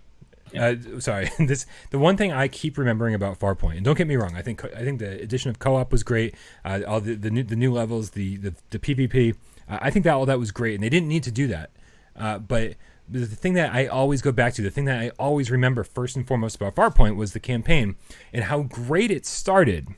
ahead. Sorry, the one thing I keep remembering about Farpoint, and don't get me wrong, I think the addition of co-op was great. All the new levels, the PvP, I think that all that was great, and they didn't need to do that. But the thing that I always go back to, the thing that I always remember first and foremost about Farpoint was the campaign and how great it started.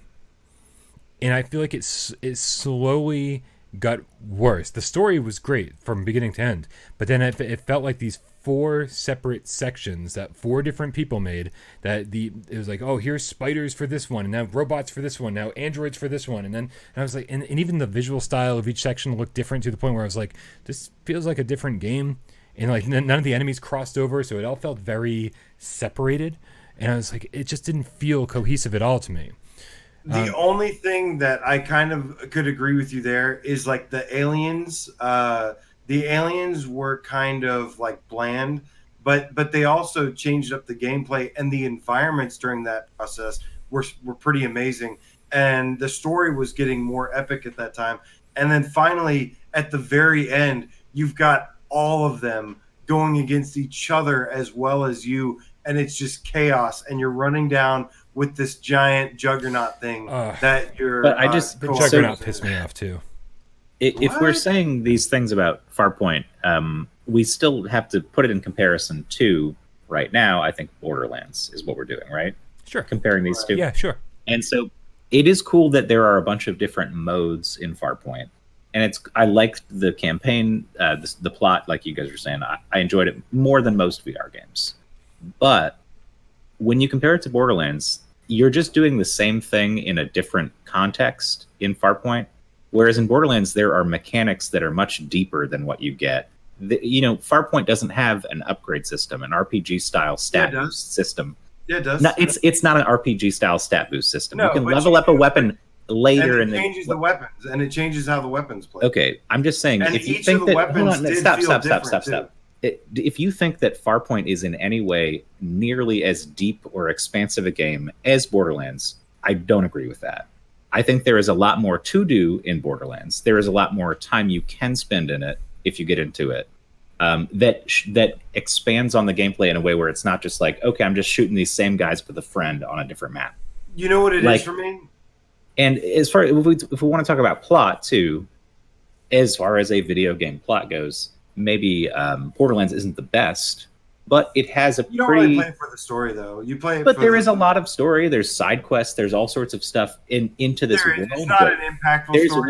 And I feel like it slowly got worse. The story was great from beginning to end, but then it felt like these 4 separate sections that 4 different people made. It was like, oh, here's spiders for this one, and now robots for this one, now androids for this one, and I was like, and even the visual style of each section looked different to the point where I was like, this feels like a different game, and like none of the enemies crossed over, so it all felt very separated, and I was like, it just didn't feel cohesive at all to me. The only thing that I kind of could agree with you there is like the aliens. The aliens were kind of like bland, but they also changed up the gameplay, and the environments during that process were pretty amazing. And the story was getting more epic at that time. And then finally, at the very end, you've got all of them going against each other as well as you, and it's just chaos. And you're running down with this giant juggernaut thing that you're. But the juggernaut pissed me off too. If we're saying these things about Farpoint, we still have to put it in comparison to right now. I think Borderlands is what we're doing, right? Sure. Comparing these two. Yeah, sure. And so it is cool that there are a bunch of different modes in Farpoint, and I liked the campaign, the plot, like you guys were saying. I enjoyed it more than most VR games, but when you compare it to Borderlands, you're just doing the same thing in a different context in Farpoint. Whereas in Borderlands, there are mechanics that are much deeper than what you get. Farpoint doesn't have an upgrade system, an RPG-style stat boost system. Yeah, it does. No, it's not an RPG-style stat boost system. No, you can level up a weapon later. And it changes the weapons, and it changes how the weapons play. Okay, I'm just saying, and if you each think of the that... weapons did feel different, Stop. If you think that Farpoint is in any way nearly as deep or expansive a game as Borderlands, I don't agree with that. I think there is a lot more to do in Borderlands. There is a lot more time you can spend in it if you get into it. That expands on the gameplay in a way where it's not just like, okay, I'm just shooting these same guys with a friend on a different map. You know what it is for me? And as far if we want to talk about plot too, as far as a video game plot goes, maybe Borderlands isn't the best, but it has a You don't really play for the story, though. You play it But for there is a lot of story. There's side quests. There's all sorts of stuff into this world. It's not an impactful there's story.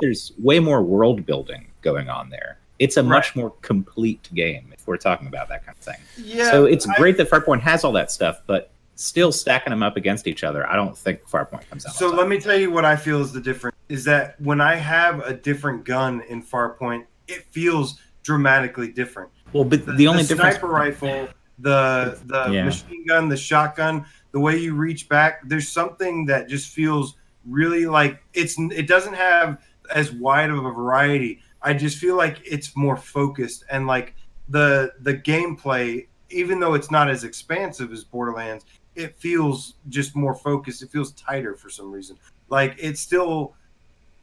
There's way more world building going on there. It's a much more complete game if we're talking about that kind of thing. Yeah, so it's great that Farpoint has all that stuff, but still stacking them up against each other, I don't think Farpoint comes out. So let me tell you what I feel is the difference. Is that when I have a different gun in Farpoint, it feels dramatically different. Well, but the only difference, sniper rifle, the machine gun, the shotgun, the way you reach back, there's something that just feels really like it doesn't have as wide of a variety. I just feel like it's more focused, and like the gameplay, even though it's not as expansive as Borderlands, it feels just more focused. It feels tighter for some reason. Like it's still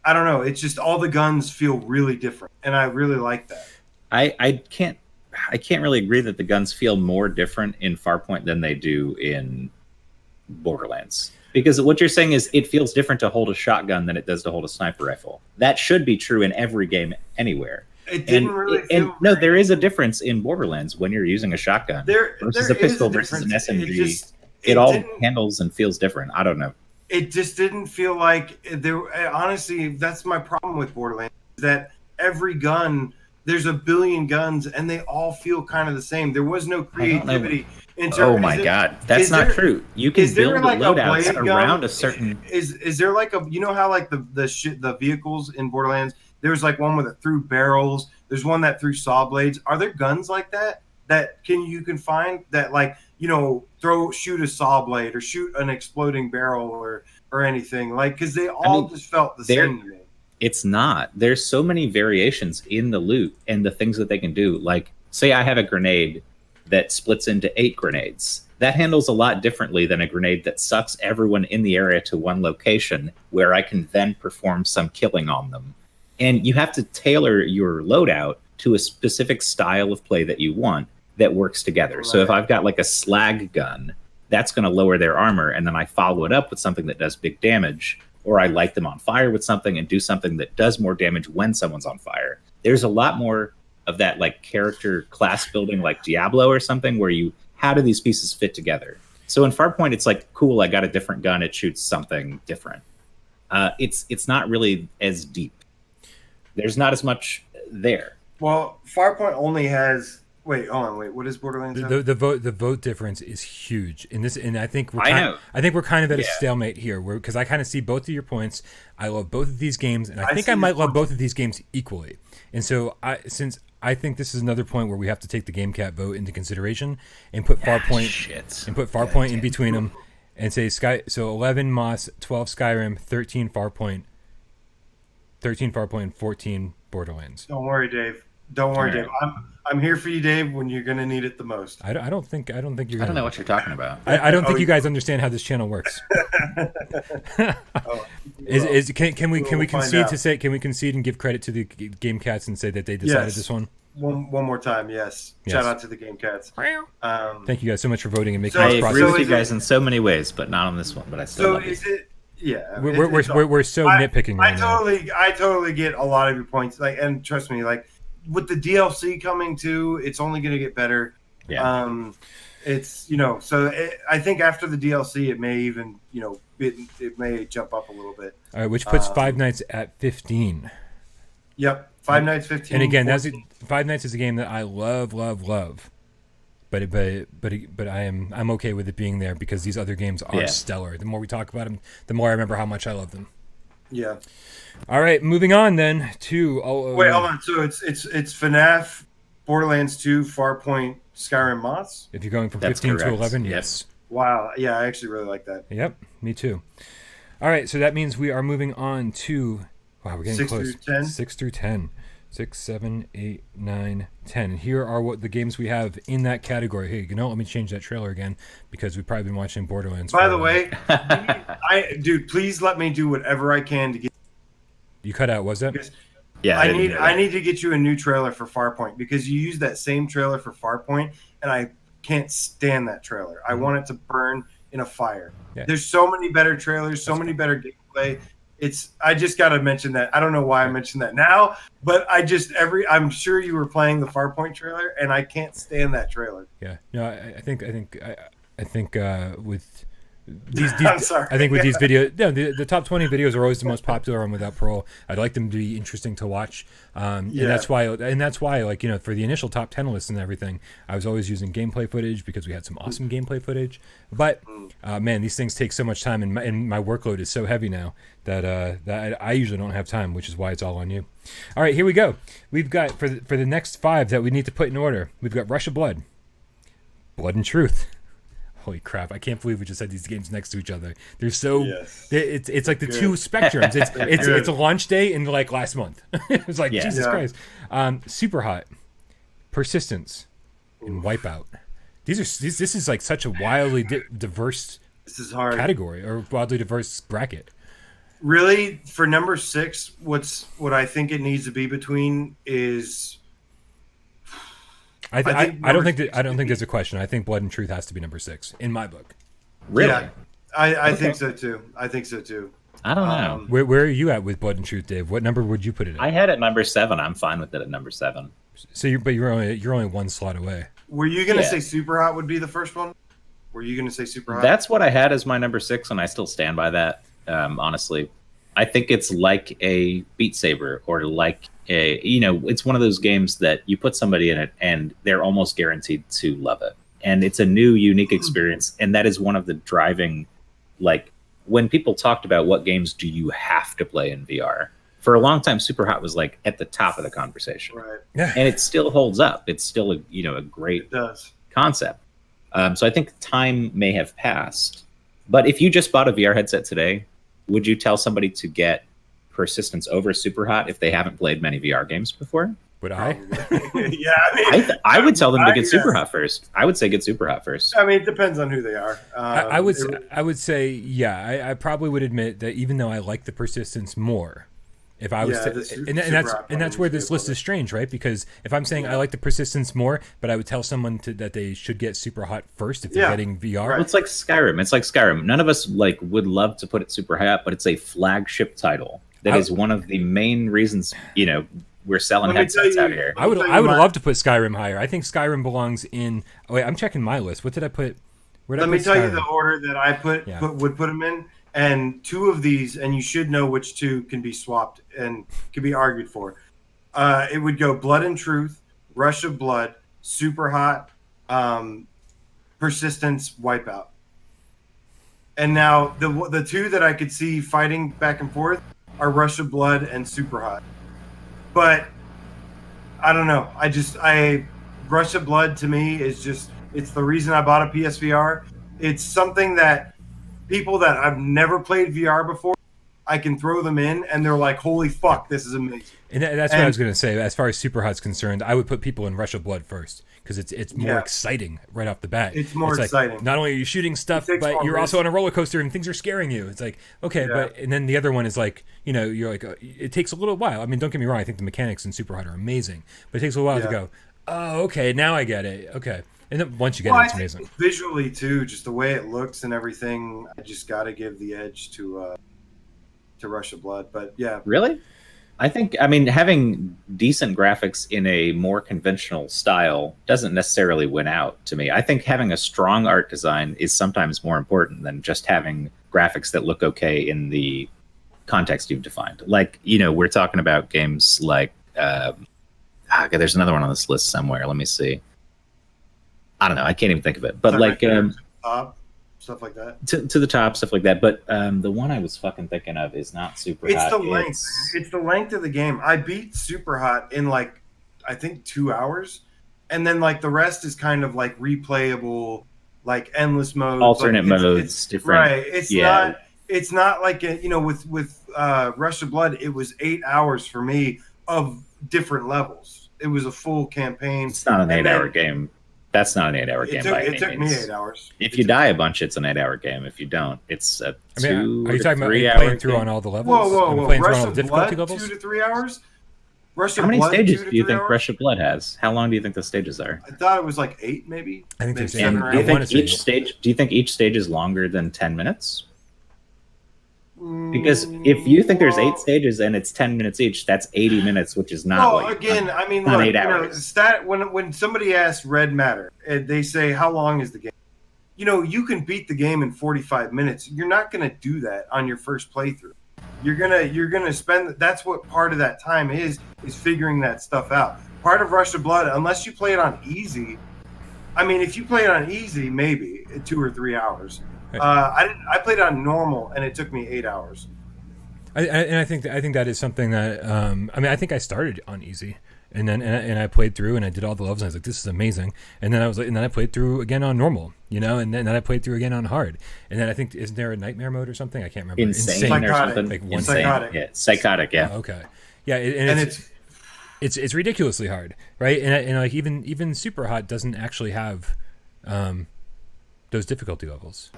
I don't know. It's just all the guns feel really different, and I really like that. I can't really agree that the guns feel more different in Farpoint than they do in Borderlands. Because what you're saying is it feels different to hold a shotgun than it does to hold a sniper rifle. That should be true in every game anywhere. It didn't really feel no, there is a difference in Borderlands when you're using a shotgun versus a pistol versus an SMG. It all handles and feels different. I don't know. It just didn't feel like there. Honestly, that's my problem with Borderlands. That every gun, there's a billion guns, and they all feel kind of the same. There was no creativity. Oh my God, that's not true. You can build like loadouts around a certain. Is there like a, you know how like the vehicles in Borderlands? There's like one that threw barrels. There's one that threw saw blades. Are there guns like that you can find that, like, you know, shoot a saw blade or shoot an exploding barrel or anything, like, because they all just felt the same to me. It's not. There's so many variations in the loot and the things that they can do. Like, say I have a grenade that splits into 8 grenades. That handles a lot differently than a grenade that sucks everyone in the area to one location where I can then perform some killing on them. And you have to tailor your loadout to a specific style of play that you want that works together. Right. So if I've got like a slag gun, that's going to lower their armor, and then I follow it up with something that does big damage, or I light them on fire with something and do something that does more damage when someone's on fire. There's a lot more of that, like, character class building, like Diablo or something, where how do these pieces fit together? So in Farpoint, it's like, cool, I got a different gun, it shoots something different. It's not really as deep. There's not as much there. Well, Farpoint only has. Wait, hold on. Wait, what is Borderlands? The vote difference is huge in this, and I think we're kind of at a stalemate here, because I kind of see both of your points. I love both of these games, and I think I might love both of these games equally. And so, since I think this is another point where we have to take the GameCat vote into consideration and put Farpoint in between them, and say So 11 Moss, 12 Skyrim, 13 Farpoint, 14 Borderlands. Don't worry, Dave. Dave. I'm here for you, Dave, when you're going to need it the most. I don't think you're gonna. I don't know what you're talking about. I don't think you guys understand how this channel works. Can we concede and give credit to the Game Cats and say that they decided this one? One more time, yes. Shout out to the Game Cats. Thank you guys so much for voting and making this process. I agree with you guys in so many ways, but not on this one. But I still love it. Yeah, we're so nitpicking right now. I totally get a lot of your points. Like, and trust me, like, with the DLC coming too, it's only going to get better. Yeah. It's, you know, so I think after the DLC, it may even, you know, it may jump up a little bit. All right, which puts Five Nights at 15. Yep, Five Nights 15. And again, Five Nights is a game that I love. But I'm okay with it being there because these other games are stellar. The more we talk about them, the more I remember how much I love them. Yeah. All right, moving on then to. Wait, hold on. So it's FNAF, Borderlands 2, Farpoint, Skyrim, Moss. If you're going from 15 to 11, yes. Wow. Yeah, I actually really like that. Yep, me too. All right, so that means we are moving on to. Wow, we're getting close. 6 through 10. 6, 7, 8, 9, 10. And here are what the games we have in that category. Hey, you know, let me change that trailer again because we've probably been watching Borderlands. By the way, dude, please let me do whatever I can to get. You cut out, was that? Yeah, I need to get you a new trailer for Farpoint because you used that same trailer for Farpoint, and I can't stand that trailer. I want it to burn in a fire. Yeah. There's so many better trailers, so many better gameplay. I just got to mention that. I don't know why I mentioned that now, but I'm sure you were playing the Farpoint trailer, and I can't stand that trailer. Yeah, no, I think with these I'm sorry. I think with these videos, no, the top 20 videos are always the most popular on Without Parole. I'd like them to be interesting to watch, and that's why, like, you know, for the initial top 10 lists and everything, I was always using gameplay footage because we had some awesome gameplay footage. But man, these things take so much time, and my workload is so heavy now that I usually don't have time, which is why it's all on you. All right, here we go. We've got for the next 5 that we need to put in order. We've got Rush of Blood, Blood and Truth. Holy crap! I can't believe we just had these games next to each other. They're so it's like the two spectrums. It's a launch day in like last month. It's like Jesus Christ. Super Hot, Persistence, and Wipeout. This is like such a wildly diverse category or wildly diverse bracket. Really, for number 6, what I think it needs to be between is. I don't think there's a question. I think Blood and Truth has to be number 6 in my book. Really? Yeah, I think so too. I don't know. Where are you at with Blood and Truth, Dave? What number would you put it at? I had it number 7. I'm fine with it at number 7. So you're only one slot away. Were you gonna say Super Hot would be the first one? Were you gonna say Super Hot? That's what I had as my number 6, and I still stand by that. Honestly, I think it's like a Beat Saber, or like it's one of those games that you put somebody in it and they're almost guaranteed to love it. And it's a new, unique experience. And that is one of the driving, like, when people talked about what games do you have to play in VR, for a long time, Super Hot was like at the top of the conversation. Right. Yeah. And it still holds up. It's still a great concept. So I think time may have passed. But if you just bought a VR headset today, would you tell somebody to get Persistence over Super Hot if they haven't played many VR games before? Would I? Yeah, I mean, I would tell them to get Super Hot first. I would say get Super Hot first. I mean, it depends on who they are. I would say, yeah, I probably would admit that even though I like the Persistence more, if I was that's where this list is strange, right? Because if I'm saying I like the Persistence more, but I would tell someone that they should get Super Hot first if they're getting VR. Right. It's like Skyrim. None of us would love to put it Super Hot, but it's a flagship title. That is one of the main reasons, we're selling headsets out here. I would love to put Skyrim higher. I think Skyrim belongs in. Oh wait, I'm checking my list. What did I put? Let me tell you the order that I would put them in. And 2 of these, and you should know which 2 can be swapped and can be argued for. It would go Blood and Truth, Rush of Blood, Super Hot, Persistence, Wipeout. And now the 2 that I could see fighting back and forth are Rush of Blood and Super Hot. But I don't know. Rush of Blood to me is it's the reason I bought a PSVR. It's something that people that I've never played VR before, I can throw them in and they're like, holy fuck, this is amazing. And that's what I was going to say. As far as Super Hot's concerned, I would put people in Rush of Blood first because it's more exciting right off the bat. It's more exciting. Not only are you shooting stuff, but you're also on a roller coaster and things are scaring you. It's like, okay, but and then the other one is like, you're like, it takes a little while. I mean, don't get me wrong. I think the mechanics in Super Hot are amazing, but it takes a little while to go, oh, okay, now I get it. Okay. And then once you get it, it's amazing. Visually too, just the way it looks and everything, I just got to give the edge to Rush of Blood. But yeah. Really? I mean, having decent graphics in a more conventional style doesn't necessarily win out to me. I think having a strong art design is sometimes more important than just having graphics that look okay in the context you've defined. Like, we're talking about games like, okay, there's another one on this list somewhere. Let me see. I don't know. I can't even think of it. But stuff like that. To the top, stuff like that. But the one I was fucking thinking of is not Super Hot. It's the length. It's the length of the game. I beat Super Hot in I think 2 hours. And then the rest is kind of replayable, endless modes. Alternate modes, it's different. Right. It's not like, with Rush of Blood, it was 8 hours for me of different levels. It was a full campaign. It's not an 8-hour game. That's not an 8-hour game by any means. It took me 8 hours. If you die a bunch, it's an 8-hour game. If you don't, it's a 2 are you talking about playing through on all the levels? Whoa. Playing Rush through on all the difficulty Blood, levels? 2 to 3 hours? How many stages do you think Rush of Blood has? How long do you think the stages are? I thought it was 8, maybe. I think there's 7 or 8. Do you think each stage is longer than 10 minutes? Because if you think there's 8 stages and it's 10 minutes each, that's 80 minutes, which is not. Well, again, I mean, look, 8 hours. When somebody asks Red Matter, and they say, "How long is the game?" You can beat the game in 45 minutes. You're not going to do that on your first playthrough. You're gonna spend. That's what part of that time is figuring that stuff out. Part of Rush of Blood, unless you play it on easy. I mean, if you play it on easy, maybe 2 or 3 hours. I played it on normal, and it took me 8 hours. I think that is something that I think I started on easy, and then and I played through and I did all the levels. And I was like, this is amazing. And then I played through again on normal, and then I played through again on hard. And then I think isn't there a nightmare mode or something? I can't remember. Insane or something. Psychotic. Yeah, psychotic. Yeah. Oh, okay. Yeah, and it's ridiculously hard, right? And even Super Hot doesn't actually have those difficulty levels.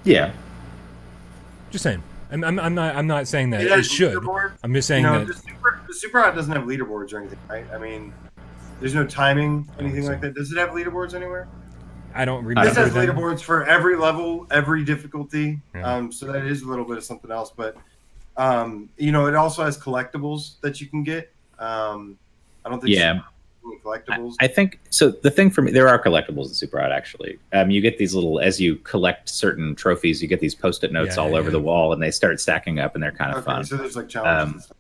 Yeah. Just saying. I'm not saying that It it has should. leaderboards. I'm just saying that the Super Hot doesn't have leaderboards or anything, right? I mean, there's no timing, anything like that. Does it have leaderboards anywhere? I don't remember. This has leaderboards for every level, every difficulty. Yeah. So that is a little bit of something else, but it also has collectibles that you can get. I don't think collectibles. I think so. The thing for me, there are collectibles in Super Hot actually. You get these little, as you collect certain trophies, you get these Post-it notes all over the wall, and they start stacking up, and they're kind of fun. So there's like challenges. And stuff.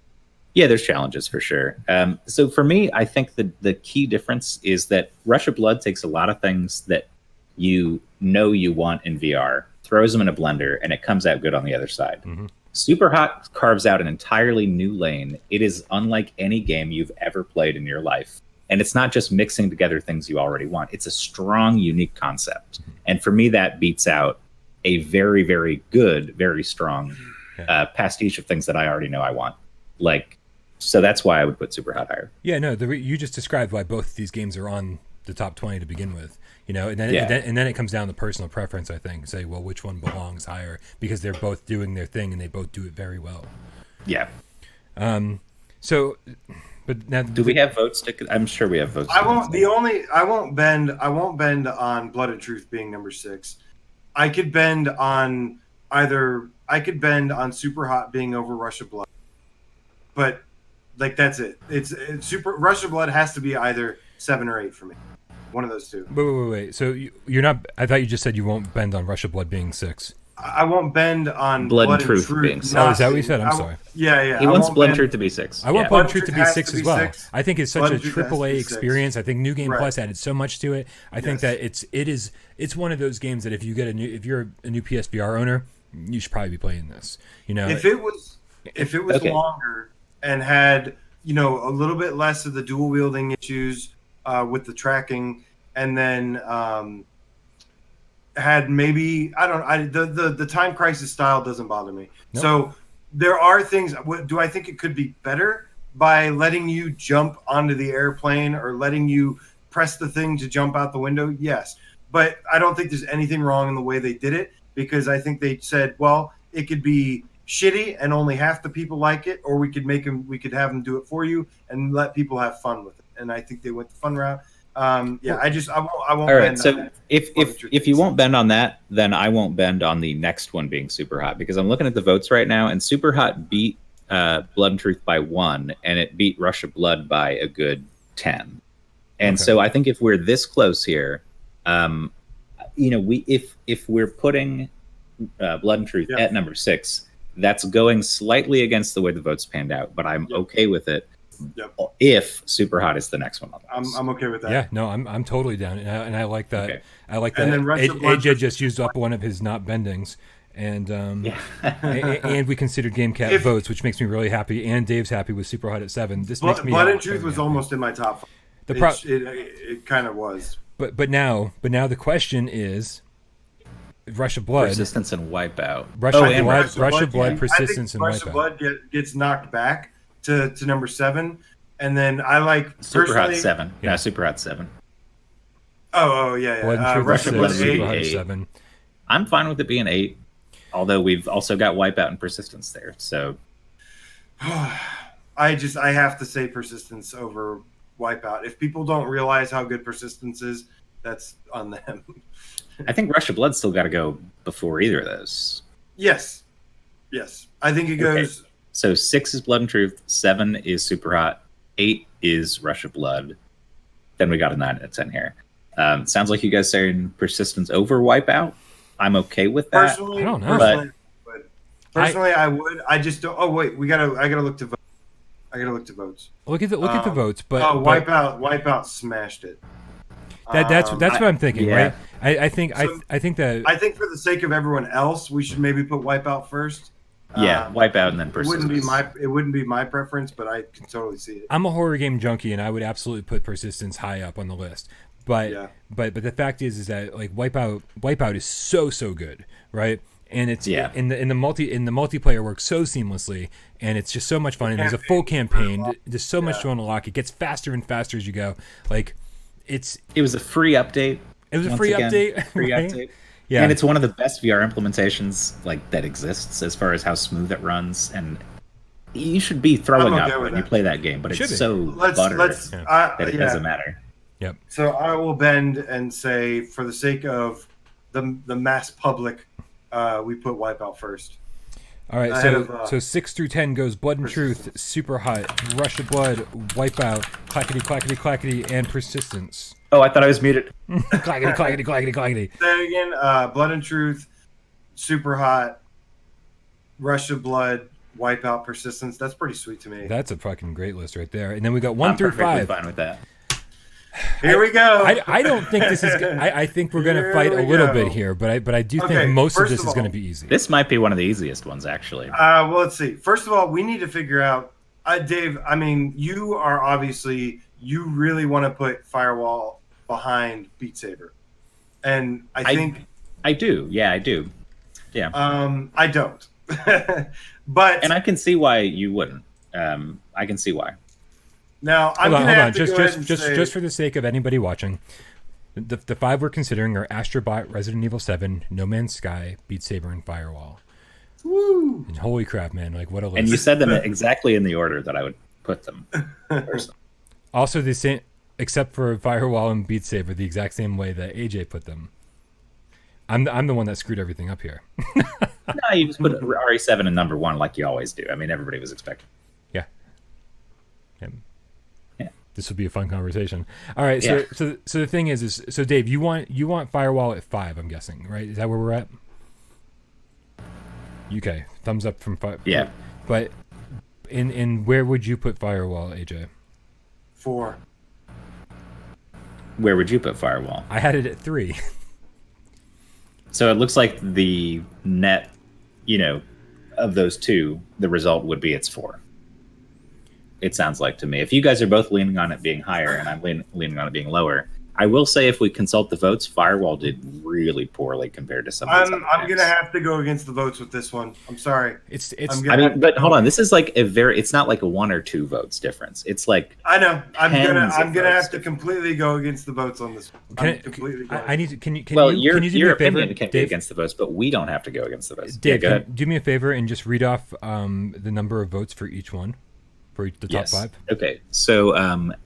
Yeah, there's challenges for sure. So for me, I think the key difference is that Rush of Blood takes a lot of things that you want in VR, throws them in a blender, and it comes out good on the other side. Mm-hmm. Super Hot carves out an entirely new lane. It is unlike any game you've ever played in your life. And it's not just mixing together things you already want. It's a strong, unique concept. And for me, that beats out a very, very good, very strong pastiche of things that I already know I want. So that's why I would put Super Hot higher. Yeah, no, you just described why both of these games are on the top 20 to begin with. And then it comes down to personal preference, I think. Say, well, which one belongs higher? Because they're both doing their thing and they both do it very well. Yeah. But now, do we have votes? I'm sure we have votes. I won't bend on Blood and Truth being number 6. I could bend on Super Hot being over Rush of Blood, but that's it. It's Super Rush of Blood has to be either 7 or 8 for me. One of those two. Wait. So you're not? I thought you just said you won't bend on Rush of Blood being 6. I won't bend on Blood and Truth being 6. Oh, is that what you said? I'm sorry. Yeah. He wants Blood and Truth to be 6. I want Blood and Truth to be 6 as well. 6. I think it's such a AAA experience. I think New Game Plus added so much to it. I think that it's one of those games that if you're a new PSVR owner, you should probably be playing this. If it was longer and had a little bit less of the dual wielding issues with the tracking, and then had maybe the Time Crisis style doesn't bother me. Nope. So there are things. Do I think it could be better by letting you jump onto the airplane or letting you press the thing to jump out the window? Yes, but I don't think there's anything wrong in the way they did it, because I think they said, well, it could be shitty and only half the people like it, or we could have them do it for you and let people have fun with it. And I think they went the fun route. I won't. All right. So if you won't bend on that, then I won't bend on the next one being Super Hot, because I'm looking at the votes right now, and Super Hot beat Blood and Truth by 1, and it beat Rush of Blood by a good 10. And so I think if we're this close here, if we're putting Blood and Truth at number 6, that's going slightly against the way the votes panned out, but I'm okay with it. Yep. If Super Hot is the next one on the list. I'm okay with that. Yeah, no, I'm totally down, and I like that. Okay. I like that. And then AJ just used up one of his not bendings, and and we considered GameCat votes, which makes me really happy. And Dave's happy with Super Hot at 7. This makes me. Blood and Truth was almost in my top 5. It kind of was. But now the question is, Rush of Blood, Persistence and Wipeout. Rush of Blood, Persistence and Wipeout. Rush of Blood gets knocked back to number 7, and then I like Super Hot 7. Yeah, Super Hot 7. Oh yeah. Rush of Blood Super Hot 7. I'm fine with it being 8, although we've also got Wipeout and Persistence there. So I have to say Persistence over Wipeout. If people don't realize how good Persistence is, that's on them. I think Rush of Blood's still got to go before either of those. Yes. I think it goes. So 6 is Blood and Truth, 7 is Super Hot, 8 is Rush of Blood. Then we got a 9 and a 10 here. Sounds like you guys saying Persistence over Wipeout. I'm okay with that. Personally, I don't know. Personally, I would. I just don't. Oh wait, I gotta look to vote. I gotta look to votes. Look at the votes. But Wipeout smashed it. That's what I'm thinking, right? I think that I think for the sake of everyone else, we should maybe put Wipeout first. Wipeout and then Persistence. It wouldn't be my preference, but I can totally see it. I'm a horror game junkie, and I would absolutely put Persistence high up on the list. But the fact is that like Wipeout is so good, right? And it's in the multiplayer works so seamlessly, and it's just so much fun. And there's a full campaign. There's so much to unlock. It gets faster and faster as you go. Like it was a free update. It was a free update. Free right? update. Yeah, and it's one of the best VR implementations like that exists as far as how smooth it runs, and you should be throwing up when you play that game, but it's so buttery that it doesn't matter. Yep. So I will bend and say, for the sake of the mass public, we put Wipeout first. All right, so 6 through 10 goes Blood and Truth, Super Hot, Rush of Blood, Wipeout, Clackety, Clackety, Clackety, and Persistence. Oh, I thought I was muted. Clackety, Clackety, Clackety, Clackety. Say it again, Blood and Truth, Super Hot, Rush of Blood, Wipeout, Persistence. That's pretty sweet to me. That's a fucking great list right there. And then we got 1 through 5. I'm fine with that. Here we go. I don't think this is. I think we're going to fight a little bit here, but I do think most of this is going to be easy. This might be one of the easiest ones, actually. Well, let's see. First of all, we need to figure out, Dave. I mean, you really want to put Firewall behind Beat Saber, and I think I do. Yeah, I do. Yeah. I don't, and I can see why you wouldn't. I can see why. Now, hold on. Just for the sake of anybody watching, the 5 we're considering are Astrobot, Resident Evil 7, No Man's Sky, Beat Saber, and Firewall. Woo! And holy crap, man! Like, what a list! And you said them exactly in the order that I would put them. Also, the same, except for Firewall and Beat Saber, the exact same way that AJ put them. I'm the one that screwed everything up here. No, you just put RE7 in number 1 like you always do. I mean, everybody was expecting. Yeah. This will be a fun conversation. All right, so the thing is so Dave, you want Firewall at 5, I'm guessing, right? Is that where we're at? Okay, thumbs up from 5. Yeah. But in where would you put Firewall, AJ? 4. Where would you put Firewall? I had it at 3. So it looks like the net, of those two, the result would be it's 4. It sounds like to me. If you guys are both leaning on it being higher and I'm leaning on it being lower, I will say if we consult the votes, Firewall did really poorly compared to some of the I'm going to have to go against the votes with this one. I'm sorry. But hold on. This is like it's not like a 1 or 2 votes difference. It's like I know. I'm gonna have to completely go against the votes on this one. Your opinion can be against the votes, but we don't have to go against the votes. Dave, do me a favor and just read off the number of votes for each one. For the top 5? Okay. So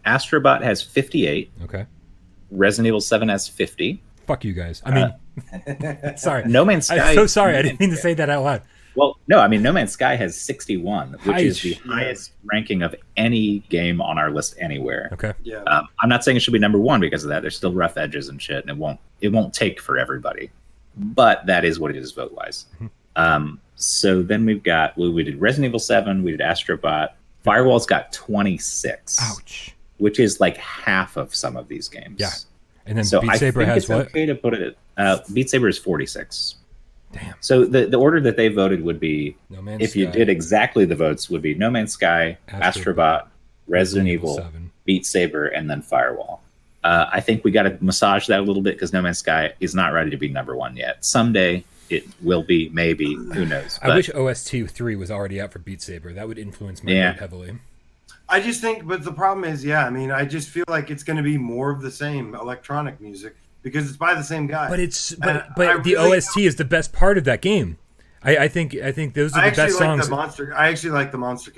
Astrobot has 58. Okay. Resident Evil 7 has 50. Fuck you guys. I mean, sorry. No Man's Sky. I'm so sorry. I didn't mean to say that out loud. Well, no, I mean, No Man's Sky has 61, which is the highest ranking of any game on our list anywhere. Okay. Yeah. I'm not saying it should be number 1 because of that. There's still rough edges and shit, and it won't take for everybody. But that is what it is vote-wise. Mm-hmm. So then we did Resident Evil 7, we did Astrobot. Firewall's got 26. Ouch. Which is like half of some of these games. Yeah. And then Beat Saber has what? Okay to put it Beat Saber is 46. Damn. So the order that they voted would be, if you Sky, did exactly the votes, would be No Man's Sky, Astrobot, Resident Evil, 7. Beat Saber, and then Firewall. I think we got to massage that a little bit because No Man's Sky is not ready to be number 1 yet. Someday it will be, maybe. Who knows? I wish OST 3 was already out for Beat Saber. That would influence my vote heavily. I just think, but the problem is, I just feel like it's going to be more of the same electronic music because it's by the same guy. But the OST is the best part of that game. I think those are the best songs. I actually like the Monster.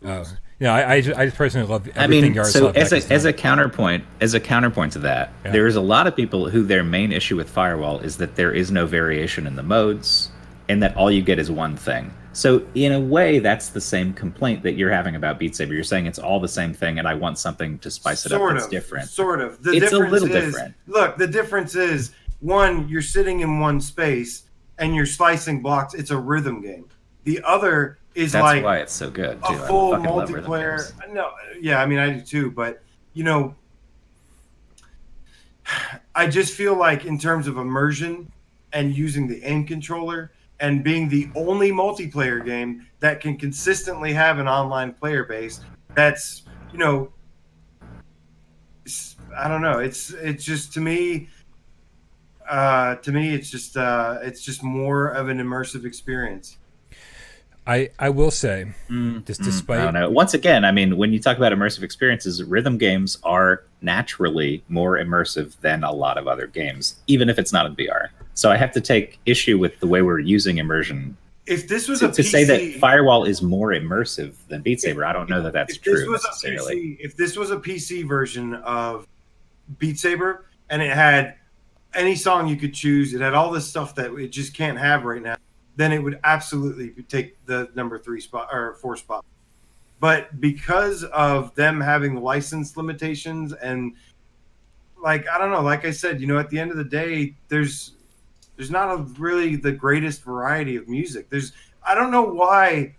Oh, yeah. I just personally love everything. As a counterpoint to that, there's a lot of people who their main issue with Firewall is that there is no variation in the modes, and that all you get is one thing. So in a way, that's the same complaint that you're having about Beat Saber. You're saying it's all the same thing, and I want something to spice it up that's different. Sort of. It's a little different. Look, the difference is, one, you're sitting in one space, and you're slicing blocks. It's a rhythm game. The other is that's why it's so good, too. A full multiplayer. No, yeah, I mean, I do too, but, I just feel like in terms of immersion and using the aim controller, and being the only multiplayer game that can consistently have an online player base, that's, I don't know. It's just, to me, it's just more of an immersive experience. I will say, despite... I don't know. Once again, I mean, when you talk about immersive experiences, rhythm games are naturally more immersive than a lot of other games, even if it's not in VR. So I have to take issue with the way we're using immersion. If this was to say that Firewall is more immersive than Beat Saber, I don't know that that's true necessarily. If this was a PC version of Beat Saber and it had any song you could choose, it had all this stuff that it just can't have right now, then it would absolutely take the number 3 spot or 4 spot. But because of them having license limitations and like, I don't know, like I said, you know, at the end of the day, there's not really the greatest variety of music. I don't know why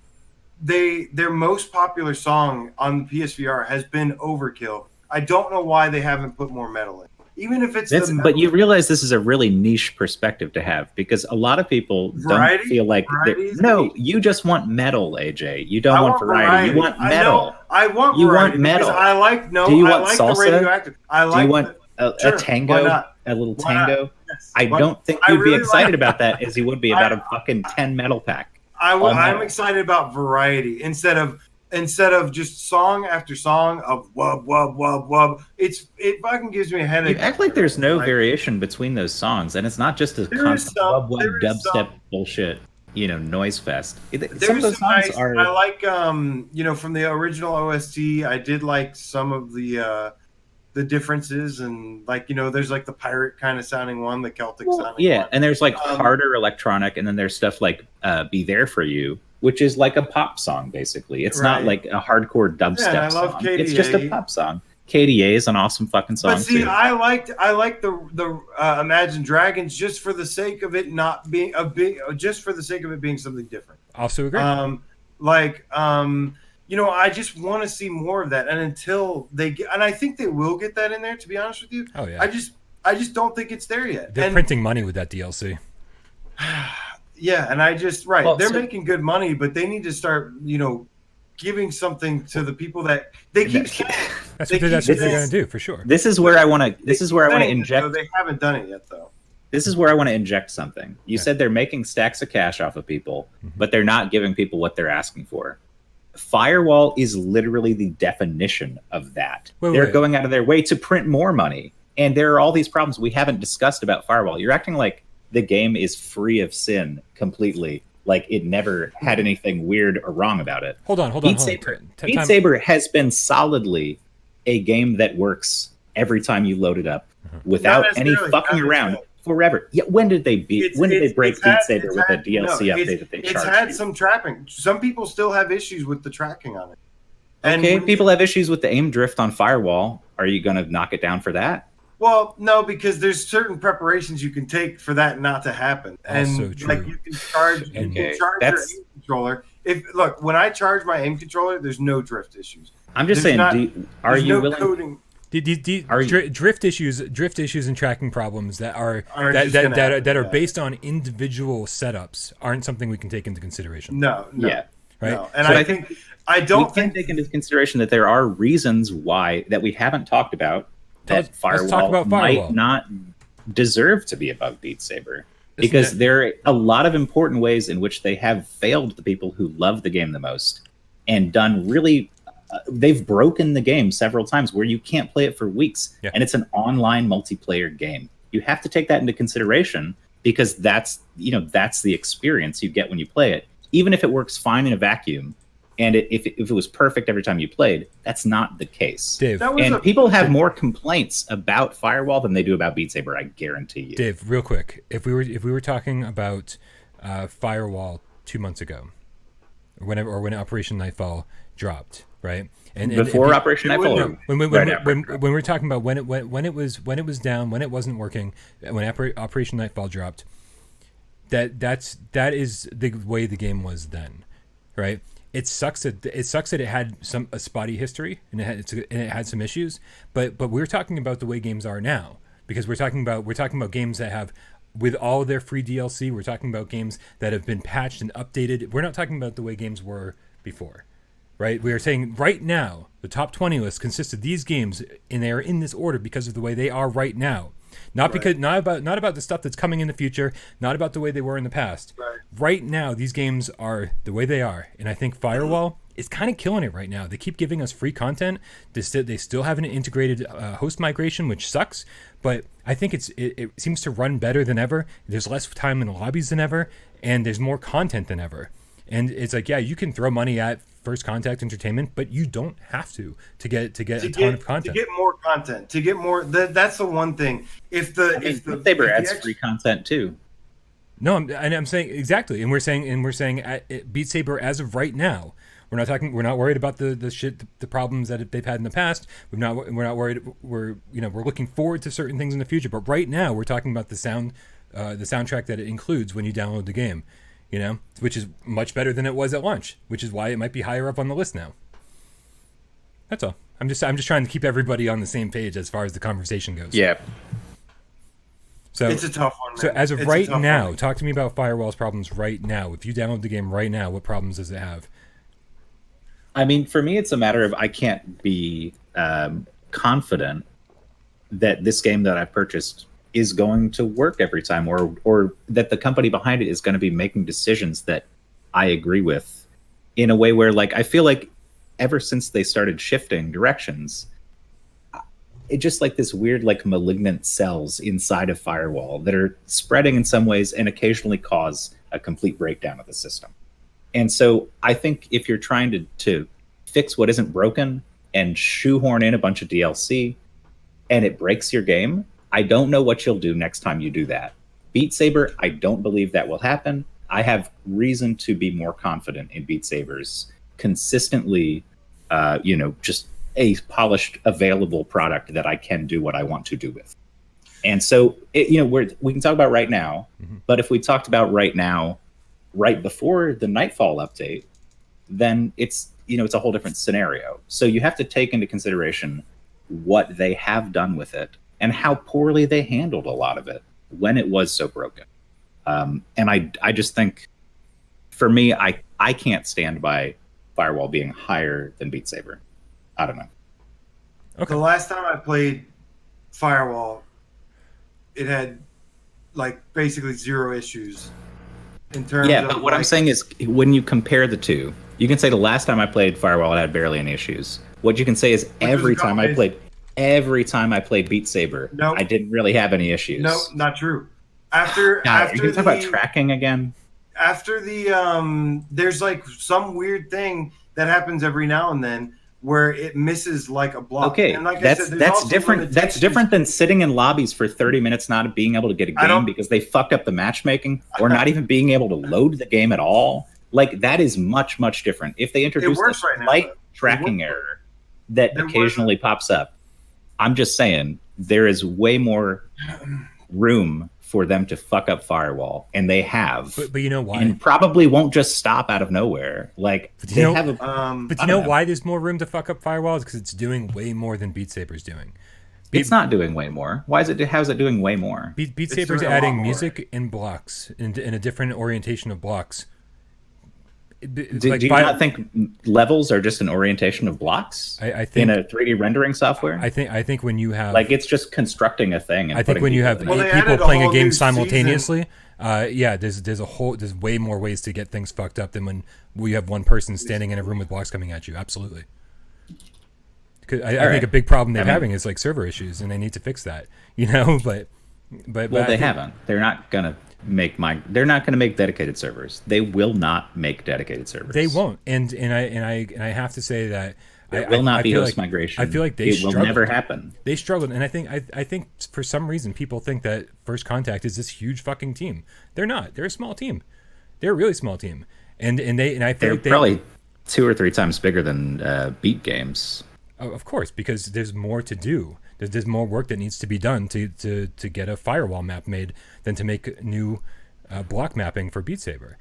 their most popular song on the PSVR has been Overkill. I don't know why they haven't put more metal in. Even if it's but you realize this is a really niche perspective to have, because a lot of people don't feel like no, you just want metal, AJ. You don't want variety. You want metal. I want you variety want metal. I like Do you want salsa? The radioactive. Do you want a tango? A little tango? Yes. I don't think you'd be excited about that as you would be about a fucking 10 metal pack. I'm excited about variety instead of just song after song of wub wub wub wub. It fucking gives me a headache. You act like there's no variation between those songs, and it's not just a constant wub wub dubstep bullshit, you know, noise fest. Some of those songs are. I like you know, from the original OST. I did like some of the differences, and like, you know, there's like the pirate kind of sounding one, the Celtic sounding one. And there's like harder electronic, and then there's stuff like Be There For You, which is like a pop song, basically. It's not like a hardcore dubstep song. KDA. It's just a pop song. KDA is an awesome fucking song. But see, too. I like the Imagine Dragons just for the sake of it not being just for the sake of it being something different. Also agree. You know, I just want to see more of that, and until they get, and I think they will get that in there. To be honest with you, oh yeah, I just don't think it's there yet. They're printing money with that DLC. Yeah, and they're making good money, but they need to start, you know, giving something to the people that they keep saying. That's what they're going to do for sure. This is where I want to. This is where I want to inject. No, they haven't done it yet, though. This is where I want to inject something. You said they're making stacks of cash off of people, but they're not giving people what they're asking for. Firewall is literally the definition of that. They're going out of their way to print more money, and there are all these problems we haven't discussed about Firewall. You're acting like the game is free of sin completely, like it never had anything weird or wrong about it. Hold on. Beat Saber has been solidly a game that works every time you load it up without any fucking around forever. Yeah, when did they break Beat Saber with a DLC update that they charged? It's had some trapping. Some people still have issues with the tracking on it. Okay, people have issues with the aim drift on Firewall. Are you going to knock it down for that? Well, no, because there's certain preparations you can take for that not to happen. And like you can charge your aim controller. When I charge my aim controller, there's no drift issues. I'm just saying, are you willing? Coding. Drift issues and tracking problems that are based on individual setups aren't something we can take into consideration. No. Right. No. And so I don't think take into consideration that there are reasons why that we haven't talked about that Firewall might not deserve to be above Beat Saber. Because there are a lot of important ways in which they have failed the people who love the game the most and done really they've broken the game several times where you can't play it for weeks. Yeah. And it's an online multiplayer game. You have to take that into consideration because that's the experience you get when you play it. Even if it works fine in a vacuum, and if it was perfect every time you played, that's not the case. Dave, and people have more complaints about Firewall than they do about Beat Saber, I guarantee you. Dave, real quick, if we were talking about Firewall 2 months ago, or when Operation Nightfall dropped, right? And before Operation Nightfall, when we're talking about when it was down, when it wasn't working, when Operation Nightfall dropped, that is the way the game was then, right? It sucks that it had a spotty history and it had some issues, but we're talking about the way games are now, because we're talking about games that have, with all their free DLC, we're talking about games that have been patched and updated. We're not talking about the way games were before, right? We are saying right now the top 20 list consists of these games, and they are in this order because of the way they are right now. Not about the stuff that's coming in the future, not about the way they were in the past. Right now, these games are the way they are, and I think Firewall is kind of killing it right now. They keep giving us free content. They still have an integrated host migration, which sucks. But I think it seems to run better than ever. There's less time in the lobbies than ever, and there's more content than ever. And it's like, yeah, you can throw money at First Contact Entertainment, but you don't have to get a ton of content. To get more content, to get more. That's the one thing. If the Saber adds free content too. No, I'm saying exactly, and we're saying at Beat Saber as of right now. We're not worried about the problems that they've had in the past. We're not worried. We're looking forward to certain things in the future. But right now, we're talking about the soundtrack that it includes when you download the game. Which is much better than it was at launch, which is why it might be higher up on the list now. That's all. I'm just trying to keep everybody on the same page as far as the conversation goes. Yeah. So it's a tough one, man. So as of right now, talk to me about Firewall's problems right now. If you download the game right now, what problems does it have? I mean, for me, it's a matter of I can't be confident that this game that I purchased is going to work every time, or that the company behind it is going to be making decisions that I agree with in a way where, like, I feel like ever since they started shifting directions, it just like this weird, like, malignant cells inside of Firewall that are spreading in some ways and occasionally cause a complete breakdown of the system. And so I think if you're trying to fix what isn't broken and shoehorn in a bunch of DLC and it breaks your game, I don't know what you'll do next time you do that. Beat Saber, I don't believe that will happen. I have reason to be more confident in Beat Saber's consistently, just a polished, available product that I can do what I want to do with. And so, we can talk about right now, but if we talked about right now, right before the Nightfall update, then it's a whole different scenario. So you have to take into consideration what they have done with it and how poorly they handled a lot of it when it was so broken. And I just think, for me, I can't stand by Firewall being higher than Beat Saber. I don't know. Okay. The last time I played Firewall, it had like basically zero issues in terms of. Yeah, but what I'm saying is, when you compare the two, you can say the last time I played Firewall, it had barely any issues. What you can say is every time I played Beat Saber, I didn't really have any issues. No, not true. After you can talk about tracking again. After the there's like some weird thing that happens every now and then where it misses like a block. Okay, and like that's different. That's different than sitting in lobbies for 30 minutes not being able to get a game because they fucked up the matchmaking, or not even being able to load the game at all. Like, that is much, much different. If they introduce a slight tracking error that occasionally pops up, I'm just saying there is way more room for them to fuck up Firewall, and they have. But you know why? And probably won't just stop out of nowhere. Like, but you know why there's more room to fuck up Firewall? Is because it's doing way more than Beat Saber's doing. It's not doing way more. How is it doing way more? Beat Saber's adding music and blocks in a different orientation of blocks. Do you not think levels are just an orientation of blocks? I think in a 3D rendering software. I think when you have, like, it's just constructing a thing. And I think when you have people playing a game simultaneously, there's way more ways to get things fucked up than when we have one person standing in a room with blocks coming at you. Absolutely. I think a big problem they're having is like server issues, and they need to fix that. But they haven't. They're not gonna make dedicated servers. They will not make dedicated servers. They won't. And I have to say that it will not be host migration. I feel like it will never happen. They struggled, and I think for some reason people think that First Contact is this huge fucking team. They're not. They're a small team. They're a really small team, and I feel they're like probably 2 or 3 times bigger than Beat Games. Of course, because there's more to do. There's more work that needs to be done to get a Firewall map made than to make new block mapping for Beat Saber.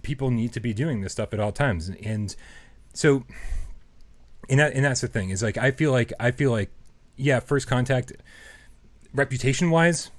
People need to be doing this stuff at all times, and so, and that's the thing is, like, I feel like yeah, First Contact, reputation wise,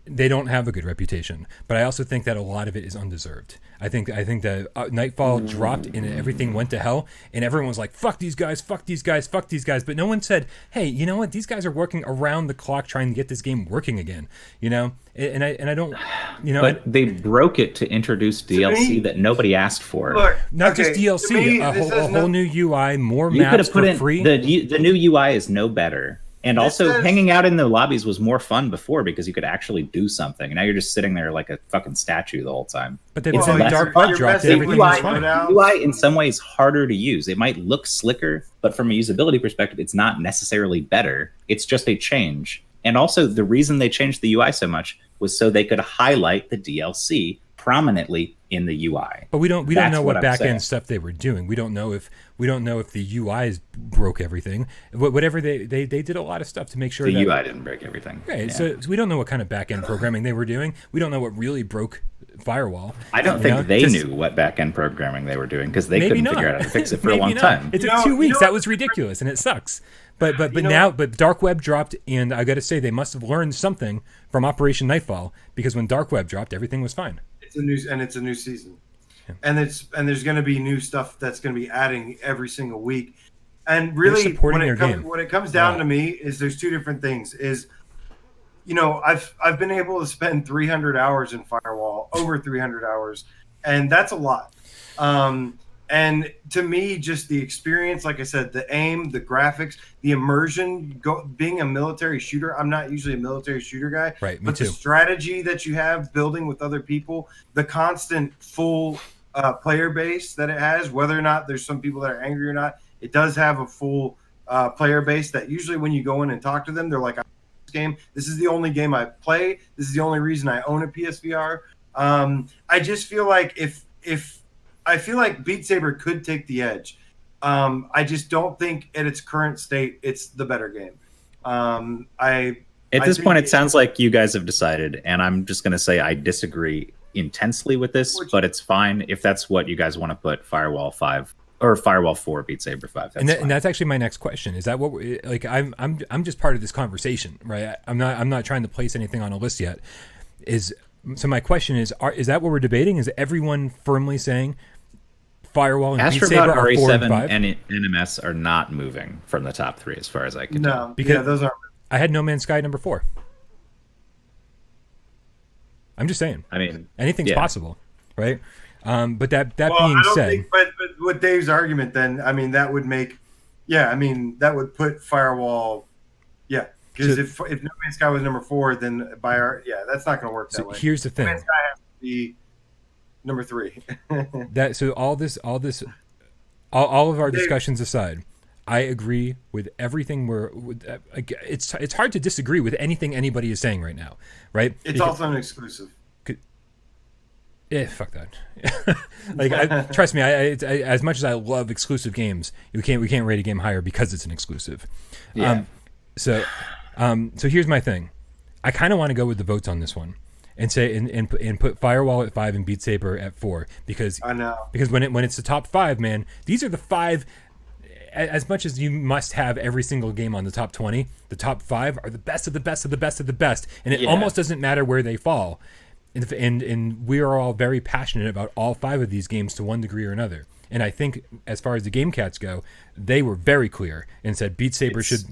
they don't have a good reputation, but I also think that a lot of it is undeserved. I think that Nightfall dropped and everything went to hell, and everyone was like, "Fuck these guys, fuck these guys, fuck these guys." But no one said, "Hey, you know what? These guys are working around the clock trying to get this game working again." You know, and I don't, you know. But they broke it to introduce DLC that nobody asked for. Look, Not just DLC, a whole new UI, more You maps put for in, free. The new UI is no better. And also, hanging out in the lobbies was more fun before because you could actually do something. And now you're just sitting there like a fucking statue the whole time. But then Dark Web dropped it, everything was fine. The UI in some ways harder to use. It might look slicker, but from a usability perspective, it's not necessarily better. It's just a change. And also, the reason they changed the UI so much was so they could highlight the DLC prominently in the UI. But we don't know what back end stuff they were doing. We don't know if the UIs broke everything. Whatever they did a lot of stuff to make sure the that UI didn't break everything. Right. Yeah. So we don't know what kind of back end programming they were doing. We don't know what really broke Firewall. I don't think they knew what back end programming they were doing because they couldn't figure out how to fix it for a long time. It took 2 weeks. That was ridiculous, and it sucks. But now Dark Web dropped, and I got to say they must have learned something from Operation Nightfall, because when Dark Web dropped, everything was fine. It's a new season, and there's going to be new stuff that's going to be adding every single week. And really, when it comes down to me, is there's two different things. Is, you know, I've been able to spend 300 hours in Firewall, over 300 hours, and that's a lot. And to me, just the experience, like I said, the aim, the graphics, the immersion, being a military shooter. I'm not usually a military shooter guy, right? But the strategy that you have building with other people, the constant full player base that it has, whether or not there's some people that are angry or not, it does have a full player base that usually when you go in and talk to them, they're like, game. This is the only game I play. This is the only reason I own a PSVR. I just feel like I feel like Beat Saber could take the edge. I just don't think at its current state it's the better game. At this point, it sounds like you guys have decided, and I'm just going to say I disagree intensely with this, but it's fine if that's what you guys want to put Firewall 5 or Firewall 4 Beat Saber 5. And that's actually my next question. Is that what like I'm just part of this conversation, right? I'm not trying to place anything on a list yet. So my question is that what we're debating? Is everyone firmly saying Firewall and Beat Saber are 4 and 5? And NMS are not moving from the top 3 as far as I can tell. Because those aren't. I had No Man's Sky number 4. I'm just saying. I mean, anything's possible, right? But that being said, but with Dave's argument, then I mean that would make, that would put Firewall, because if No Man's Sky was number 4, then that's not going to work that way. Here's the thing: No Man's Sky has to be number 3. all of our discussions aside, I agree with everything. It's hard to disagree with anything anybody is saying right now, right? It's also an exclusive. Fuck that. Trust me. I as much as I love exclusive games, we can't rate a game higher because it's an exclusive. Yeah. So here's my thing. I kind of want to go with the votes on this one, and say and put Firewall at 5 and Beat Saber at 4 because I know when it's the top 5, man, these are the 5. As much as you must have every single game on the top 20, the top 5 are the best of the best of the best of the best, and it almost doesn't matter where they fall. And we are all very passionate about all 5 of these games to one degree or another. And I think as far as the Game Cats go, they were very clear and said Beat Saber should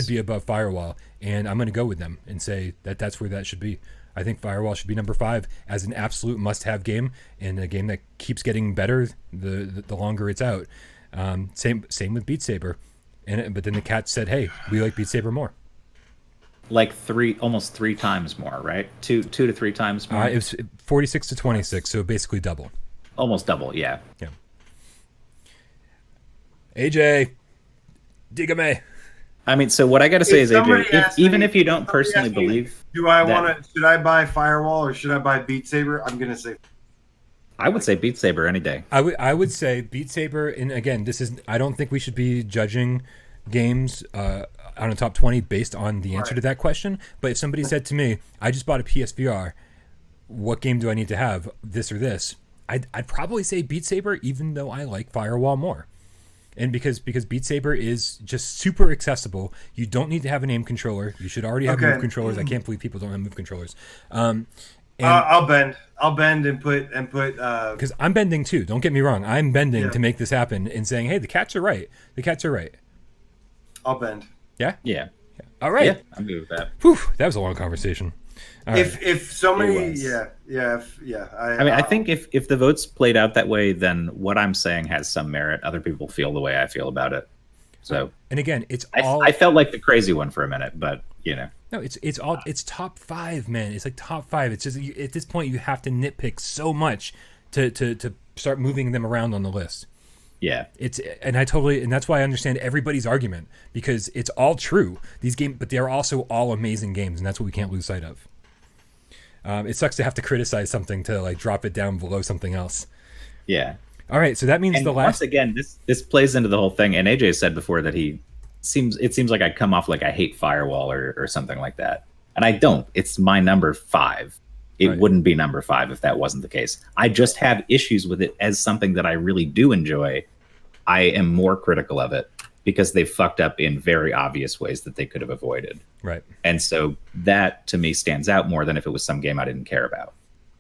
be above Firewall, and I'm going to go with them and say that's where that should be. I think Firewall should be number 5 as an absolute must-have game, and a game that keeps getting better the longer it's out. Same with Beat Saber, but then the Cats said, "Hey, we like Beat Saber more." Like almost 3 times more, right? 2 to 3 times more. It was 46 to 26, so basically double. Almost double, yeah. Yeah. AJ, dígame. I mean, so what I got to say is, AJ, even if you don't personally believe, should I buy Firewall or should I buy Beat Saber? I'm gonna say. I would say Beat Saber any day. I would say Beat Saber, and again, I don't think we should be judging games on a top 20 based on the answer to that question. But if somebody said to me, I just bought a PSVR, what game do I need to have, this or this? I'd probably say Beat Saber, even though I like Firewall more. And because Beat Saber is just super accessible, you don't need to have an aim controller. You should already have move controllers. I can't believe people don't have move controllers. I'll bend and put because I'm bending too. Don't get me wrong. I'm bending to make this happen and saying, hey, the cats are right. I'll bend. Yeah. Yeah. All right. Yeah, I'm good with that. Whew, that was a long conversation. All right. If so many, I think if the votes played out that way, then what I'm saying has some merit. Other people feel the way I feel about it. So, and again, it's I felt like the crazy one for a minute, but no, it's top 5, man. It's like top 5. It's just at this point you have to nitpick so much to start moving them around on the list. Yeah, and that's why I understand everybody's argument, because it's all true. These games, but they are also all amazing games, and that's what we can't lose sight of. It sucks to have to criticize something to like drop it down below something else. Yeah. All right, so that means the last. Once again, this plays into the whole thing. And AJ said before that it seems like I come off like I hate Firewall or something like that, and I don't. It's my number 5. It wouldn't be number 5 if that wasn't the case. I just have issues with it as something that I really do enjoy. I am more critical of it because they fucked up in very obvious ways that they could have avoided. Right. And so that to me stands out more than if it was some game I didn't care about.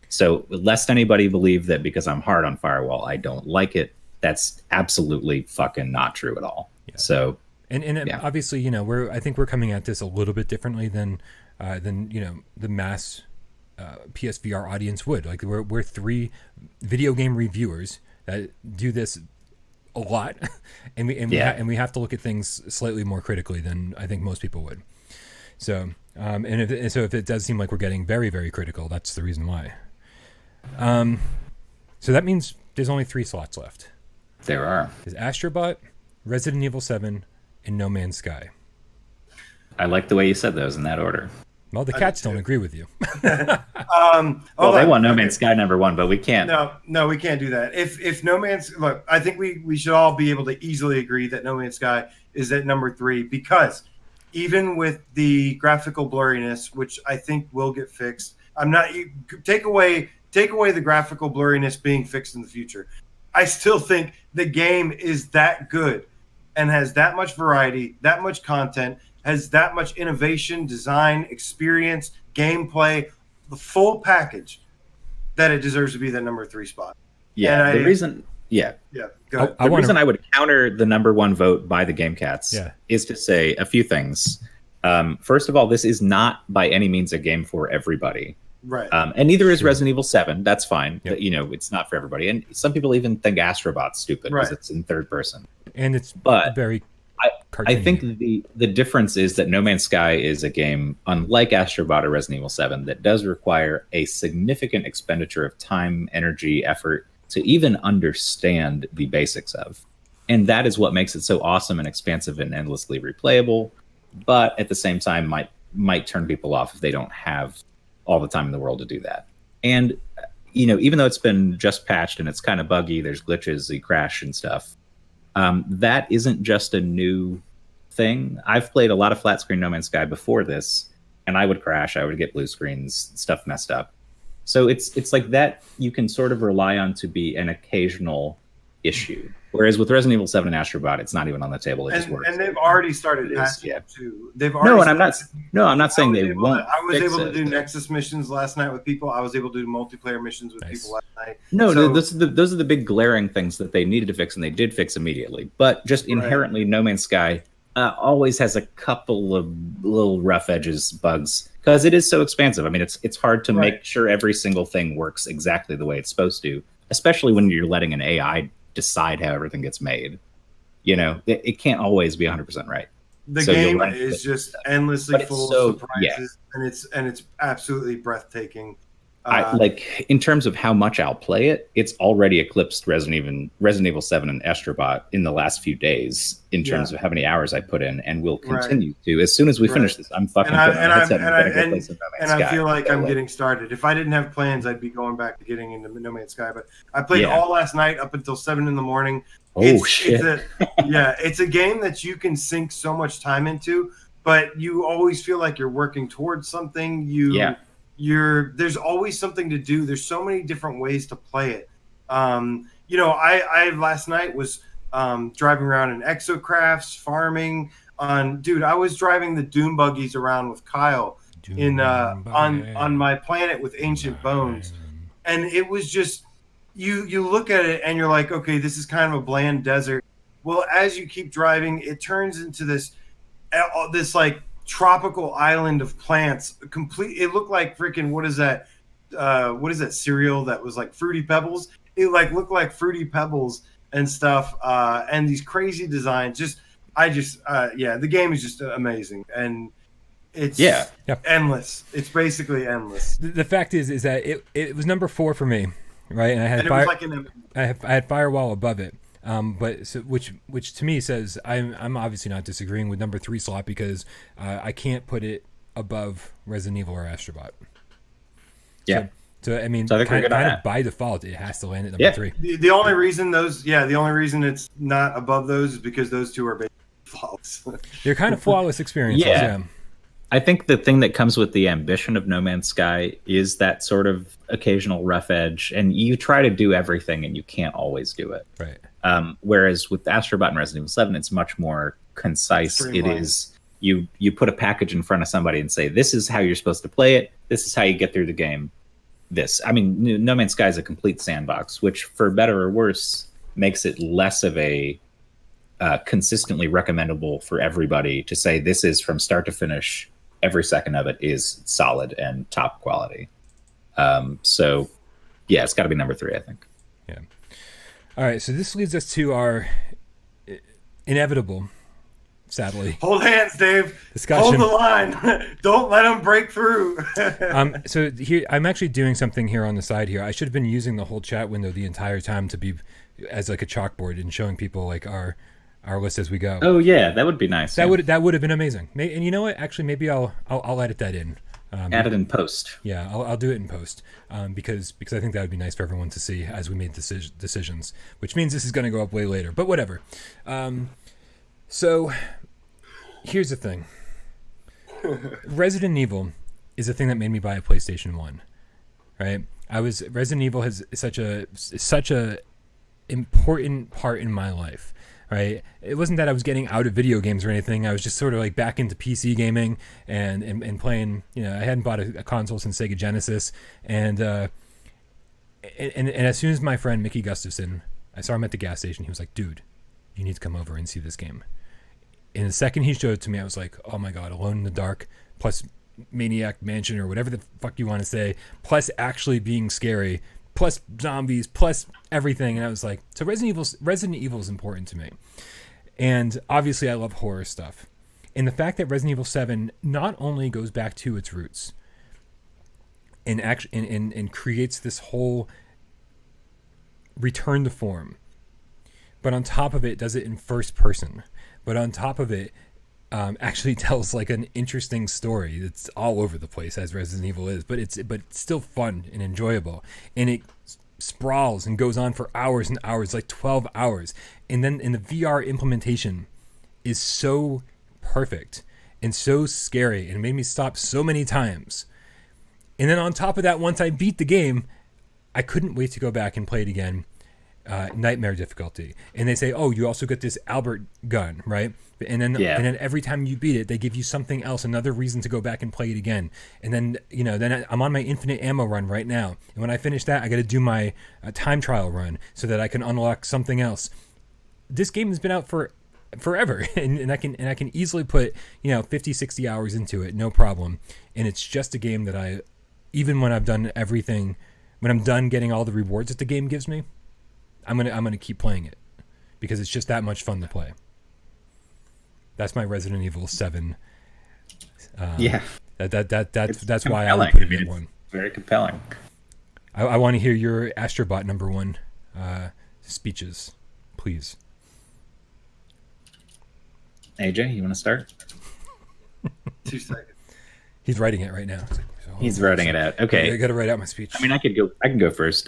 So lest anybody believe that because I'm hard on Firewall, I don't like it. That's absolutely fucking not true at all. Yeah. So, and obviously, I think we're coming at this a little bit differently than the mass PSVR audience would. Like we're 3 video game reviewers that do this a lot, and we have to look at things slightly more critically than I think most people would. So, if it does seem like we're getting very, very critical, that's the reason why. So that means there's only 3 slots left. There are. There's Astrobot, Resident Evil 7, and No Man's Sky. I like the way you said those in that order. Well, the cats don't agree with you. They want No Man's Sky number 1, but we can't. No, we can't do that. If No Man's look, I think we should all be able to easily agree that No Man's Sky is at number 3, because even with the graphical blurriness, which I think will get fixed, take away the graphical blurriness being fixed in the future. I still think the game is that good and has that much variety, that much content, has that much innovation, design, experience, gameplay, the full package, that it deserves to be that number 3 spot. Yeah, the reason I would counter the number 1 vote by the Game Cats is to say a few things. First of all, this is not by any means a game for everybody. Right. And neither is Resident Evil 7. That's fine. Yep. It's not for everybody. And some people even think Astrobot's stupid because it's in third person. And it's very I think the difference is that No Man's Sky is a game, unlike Astrobot or Resident Evil 7, that does require a significant expenditure of time, energy, effort to even understand the basics of. And that is what makes it so awesome and expansive and endlessly replayable, but at the same time might turn people off if they don't have all the time in the world to do that. And, even though it's been just patched and it's kind of buggy, there's glitches, you crash and stuff, that isn't just a new thing. I've played a lot of flat screen No Man's Sky before this, and I would crash, I would get blue screens, stuff messed up. So it's like that you can sort of rely on to be an occasional issue. Whereas with Resident Evil 7 and Astrobot, it's not even on the table. It just works. And they've already started patching too. I'm not saying they won't. I was able to do Nexus missions last night with people. I was able to do multiplayer missions with people last night. Those are the big glaring things that they needed to fix, and they did fix immediately. But just inherently, No Man's Sky always has a couple of little rough edges, bugs, because it is so expansive. I mean, it's hard to make sure every single thing works exactly the way it's supposed to, especially when you're letting an AI decide how everything gets made. It can't always be 100% right. The game is just endlessly full of surprises, and it's absolutely breathtaking. In terms of how much I'll play it, it's already eclipsed Resident Evil 7 and Astrobot in the last few days in terms of how many hours I put in, and will continue to as soon as we finish this. I'm fucking. And I feel like I'm getting started. If I didn't have plans, I'd be going back to getting into No Man's Sky. But I played all last night up until 7 a.m. It's a game that you can sink so much time into, but you always feel like you're working towards something. There's always something to do. There's so many different ways to play it. I last night was driving around in exocrafts, farming. Dude, I was driving the dune buggies around with Kyle on my planet with ancient bones, and it was just you look at it and you're like, okay, this is kind of a bland desert. Well, as you keep driving, it turns into this like tropical island of plants. It looked like freaking what is that cereal that was like Fruity Pebbles? It like looked like Fruity Pebbles and stuff, and these crazy designs. The game is just amazing, and it's endless. It's basically endless. The fact is that it was number 4 for me, right? And I had Firewall above it. Which to me says I'm obviously not disagreeing with number 3 slot, because I can't put it above Resident Evil or Astrobot. Yeah. So I mean, kind of by default, it has to land at number 3. The only reason it's not above those is because those two are basically flawless. They're kind of flawless experiences. Yeah. I think the thing that comes with the ambition of No Man's Sky is that sort of occasional rough edge, and you try to do everything and you can't always do it. Right. Whereas with Astrobot and Resident Evil 7, it's much more concise. Streamlined. It is you put a package in front of somebody and say, this is how you're supposed to play it. This is how you get through the game. No Man's Sky is a complete sandbox, which for better or worse makes it less of a consistently recommendable for everybody to say this is from start to finish. Every second of it is solid and top quality. So yeah, it's got to be number 3, I think. Yeah. All right, so this leads us to our inevitable, sadly. Hold hands, Dave. Discussion. Hold the line. Don't let them break through. So here, I'm actually doing something here on the side here. I should have been using the whole chat window the entire time to be as like a chalkboard and showing people like our list as we go. Oh yeah, that would be nice. That would have been amazing. And you know what? Actually, maybe I'll edit that in. Add it in post. Yeah, I'll do it in post because I think that would be nice for everyone to see as we made decisions, which means this is going to go up way later, but whatever. So here's the thing. Resident Evil is the thing that made me buy a PlayStation 1, right? Resident Evil has such a important part in my life. Right. It wasn't that I was getting out of video games or anything. I was just sort of like back into PC gaming and playing. I hadn't bought a console since Sega Genesis, and as soon as my friend Mickey Gustafson, I saw him at the gas station, he was like, "Dude, you need to come over and see this game." And the second he showed it to me, I was like, "Oh my god, Alone in the Dark plus Maniac Mansion or whatever the fuck you want to say, plus actually being scary." Plus zombies, plus everything, and I was like, so Resident Evil is important to me, and obviously I love horror stuff, and the fact that Resident Evil 7 not only goes back to its roots, and and creates this whole return to form, but on top of it does it in first person, but on top of it actually tells like an interesting story that's all over the place as Resident Evil is, but it's still fun and enjoyable, and it sprawls and goes on for hours and hours, like 12 hours, and then the VR implementation is so perfect and so scary, and it made me stop so many times. And then on top of that, once I beat the game, I couldn't wait to go back and play it again. Nightmare difficulty, and they say, oh, you also get this Albert gun, right? And then every time you beat it, they give you something else, another reason to go back and play it again. And then then I'm on my infinite ammo run right now, and when I finish that, I got to do my time trial run so that I can unlock something else. This game has been out for forever, and I can easily put 50, 60 hours into it, no problem. And it's just a game that even when I've done everything, when I'm done getting all the rewards that the game gives me, I'm gonna keep playing it because it's just that much fun to play. That's my Resident Evil 7. That's why I would put it at 1. Very compelling. I want to hear your Astrobot number 1 speeches, please. AJ, you want to start? 2 seconds. He's writing it right now. He's writing it out. Okay, I got to write out my speech. I mean, I can go first.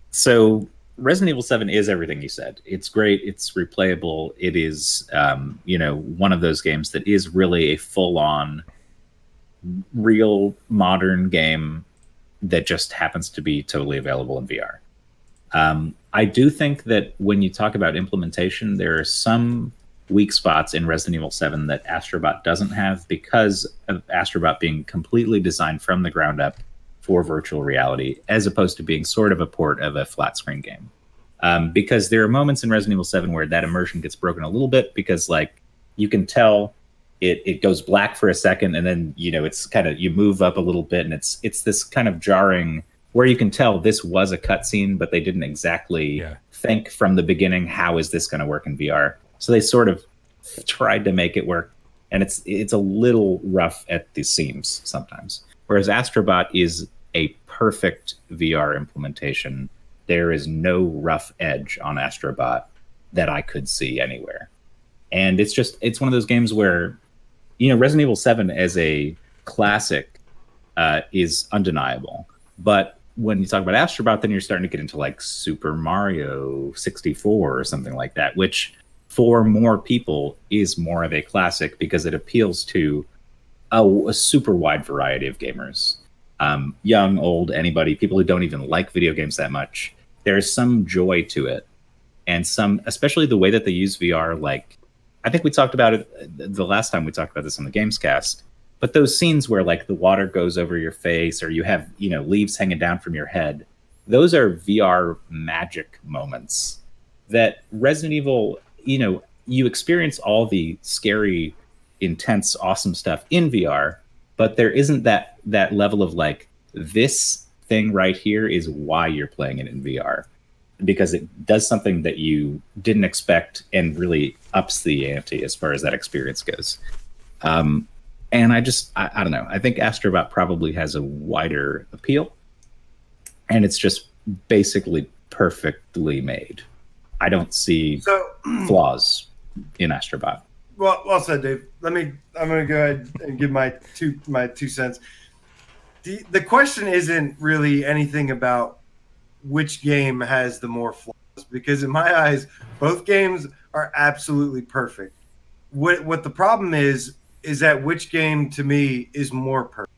So Resident Evil 7 is everything you said. It's great. It's replayable. It is, one of those games that is really a full-on, real modern game that just happens to be totally available in VR. I do think that when you talk about implementation, there are some weak spots in Resident Evil 7 that Astrobot doesn't have because of Astrobot being completely designed from the ground up for virtual reality, as opposed to being sort of a port of a flat screen game. Because there are moments in Resident Evil 7 where that immersion gets broken a little bit because, like, you can tell it goes black for a second, and then, you know, it's kind of, you move up a little bit, and it's this kind of jarring where you can tell this was a cutscene, but they didn't exactly think from the beginning, how is this going to work in VR? So they sort of tried to make it work, and it's a little rough at the seams sometimes. Whereas Astrobot is a perfect VR implementation. There is no rough edge on Astrobot that I could see anywhere. And it's one of those games where, you know, Resident Evil 7 as a classic is undeniable. But when you talk about Astrobot, then you're starting to get into like Super Mario 64 or something like that, which for more people is more of a classic because it appeals to a super wide variety of gamers. Young, old, anybody, people who don't even like video games that much. There's some joy to it. And especially the way that they use VR, like, I think we talked about it the last time we talked about this on the GAMESCAST, but those scenes where like the water goes over your face or you have, you know, leaves hanging down from your head, those are VR magic moments that Resident Evil, you know, you experience all the scary, intense, awesome stuff in VR, but there isn't that level of like, this thing right here is why you're playing it in VR, because it does something that you didn't expect and really ups the ante as far as that experience goes. And I don't know. I think Astrobot probably has a wider appeal, and it's just basically perfectly made. I don't see flaws in Astrobot. Well said, Dave. I'm going to go ahead and give my two cents. The question isn't really anything about which game has the more flaws, because in my eyes, both games are absolutely perfect. What the problem is that which game to me is more perfect.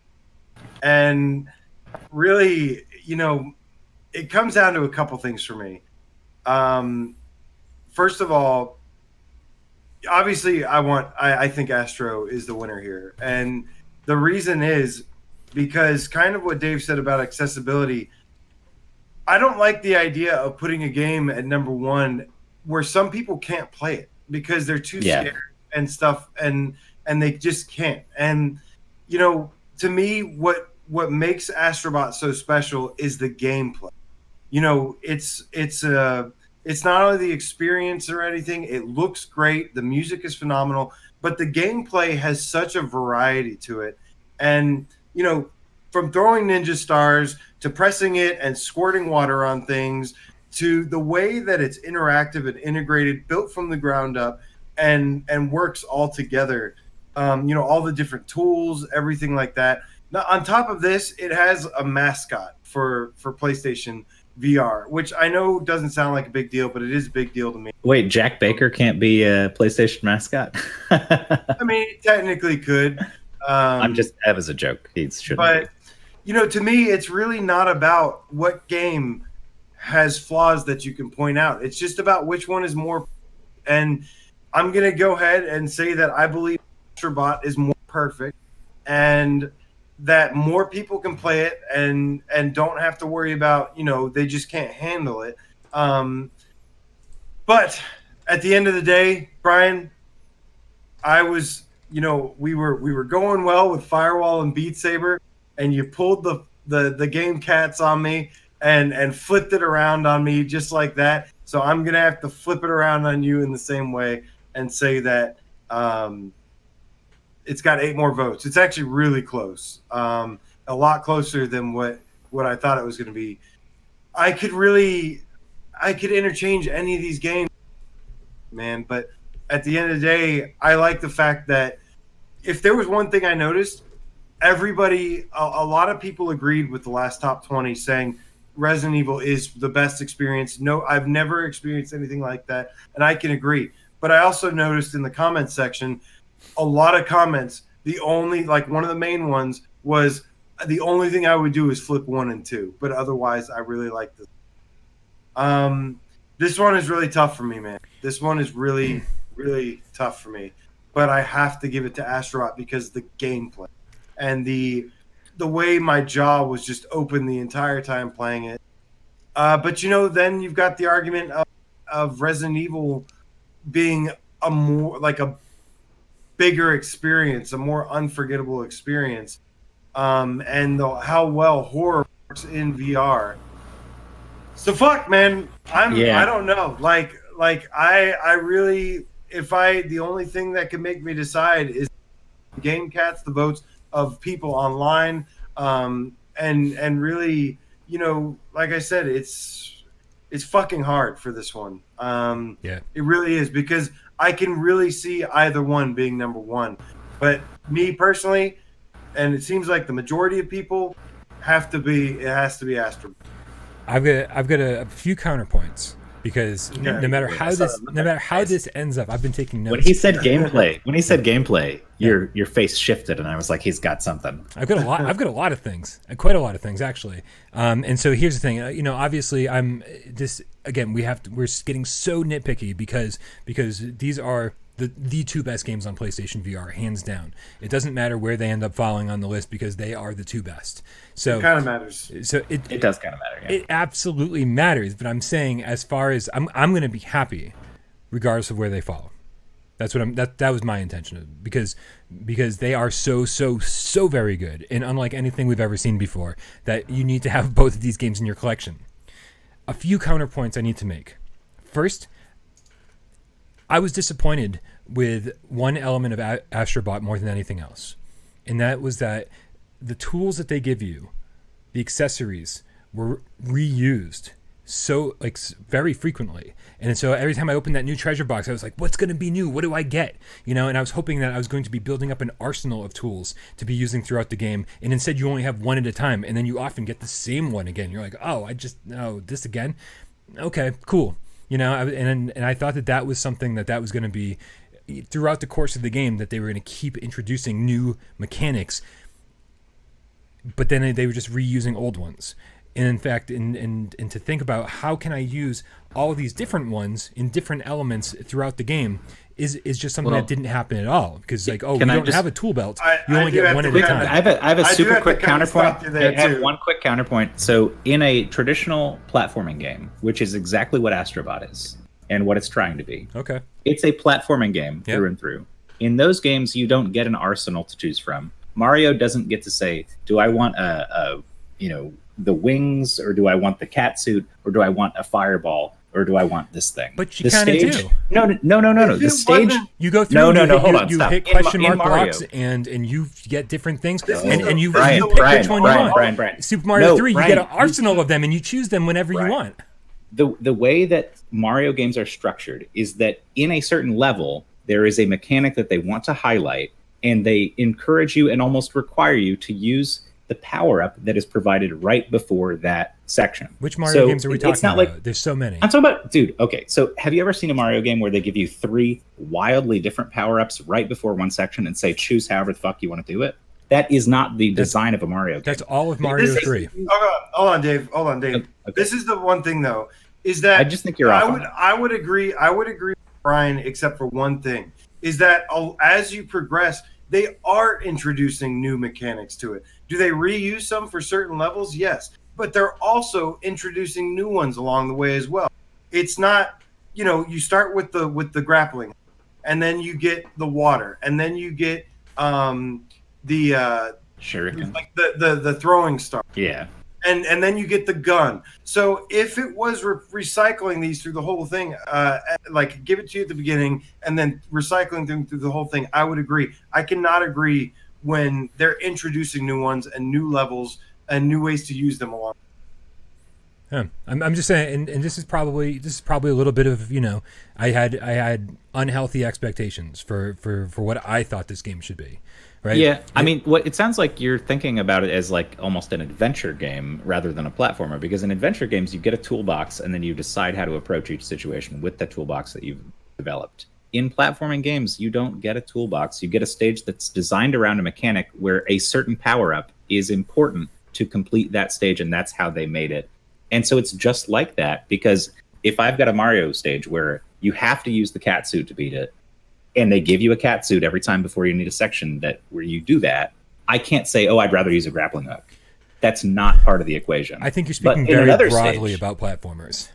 And really, you know, it comes down to a couple things for me. First of all, obviously I think Astro is the winner here. And the reason is because kind of what Dave said about accessibility, I don't like the idea of putting a game at number one where some people can't play it because they're too scared and stuff, and they just can't. And, you know, to me, what makes Astrobot so special is the gameplay. You know, it's not only the experience or anything. It looks great. The music is phenomenal, but the gameplay has such a variety to it. And, you know, from throwing ninja stars to pressing it and squirting water on things to the way that it's interactive and integrated, built from the ground up, and works all together. You know, all the different tools, everything like that. Now, on top of this, it has a mascot for PlayStation VR, which I know doesn't sound like a big deal, but it is a big deal to me. Wait, Jack Baker can't be a PlayStation mascot? I mean, he technically could. That was a joke. He shouldn't. But, you know, to me, it's really not about what game has flaws that you can point out. It's just about which one is more. And I'm going to go ahead and say that I believe Astrobot is more perfect, and that more people can play it and don't have to worry about, you know, they just can't handle it. But at the end of the day, Brian, we were going well with Firewall and Beat Saber, and you pulled the game cats on me and flipped it around on me just like that. So I'm going to have to flip it around on you in the same way and say that it's got 8 more votes. It's actually really close, a lot closer than what I thought it was going to be. I could interchange any of these games, man. But at the end of the day, I like the fact that if there was one thing I noticed, a lot of people agreed with the last top 20 saying Resident Evil is the best experience. No, I've never experienced anything like that, and I can agree. But I also noticed in the comments section, a lot of comments, one of the main ones was, the only thing I would do is flip 1 and 2, but otherwise I really like this. This one is really tough for me, man. This one is really, really tough for me. But I have to give it to Astrobot because the gameplay and the way my jaw was just open the entire time playing it. But then you've got the argument of Resident Evil being a more like a bigger experience, a more unforgettable experience, and how well horror works in VR. So fuck, man. I don't know. Like I really, the only thing that can make me decide is GameCast, the votes of people online, and really, like I said, it's fucking hard for this one. It really is, because I can really see either one being number one. But me personally, and it seems like the majority of people, it has to be Astro. I've got a few counterpoints, because no matter how this ends up, I've been taking notes. When he said gameplay, your face shifted, and I was like, he's got something. I've got a lot of things, quite a lot of things actually. And so here's the thing, obviously we're getting so nitpicky because these are the two best games on PlayStation VR, hands down. It doesn't matter where they end up falling on the list, because they are the two best. So it kind of matters. So it does kind of matter. Yeah. It absolutely matters. But I'm saying, as far as I'm going to be happy, regardless of where they fall. That's what that was my intention, because they are so very good, and unlike anything we've ever seen before, that you need to have both of these games in your collection. A few counterpoints I need to make. First, I was disappointed with one element of Astrobot more than anything else, and that was that the tools that they give you, the accessories, were reused very frequently. And so every time I opened that new treasure box, I was like, what's going to be new? What do I get? And I was hoping that I was going to be building up an arsenal of tools to be using throughout the game, and instead you only have one at a time, and then you often get the same one again. You're like, this again? Okay, cool. And I thought that was something that was going to be throughout the course of the game, that they were going to keep introducing new mechanics, but then they were just reusing old ones. And in fact, and to think about how can I use all these different ones in different elements throughout the game is just something that didn't happen at all. Because we don't have a tool belt. You only get one at a time. I have a super quick counterpoint. I have one quick counterpoint. So in a traditional platforming game, which is exactly what Astrobot is and what it's trying to be. Okay. It's a platforming game through and through. In those games, you don't get an arsenal to choose from. Mario doesn't get to say, do I want the wings, or do I want the cat suit, or do I want a fireball, or do I want this thing? But you kind of do. No. The stage. You go through. Hold on. You Stop. hit question mark blocks, and you get different things, and you pick which one you want. Brian. Super Mario 3, you get an arsenal of them, and you choose them whenever you want. The way that Mario games are structured is that in a certain level, there is a mechanic that they want to highlight, and they encourage you and almost require you to use the power-up that is provided right before that section. Which Mario games are we talking about? Like, there's so many. I'm talking about, dude, okay, so have you ever seen a Mario game where they give you 3 wildly different power-ups right before one section and say, choose however the fuck you want to do it? That is not the design of a Mario game. That's all of Mario 3. Hold on, Dave. Okay. This is the one thing, though, is that I just think you're off. I would agree with Brian, except for one thing, is that as you progress, they are introducing new mechanics to it. Do they reuse some for certain levels? Yes. But they're also introducing new ones along the way as well. It's not, you start with the grappling, and then you get the water, and then you get the shuriken, like the throwing star. Yeah. And then you get the gun. So if it was recycling these through the whole thing, like give it to you at the beginning and then recycling them through the whole thing, I would agree. I cannot agree when they're introducing new ones and new levels and new ways to use them along. Yeah. I'm just saying, and this is probably a little bit of, I had unhealthy expectations for what I thought this game should be. Right? Yeah, I mean, it sounds like you're thinking about it as like almost an adventure game rather than a platformer, because in adventure games you get a toolbox and then you decide how to approach each situation with the toolbox that you've developed. In platforming games, you don't get a toolbox. You get a stage that's designed around a mechanic where a certain power-up is important to complete that stage, and that's how they made it And so it's just like that, because if I've got a Mario stage where you have to use the cat suit to beat it, and they give you a cat suit every time before you need a section where you do that, I can't say, oh, I'd rather use a grappling hook. That's not part of the equation. I think you're speaking very broadly about platformers.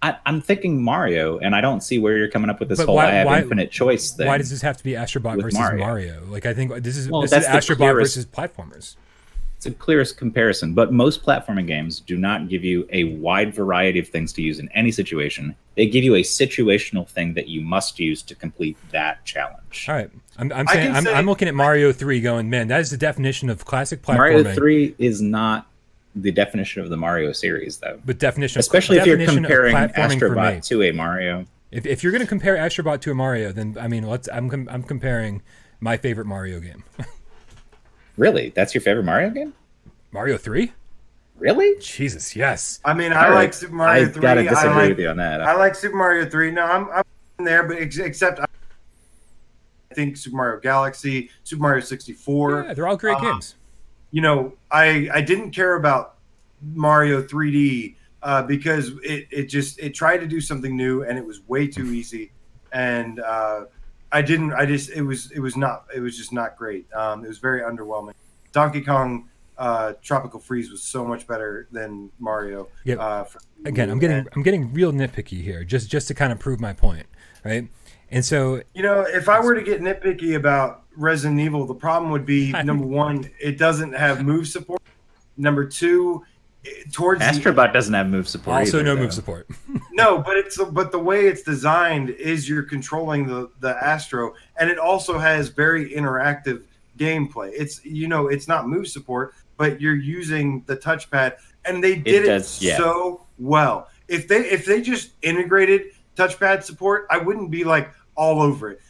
I'm thinking Mario, and I don't see where you're coming up with this whole I have infinite choice thing. Why does this have to be Astrobot versus Mario? Like, I think this is Astrobot versus platformers. It's the clearest comparison, but most platforming games do not give you a wide variety of things to use in any situation. They give you a situational thing that you must use to complete that challenge. All right. I'm looking at Mario 3 going, man, that is the definition of classic platforming. Mario 3 is not the definition of the Mario series, though. But definition, especially if you're comparing Astrobot to a Mario. If you're going to compare Astrobot to a Mario, then I mean, I'm comparing my favorite Mario game. Really? That's your favorite Mario game? Mario 3? Really? Jesus, yes. I mean, I like Super Mario 3. I gotta disagree with you on that. I like Super Mario 3. No, I'm in there, but except I think Super Mario Galaxy, Super Mario 64. Yeah, they're all great games. You know, I didn't care about Mario 3D because it tried to do something new and it was way too easy, and it was just not great. It was very underwhelming. Donkey Kong Tropical Freeze was so much better than Mario. Yeah. Again, I'm getting real nitpicky here, just to kind of prove my point, right? And so, you know, if I were to get nitpicky about Resident Evil, the problem would be number one, it doesn't have move support. Number two, Astrobot doesn't have move support. Also, no move support. No, but the way it's designed is you're controlling the Astro, and it also has very interactive gameplay. It's not move support, but you're using the touchpad, and they did it so well. If they just integrated touchpad support, I wouldn't be like all over it.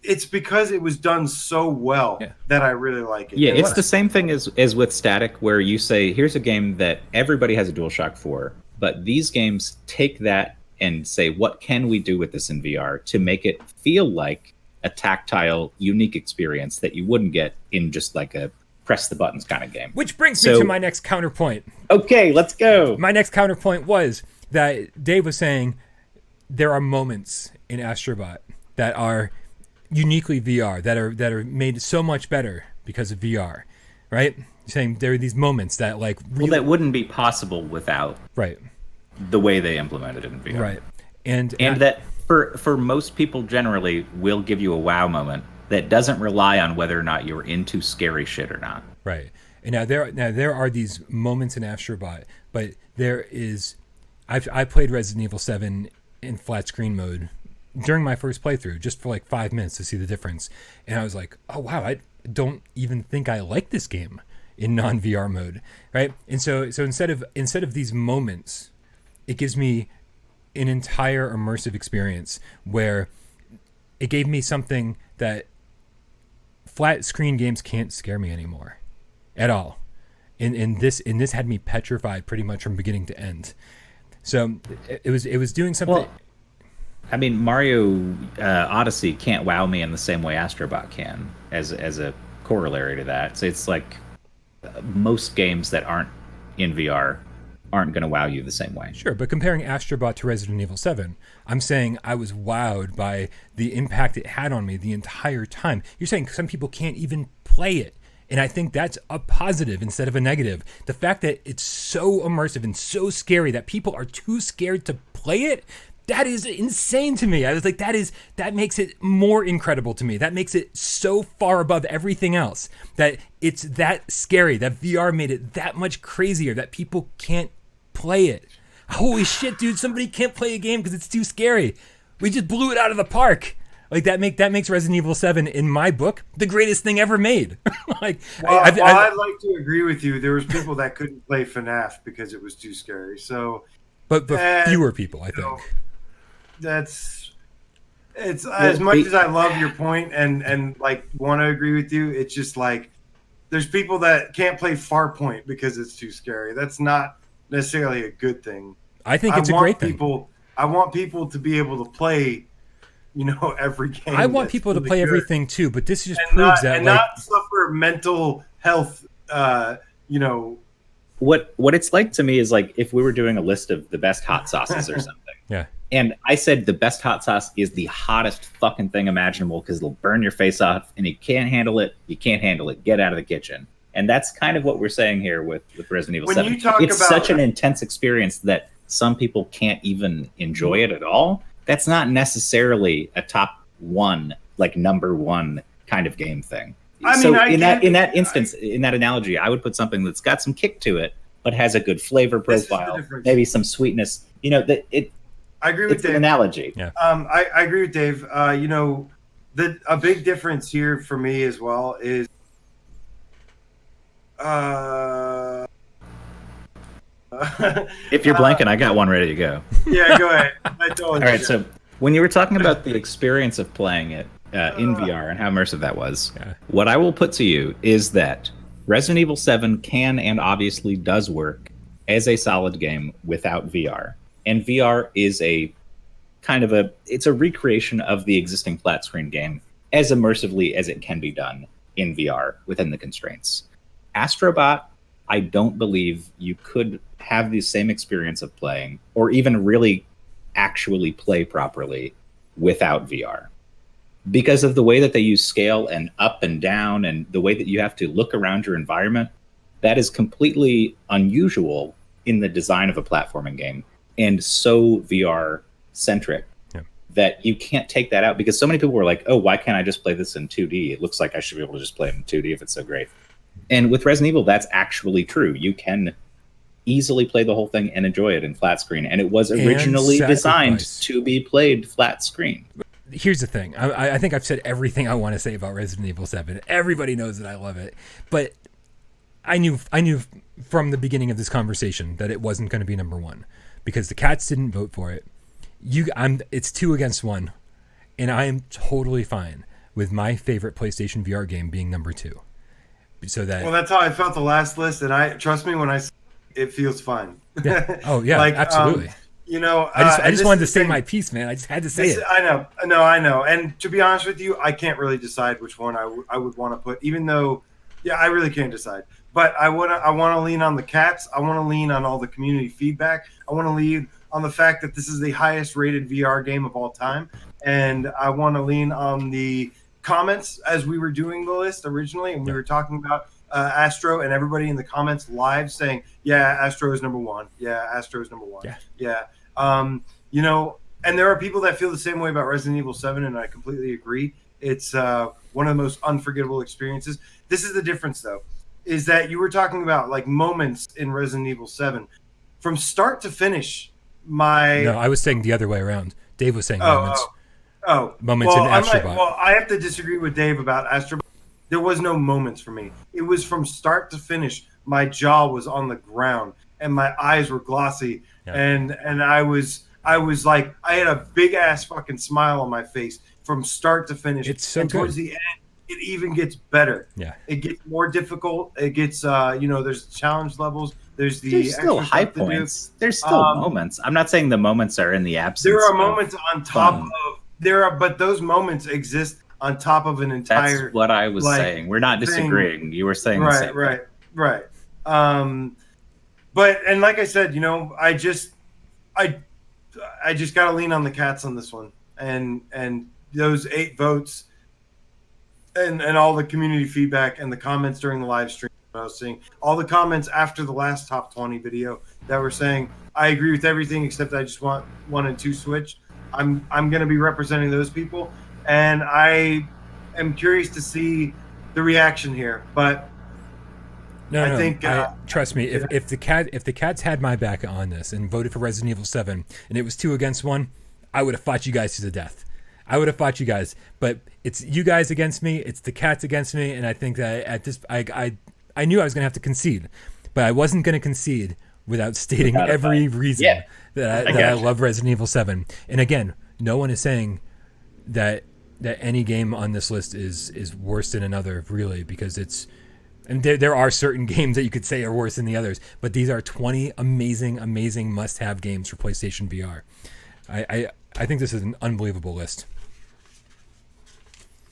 It's because it was done so well that I really like it. Yeah, it's the same thing as with Static, where you say, here's a game that everybody has a DualShock 4, but these games take that and say, what can we do with this in VR to make it feel like a tactile, unique experience that you wouldn't get in just like a press the buttons kind of game. Which brings me to my next counterpoint. Okay, let's go. My next counterpoint was that Dave was saying there are moments in Astrobot that are uniquely VR, that are made so much better because of VR, right? You're saying there are these moments that that wouldn't be possible without the way they implemented it in VR, right? And that for most people generally will give you a wow moment that doesn't rely on whether or not you're into scary shit or not, right? And now there are these moments in Astrobot, but there is I played Resident Evil 7 in flat screen mode during my first playthrough, just for like 5 minutes to see the difference, and I was like, oh wow, I don't even think I like this game in non-VR mode, right? And so instead of these moments, it gives me an entire immersive experience where it gave me something that flat screen games can't scare me anymore at all, and this had me petrified pretty much from beginning to end. So it was doing something. Well, I mean, Mario Odyssey can't wow me in the same way Astrobot can, as a corollary to that. So it's like most games that aren't in VR aren't going to wow you the same way. Sure, but comparing Astrobot to Resident Evil 7, I'm saying I was wowed by the impact it had on me the entire time. You're saying some people can't even play it, and I think that's a positive instead of a negative. The fact that it's so immersive and so scary that people are too scared to play it, that is insane to me. I was like, that makes it more incredible to me. That makes it so far above everything else that it's that scary, that VR made it that much crazier that people can't play it. Holy shit, dude, somebody can't play a game because it's too scary. We just blew it out of the park. Like that makes Resident Evil 7 in my book the greatest thing ever made. I'd like to agree with you. There was people that couldn't play FNAF because it was too scary. So, but fewer people, I think. It's as much as I love your point and like want to agree with you, it's just like there's people that can't play Farpoint because it's too scary. That's not necessarily a good thing. I think it's a great thing. I want people to be able to play, every game. I want people to play everything too, but this just proves that not suffer mental health, what it's like to me is like if we were doing a list of the best hot sauces or something. Yeah. And I said the best hot sauce is the hottest fucking thing imaginable because it'll burn your face off, and you can't handle it. You can't handle it. Get out of the kitchen. And that's kind of what we're saying here with Resident Evil 7. It's such an intense experience that some people can't even enjoy it at all. That's not necessarily a top one, like number one kind of game thing. In that instance, in that analogy, I would put something that's got some kick to it, but has a good flavor profile, maybe some sweetness. You know, I agree with it's Dave. an analogy. Yeah. I agree with Dave. You know, a big difference here for me as well is if you're blanking, I got one ready to go. Yeah, go ahead. All right, so when you were talking about the experience of playing it in VR and how immersive that was, what I will put to you is that Resident Evil 7 can and obviously does work as a solid game without VR. And VR is it's a recreation of the existing flat screen game as immersively as it can be done in VR within the constraints. Astrobot, I don't believe you could have the same experience of playing or even really actually play properly without VR. Because of the way that they use scale and up and down and the way that you have to look around your environment, that is completely unusual in the design of a platforming game and so VR centric that you can't take that out because so many people were like, oh, why can't I just play this in 2D? It looks like I should be able to just play it in 2D if it's so great. And with Resident Evil, that's actually true. You can easily play the whole thing and enjoy it in flat screen. And it was originally designed to be played flat screen. Here's the thing. I think I've said everything I want to say about Resident Evil 7. Everybody knows that I love it. But I knew from the beginning of this conversation that it wasn't going to be number one because the cats didn't vote for it. It's 2 against 1. And I am totally fine with my favorite PlayStation VR game being number 2. So that, well, that's how I felt the last list, and trust me when I say it feels fine. Yeah. Oh yeah, absolutely. You know, I just wanted to say my piece, man. I just had to say it. I know. And to be honest with you, I can't really decide which one I would want to put, even though, I really can't decide. But I want to lean on the cats. I want to lean on all the community feedback. I want to lean on the fact that this is the highest rated VR game of all time, and I want to lean on the comments as we were doing the list originally, and we were talking about Astro, and everybody in the comments live saying, Astro is number one. Astro is number one. You know, and there are people that feel the same way about Resident Evil 7, and I completely agree. It's one of the most unforgettable experiences. This is the difference, though, is that you were talking about like moments in Resident Evil 7 from start to finish. No, I was saying the other way around. Dave was saying moments. Moments in Astrobot. I have to disagree with Dave about Astrobot. There was no moments for me. It was from start to finish. My jaw was on the ground and my eyes were glossy, and I was like, I had a big ass fucking smile on my face from start to finish. It's so and good. Towards the end, it even gets better. Yeah, it gets more difficult. It gets there's challenge levels. There's still high points. There's still moments. I'm not saying the moments are in the absence. There are moments on top of but those moments exist on top of an entire. That's what I was saying. We're not disagreeing. Thing. You were saying the same thing. Right. But and like I said, I just got to lean on the cats on this one, and those 8 votes, and all the community feedback and the comments during the live stream. I was seeing all the comments after the last top 20 video that were saying, I agree with everything except I just want 1 and 2 switched. I'm going to be representing those people, and I am curious to see the reaction here. But I think trust me, if the cats had my back on this and voted for Resident Evil 7 and it was 2 against 1, I would have fought you guys to the death. I would have fought you guys, but it's you guys against me. It's the cats against me, and I think that at this, I knew I was going to have to concede, but I wasn't going to concede without stating every reason that I love Resident Evil 7. And again, no one is saying that any game on this list is worse than another, really, because and there are certain games that you could say are worse than the others, but these are 20 amazing must-have games for PlayStation VR. I think this is an unbelievable list.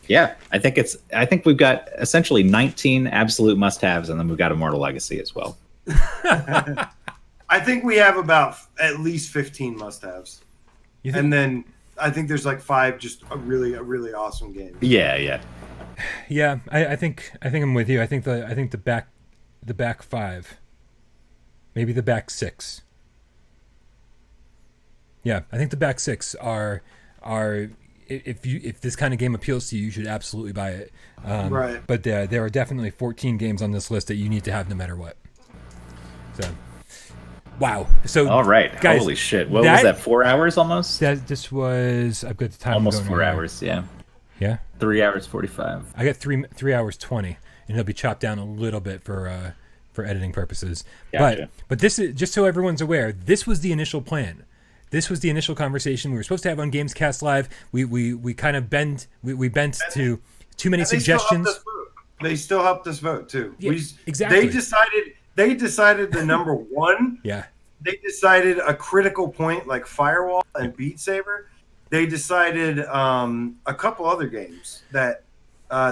Yeah, I think we've got essentially 19 absolute must-haves, and then we've got Immortal Legacy as well. I think we have about at least 15 must-haves, and then I think there's like 5 just a really awesome games. Yeah. I think I'm with you. I think the back 5, maybe the back 6. Yeah, I think the back 6 are if this kind of game appeals to you, you should absolutely buy it. Right. But there are definitely 14 games on this list that you need to have no matter what. So, wow. So all right, guys, holy shit! What was that? 4 hours almost. This was. I've got the time. Almost going 4 right hours. Yeah. Yeah. 3 hours 45. I got 3 hours 20, and it'll be chopped down a little bit for editing purposes. Gotcha. But this is just so everyone's aware. This was the initial plan. This was the initial conversation we were supposed to have on GamesCast Live. We kind of bent to too many suggestions. They still helped us vote too. Yeah, exactly. They decided the number 1. Yeah. They decided a critical point like Firewall and Beat Saber. They decided a couple other games that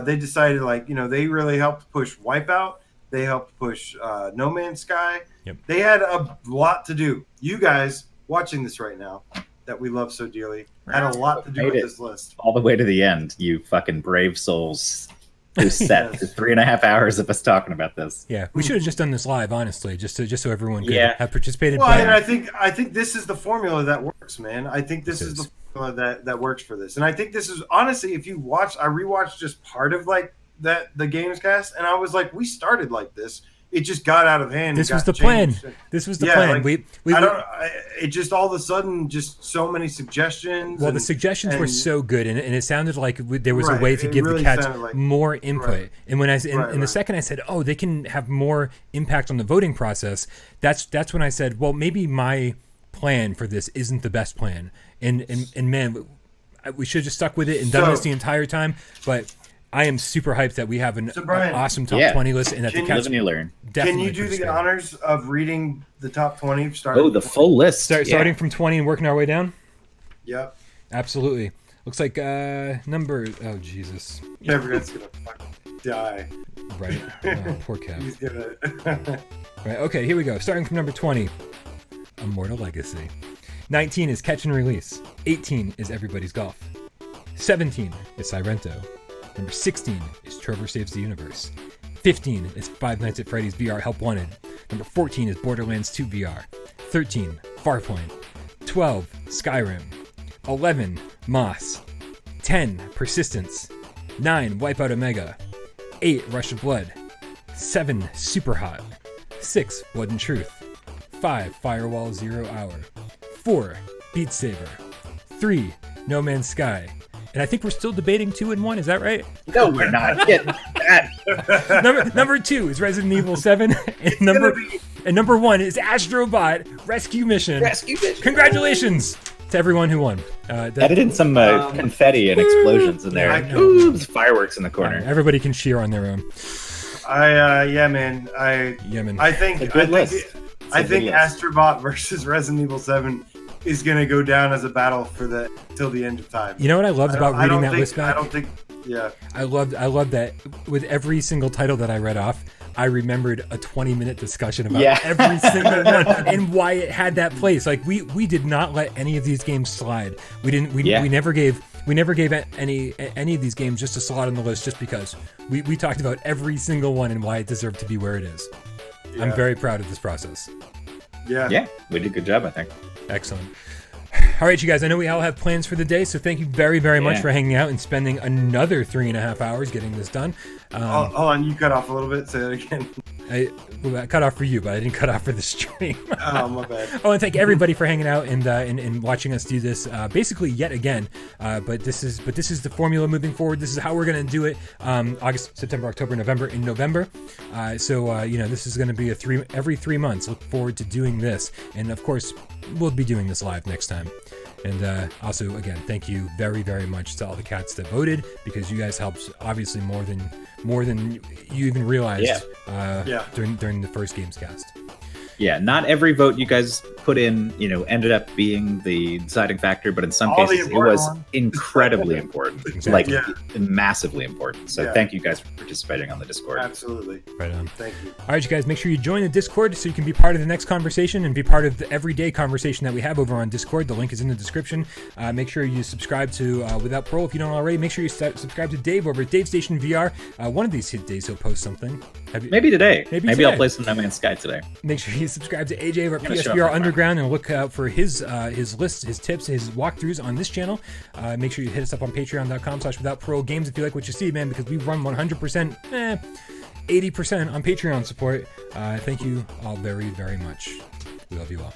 they decided, like, they really helped push Wipeout. They helped push No Man's Sky. Yep. They had a lot to do. You guys watching this right now that we love so dearly had a lot to do with this list. All the way to the end, you fucking brave souls who sat through 3.5 hours of us talking about this. Yeah, we should have just done this live, honestly, just so everyone could have participated. Well, and I think this is the formula that works, man. I think this is the formula that works for this, and I think this is honestly, if you watch, I rewatched just part of like that the Gamescast, and I was like, we started like this. It just got out of hand. This was the plan. This was the plan. Like, it just all of a sudden, just so many suggestions. Well, the suggestions were so good, and it sounded like there was a way to give the cats more input. Right. And when the second I said, "Oh, they can have more impact on the voting process," that's when I said, "Well, maybe my plan for this isn't the best plan." And man, we should have just stuck with it and done this the entire time. But I am super hyped that we have an awesome top 20 list, and that the cats learn. Can you do the honors of reading the top 20? The full list. Starting from 20 and working our way down? Yep. Absolutely. Looks like number... Oh, Jesus. Everyone's going to fucking die. Right. Oh, poor Kev. He's going to... Right, okay, here we go. Starting from number 20, Immortal Legacy. 19 is Catch and Release. 18 is Everybody's Golf. 17 is Sirento. Number 16 is Trover Saves the Universe. 15 is Five Nights at Freddy's VR Help Wanted. Number 14 is Borderlands 2 VR. 13, Farpoint. 12, Skyrim. 11, Moss. 10, Persistence. 9, Wipeout Omega. 8, Rush of Blood. 7, Superhot. 6, Blood and Truth. 5, Firewall 0 Hour. 4, Beat Saber. 3, No Man's Sky. And I think we're still debating 2 and 1. Is that right? No, we're not. Get that. number 2 is Resident Evil 7, and number 1 is Astrobot Rescue Mission. Congratulations to everyone who won. Added in some confetti and explosions in there. Ooh, there's fireworks in the corner. Everybody can cheer on their own. Man. I think list. Astrobot versus Resident Evil 7 is going to go down as a battle for till the end of time. You know what I loved about reading that list back? I loved that with every single title that I read off, I remembered a 20-minute discussion about every single one and why it had that place. Like we did not let any of these games slide. We never gave any of these games just a slot on the list just because. We talked about every single one and why it deserved to be where it is. Yeah. I'm very proud of this process. Yeah, we did a good job, I think. Excellent. All right, you guys, I know we all have plans for the day, so thank you very, very much for hanging out and spending another 3.5 hours getting this done. Hold on, you cut off a little bit. Say that again. I cut off for you, but I didn't cut off for the stream. Oh, my bad. And thank everybody for hanging out and watching us do this, basically yet again. But this is the formula moving forward. This is how we're going to do it. August, September, October, November, in November. This is going to be every 3 months. Look forward to doing this, and of course, we'll be doing this live next time. And also, again, thank you very, very much to all the cats that voted, because you guys helped obviously more than you even realized during the first Gamescast. Yeah, not every vote you guys put in, ended up being the deciding factor, but in some All the cases it important was ones. incredibly important, Exactly. massively important. So Yeah. thank you guys for participating on the Discord. Absolutely. Right on. Thank you. All right, you guys, make sure you join the Discord so you can be part of the next conversation and be part of the everyday conversation that we have over on Discord. The link is in the description. Make sure you subscribe to Without Parole if you don't already. Make sure you subscribe to Dave over at Dave Station VR. One of these days he'll post something. Maybe today. Maybe today. I'll play some No Man's Sky today. Make sure you subscribe to AJ over at gonna show PSVR up Underground and look out for his lists, his tips, his walkthroughs on this channel. Make sure you hit us up on patreon.com/withoutparolegames if you like what you see, man, because we run 100%, 80% on Patreon support. Thank you all very, very much. We love you all.